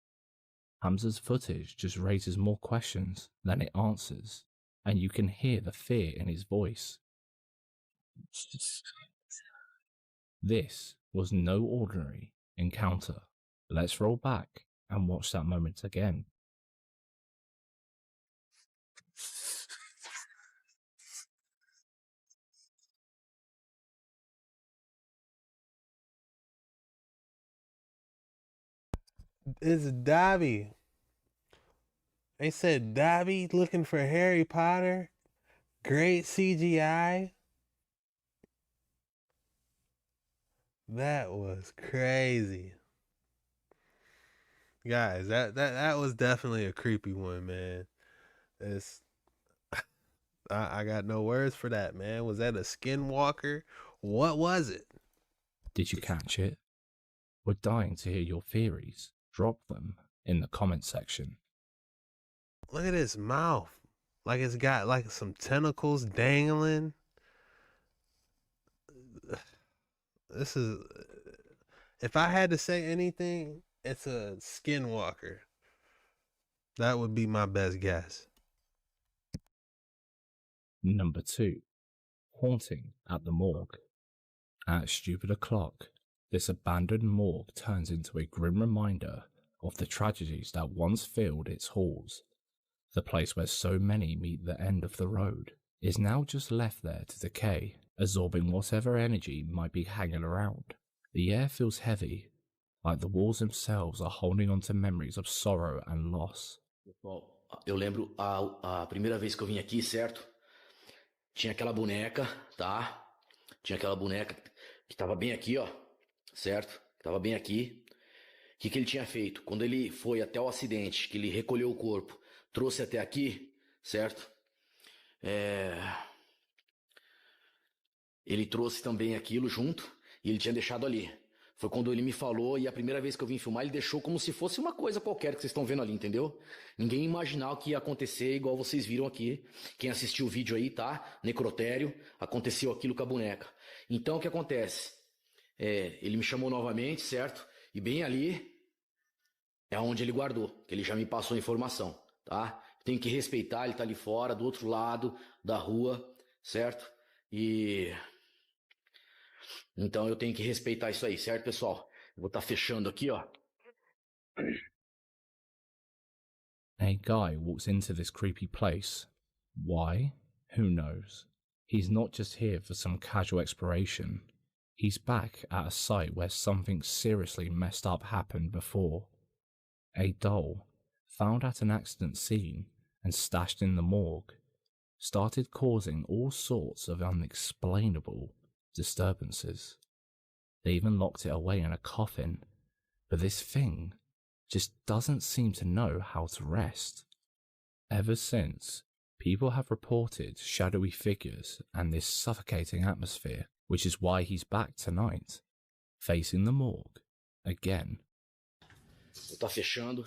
Hamza's footage just raises more questions than it answers, and you can hear the fear in his voice. This was no ordinary encounter. Let's roll back and watch that moment again. It's Dobby. They said Dobby looking for Harry Potter. Great CGI. That was crazy. Guys, that was definitely a creepy one, man. It's I got no words for that, man. Was that a skinwalker? What was it? Did you catch it? We're dying to hear your theories. Drop them in the comment section. Look at his mouth. Like it's got like some tentacles dangling. This is... If I had to say anything, it's a skinwalker. That would be my best guess. Number 2. Haunting at the morgue. At stupid o'clock, this abandoned morgue turns into a grim reminder of the tragedies that once filled its halls. The place where so many meet the end of the road is now just left there to decay, absorbing whatever energy might be hanging around. The air feels heavy, like the walls themselves are holding on to memories of sorrow and loss. Pessoal, eu lembro a primeira vez que eu vim aqui, certo? Tinha aquela boneca, tá? Tinha aquela boneca que tava bem aqui, ó, certo? Tava bem aqui. O que ele tinha feito? Quando ele foi até o acidente, que ele recolheu o corpo, trouxe até aqui, certo? Ele trouxe também aquilo junto e ele tinha deixado ali. Foi quando ele me falou e a primeira vez que eu vim filmar ele deixou como se fosse uma coisa qualquer que vocês estão vendo ali, entendeu? Ninguém imaginava que ia acontecer igual vocês viram aqui. Quem assistiu o vídeo aí, tá? Necrotério, aconteceu aquilo com a boneca. Então o que acontece? Ele me chamou novamente, certo? E bem ali é onde ele guardou, que ele já me passou a informação, tá? Tenho que respeitar, ele tá ali fora, do outro lado da rua, certo? E... então eu tenho que respeitar isso aí, certo, pessoal? Eu vou estar fechando aqui, ó. A guy walks into this creepy place. Why? Who knows? He's not just here for some casual exploration. He's back at a site where something seriously messed up happened before. A doll, found at an accident scene and stashed in the morgue, started causing all sorts of unexplainable disturbances. They even locked it away in a coffin, but this thing just doesn't seem to know how to rest. Ever since, people have reported shadowy figures and this suffocating atmosphere, which is why he's back tonight, facing the morgue again. Vou estar fechando.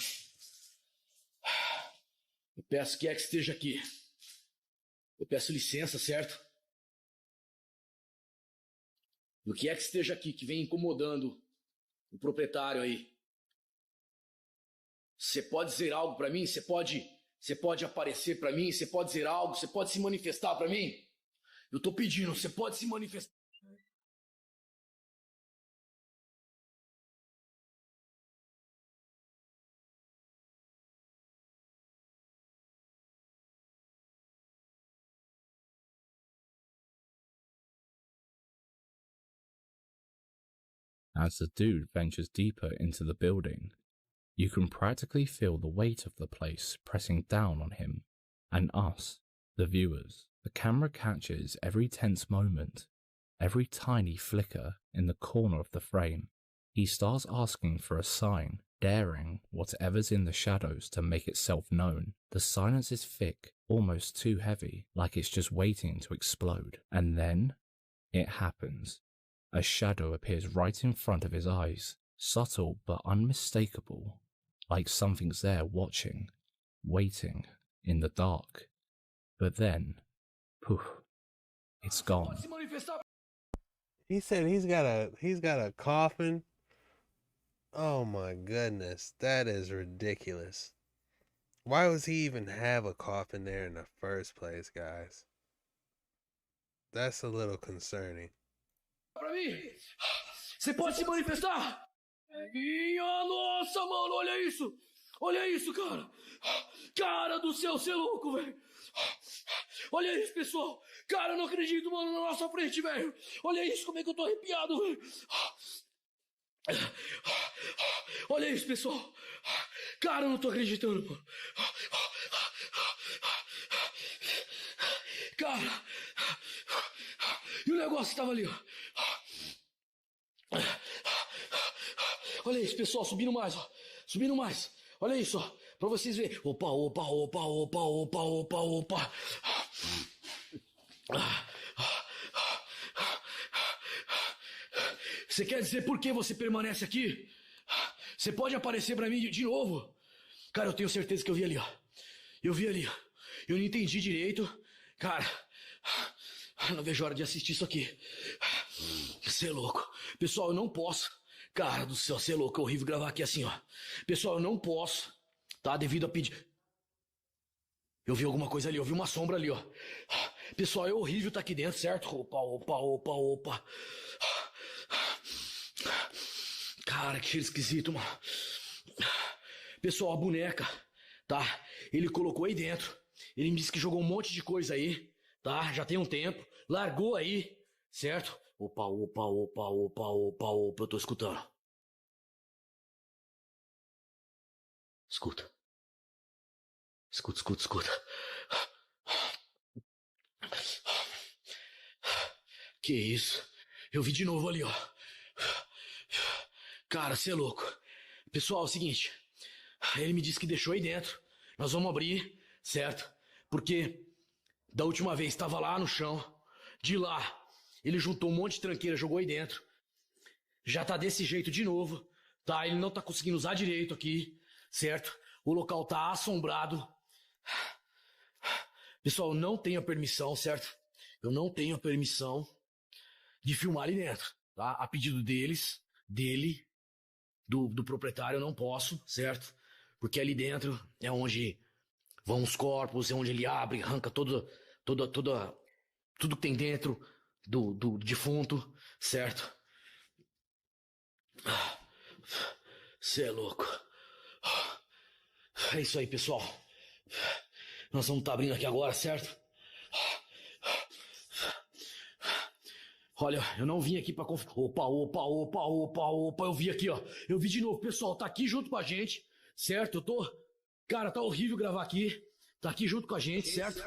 Eu peço que esteja aqui. Eu peço licença, certo? do que é que esteja aqui que vem incomodando o proprietário aí. Você pode dizer algo pra mim? Você pode aparecer pra mim? Você pode dizer algo? Você pode se manifestar pra mim? Eu tô pedindo, você pode se manifestar. As the dude ventures deeper into the building, you can practically feel the weight of the place pressing down on him and us, the viewers. The camera catches every tense moment, every tiny flicker in the corner of the frame. He starts asking for a sign, daring whatever's in the shadows to make itself known. The silence is thick, almost too heavy, like it's just waiting to explode. And then it happens. A shadow appears right in front of his eyes, subtle but unmistakable, like something's there watching, waiting in the dark. But then, poof, it's gone. He said he's got a coffin. Oh my goodness, that is ridiculous. Why was he even have a coffin there in the first place, guys? That's a little concerning. Pra mim, você pode se manifestar? Minha nossa, mano, olha isso! Olha isso, cara! Cara do céu, você é louco, velho! Olha isso, pessoal! Cara, eu não acredito, mano, na nossa frente, velho! Olha isso, como é que eu tô arrepiado, velho! Olha isso, pessoal! Cara, eu não tô acreditando, mano! Cara! E o negócio tava ali, ó! Olha isso, pessoal, subindo mais, ó! Subindo mais! Olha isso, ó! Pra vocês verem! Opa, opa, opa, opa, opa, opa, opa! Você quer dizer por que você permanece aqui? Você pode aparecer pra mim de novo? Cara, eu tenho certeza que eu vi ali, ó. Eu vi ali, ó. Eu não entendi direito. Cara, não vejo a hora de assistir isso aqui. Você é louco. Pessoal, eu não posso. Cara do céu, você é louco. É horrível gravar aqui assim, ó. Pessoal, eu não posso. Tá? Devido a pedir. Eu vi alguma coisa ali. Eu vi uma sombra ali, ó. Pessoal, é horrível estar aqui dentro, certo? Opa, opa, opa, opa. Cara, que cheiro esquisito, mano. Pessoal, a boneca, tá? Ele colocou aí dentro. Ele me disse que jogou um monte de coisa aí, tá? Já tem um tempo. Largou aí, certo? Opa, opa, opa, opa, opa, opa. Eu tô escutando. Escuta. Escuta, escuta, escuta. Que isso? Eu vi de novo ali, ó. Cara, você é louco. Pessoal, é o seguinte. Ele me disse que deixou aí dentro. Nós vamos abrir, certo? Porque da última vez estava lá no chão. De lá, ele juntou um monte de tranqueira, jogou aí dentro. Já tá desse jeito de novo, tá? Ele não tá conseguindo usar direito aqui, certo? O local tá assombrado. Pessoal, eu não tenho a permissão, certo? Eu não tenho a permissão de filmar ali dentro, tá? A pedido dele, do proprietário, eu não posso, certo? Porque ali dentro é onde vão os corpos, é onde ele abre, arranca tudo que tem dentro do defunto, certo? Cê é louco. É isso aí, pessoal. Nós vamos estar abrindo aqui agora, certo? Olha, eu não vim aqui pra confiar. Opa, opa, opa, opa, opa. Eu vi aqui, ó. Eu vi de novo. Pessoal, tá aqui junto com a gente, certo? Eu tô... Cara, tá horrível gravar aqui. Tá aqui junto com a gente, certo?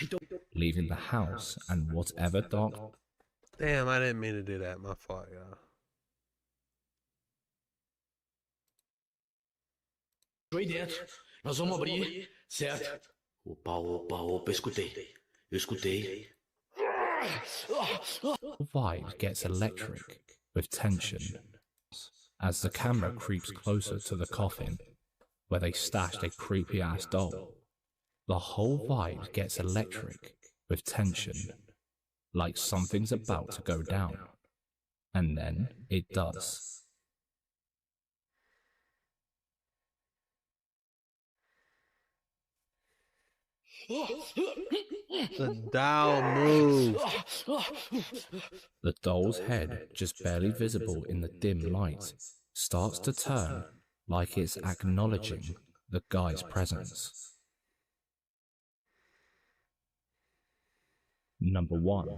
Então... Leaving the house and whatever dark... Damn, I didn't mean to do that. My fault, y'all. Aí dentro. Nós vamos abrir, certo? Opa, opa, opa. Eu escutei. The vibe gets electric with tension as the camera creeps closer to the coffin where they stashed a creepy ass doll. The whole vibe gets electric with tension, like something's about to go down. And then it does. The doll moved. The doll's head, just barely visible in the dim light, starts to turn like it's acknowledging the guy's presence. Number 1.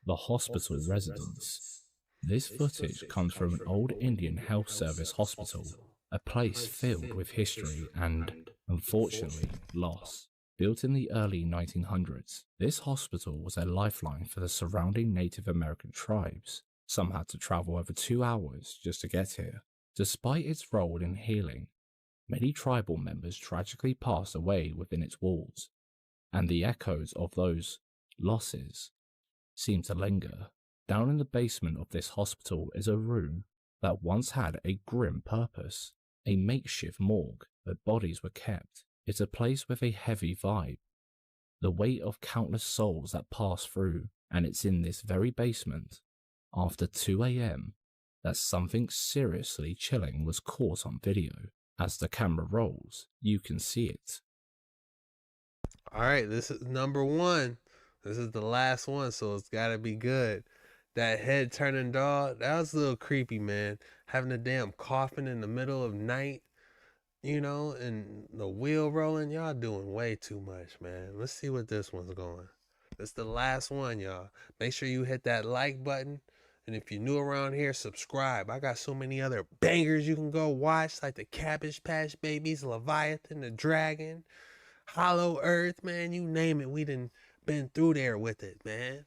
The hospital residence. This footage comes from an old Indian health service hospital, a place filled with history and, unfortunately, loss. Built in the early 1900s, this hospital was a lifeline for the surrounding Native American tribes. Some had to travel over 2 hours just to get here. Despite its role in healing, many tribal members tragically passed away within its walls, and the echoes of those losses seem to linger. Down in the basement of this hospital is a room that once had a grim purpose, a makeshift morgue where bodies were kept. It's a place with a heavy vibe, the weight of countless souls that pass through, and it's in this very basement, after 2 a.m., that something seriously chilling was caught on video. As the camera rolls, you can see it. Alright, this is number 1. This is the last one, so it's gotta be good. That head turning dog, that was a little creepy, man. Having a damn coffin in the middle of night, you know, and the wheel rolling. Y'all doing way too much, man. Let's see what this one's going. It's the last one, y'all. Make sure you hit that like button. And if you're new around here, subscribe. I got so many other bangers you can go watch, like the Cabbage Patch Babies, Leviathan, the Dragon, Hollow Earth, man. You name it. We done been through there with it, man.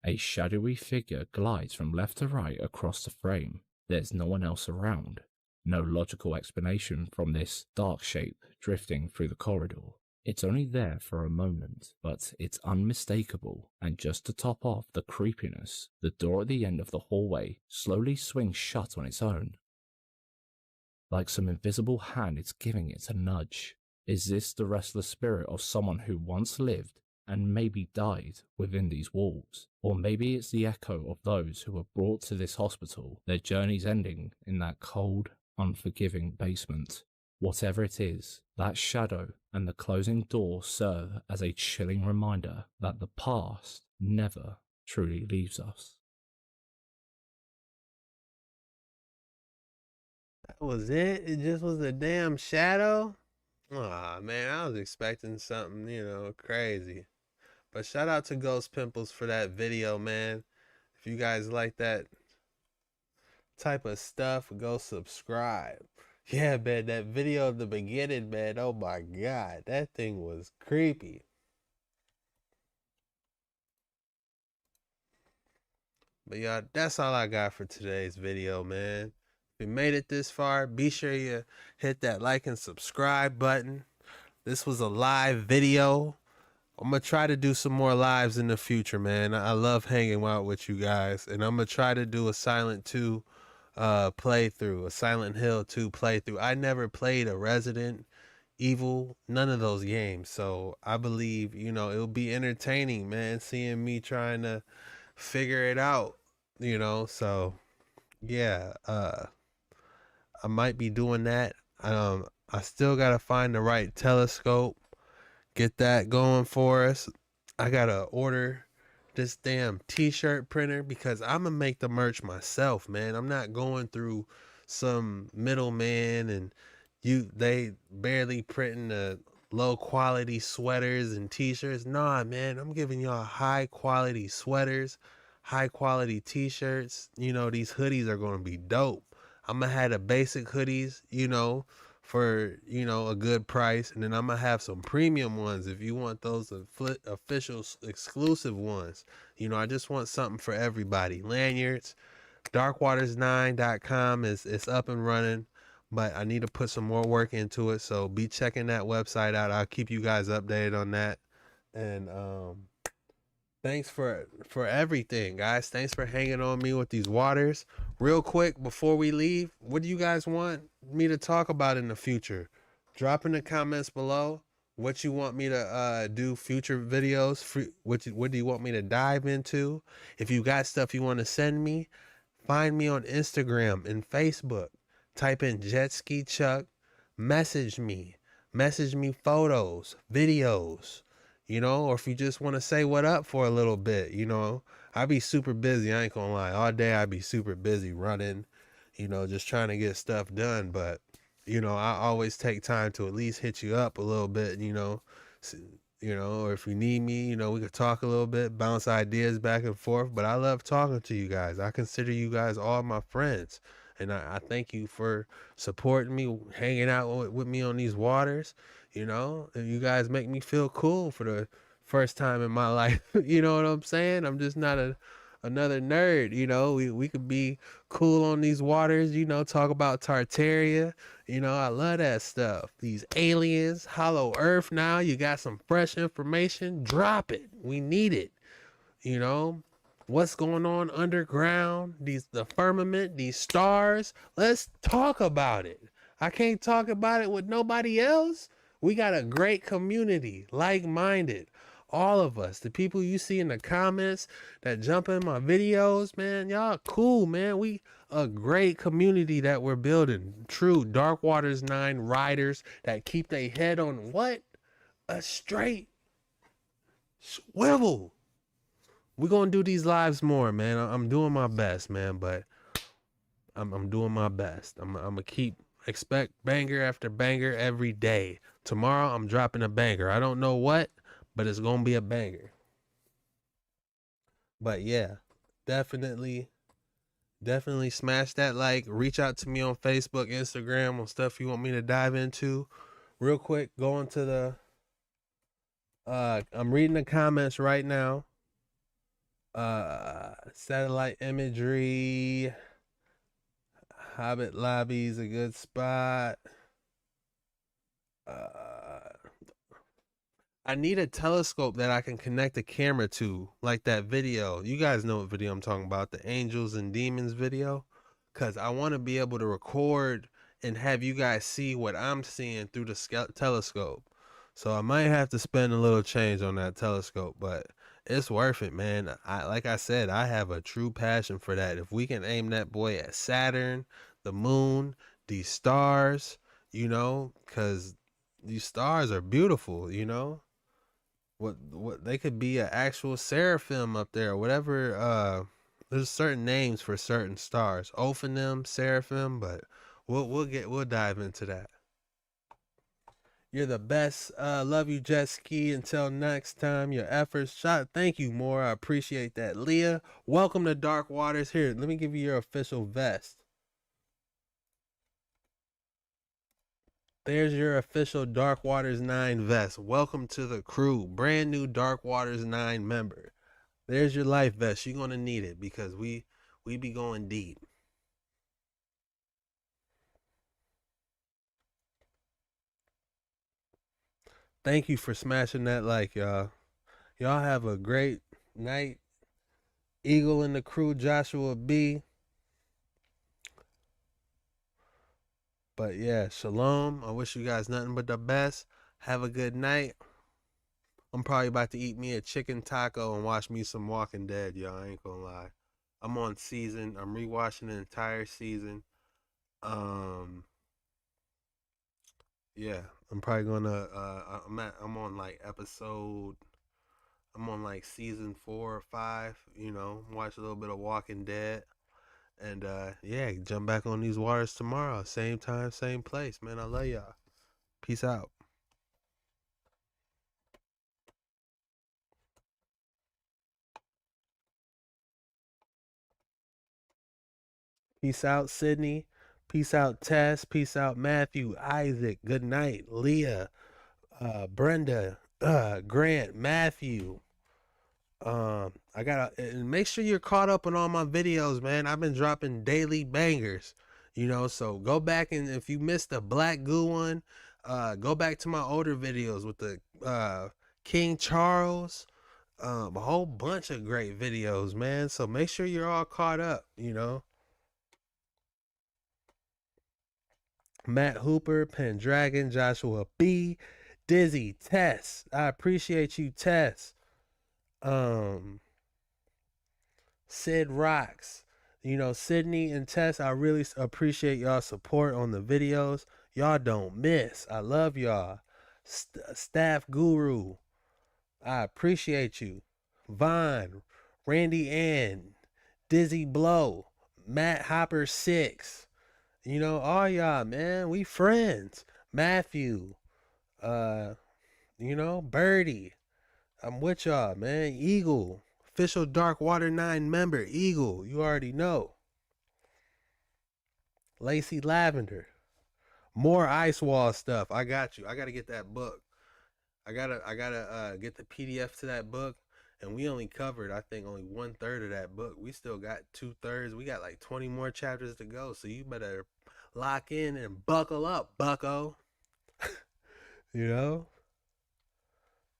A shadowy figure glides from left to right across the frame. There's no one else around. No logical explanation from this dark shape drifting through the corridor. It's only there for a moment, but it's unmistakable, and just to top off the creepiness, the door at the end of the hallway slowly swings shut on its own. Like some invisible hand is giving it a nudge. Is this the restless spirit of someone who once lived and maybe died within these walls? Or maybe it's the echo of those who were brought to this hospital, their journeys ending in that cold, unforgiving basement. Whatever it is, that shadow and the closing door serve as a chilling reminder that the past never truly leaves us. That was it? It just was a damn shadow? Aw, man, I was expecting something, you know, crazy. But shout out to Ghost Pimples for that video, man. If you guys like that type of stuff, go subscribe. Yeah, man, that video of the beginning, man, oh my god, that thing was creepy. But y'all, that's all I got for today's video, man. If you made it this far, be sure you hit that like and subscribe button. This was a live video. I'm going to try to do some more lives in the future, man. I love hanging out with you guys. And I'm going to try to do a Silent 2 playthrough, a Silent Hill 2 playthrough. I never played a Resident Evil, none of those games. So I believe, you know, it'll be entertaining, man, seeing me trying to figure it out, you know. So, yeah, I might be doing that. I still got to find the right telescope. Get that going for us. I gotta order this damn t-shirt printer because I'm gonna make the merch myself, man. I'm not going through some middleman and they barely printing the low quality sweaters and t-shirts. Nah, man, I'm giving y'all high quality sweaters, high quality t-shirts. You know, these hoodies are gonna be dope. I'm gonna have the basic hoodies, you know, for, you know, a good price, and then I'm gonna have some premium ones if you want those official exclusive ones. You know, I just want something for everybody. Lanyards, darkwaters9.com is up and running, but I need to put some more work into it, so be checking that website out. I'll keep you guys updated on that. And thanks for everything, guys. Thanks for hanging on me with these waters. Real quick before we leave, what do you guys want me to talk about in the future? Drop in the comments below what you want me to do future videos. What do you want me to dive into? If you got stuff you want to send me, find me on Instagram and Facebook. Type in Jet Ski Chuck. Message me photos, videos, you know, or if you just want to say what up for a little bit, you know. I be super busy, I ain't gonna lie. All day I be super busy running, you know, just trying to get stuff done. But, you know, I always take time to at least hit you up a little bit, you know, or if you need me, you know, we could talk a little bit, bounce ideas back and forth. But I love talking to you guys. I consider you guys all my friends. And I thank you for supporting me, hanging out with me on these waters, you know. And you guys make me feel cool for the first time in my life. You know what I'm saying? I'm just not another nerd, you know. We could be cool on these waters, you know, talk about Tartaria. You know, I love that stuff. These aliens, Hollow Earth now. You got some fresh information. Drop it. We need it, you know. What's going on underground, the firmament, these stars. Let's talk about it. I can't talk about it with nobody else. We got a great community, like-minded. All of us, the people you see in the comments that jump in my videos, man, y'all cool, man. We a great community that we're building. True Dark Waters 9 riders that keep their head on what? A straight swivel. We're going to do these lives more, man. I'm doing my best, man, but I'm doing my best. I'm going to expect banger after banger every day. Tomorrow, I'm dropping a banger. I don't know what, but it's going to be a banger. But yeah, definitely smash that like. Reach out to me on Facebook, Instagram, on stuff you want me to dive into. Real quick, go into the... I'm reading the comments right now. Satellite imagery, Hobbit lobby's a good spot. I need a telescope that I can connect a camera to, like that video. You guys know what video I'm talking about, the Angels and Demons video, because I want to be able to record and have you guys see what I'm seeing through the telescope. So I might have to spend a little change on that telescope, but it's worth it, man. Like I said, I have a true passion for that. If we can aim that boy at Saturn, the moon, these stars, you know, because these stars are beautiful, you know. What they could be an actual seraphim up there, or whatever. There's certain names for certain stars, Ophanim, seraphim, but we'll dive into that. You're the best. Love you, Jet Ski. Until next time, your efforts shot. Thank you more. I appreciate that. Leah, welcome to Dark Waters. Here, let me give you your official vest. There's your official Dark Waters 9 vest. Welcome to the crew. Brand new Dark Waters 9 member. There's your life vest. You're going to need it because we be going deep. Thank you for smashing that like, y'all. Y'all have a great night. Eagle and the crew, Joshua B. But yeah, shalom. I wish you guys nothing but the best. Have a good night. I'm probably about to eat me a chicken taco and watch me some Walking Dead, y'all. I ain't gonna lie. I'm on season. I'm rewatching the entire season. Yeah, I'm probably gonna I'm on like season 4 or 5, you know, watch a little bit of Walking Dead. And yeah, jump back on these waters tomorrow. Same time, same place, man. I love y'all. Peace out. Peace out, Sydney. Peace out, Tess. Peace out, Matthew, Isaac. Good night, Leah, Brenda, Grant, Matthew. I gotta make sure you're caught up on all my videos, man. I've been dropping daily bangers, you know. So go back, and if you missed the Black Goo one, go back to my older videos with the King Charles, A whole bunch of great videos, man. So make sure you're all caught up, you know. Matt Hooper, Pendragon, Joshua B, Dizzy, Tess. I appreciate you, Tess. Sid Rocks. You know, Sydney and Tess, I really appreciate y'all support on the videos. Y'all don't miss. I love y'all. Staff Guru, I appreciate you. Vaughn, Randy Ann, Dizzy Blow, Matt Hopper 6. You know, all y'all, man, we friends. Matthew, you know, Birdie. I'm with y'all, man. Eagle, official Dark Water 9 member, Eagle, you already know. Lacey Lavender. More Ice Wall stuff. I got you. I gotta get that book. I gotta get the PDF to that book. And we only covered, I think, only 1/3 of that book. We still got 2/3. We got like 20 more chapters to go. So you better lock in and buckle up, bucko. You know?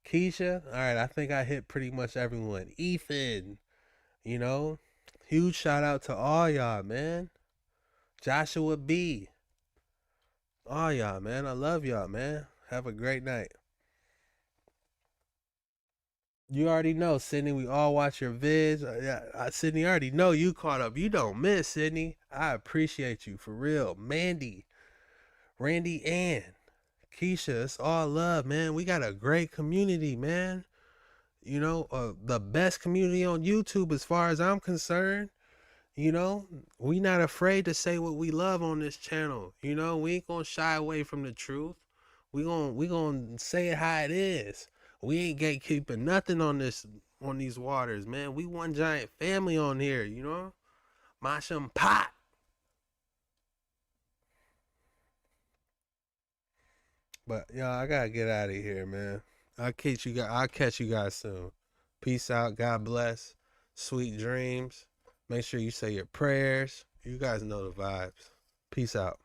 Keisha, all right, I think I hit pretty much everyone. Ethan, you know? Huge shout out to all y'all, man. Joshua B. All y'all, man. I love y'all, man. Have a great night. You already know, Sydney. We all watch your vids. Sydney, I already know you caught up. You don't miss, Sydney. I appreciate you, for real. Mandy, Randy Ann, Keisha, it's all love, man. We got a great community, man. You know, the best community on YouTube as far as I'm concerned. You know, we not afraid to say what we love on this channel. You know, we ain't gonna shy away from the truth. We gonna say it how it is. We ain't gatekeeping nothing on these waters, man. We one giant family on here, you know? Masham pot. But yo, I gotta get out of here, man. I'll catch you guys soon. Peace out. God bless. Sweet dreams. Make sure you say your prayers. You guys know the vibes. Peace out.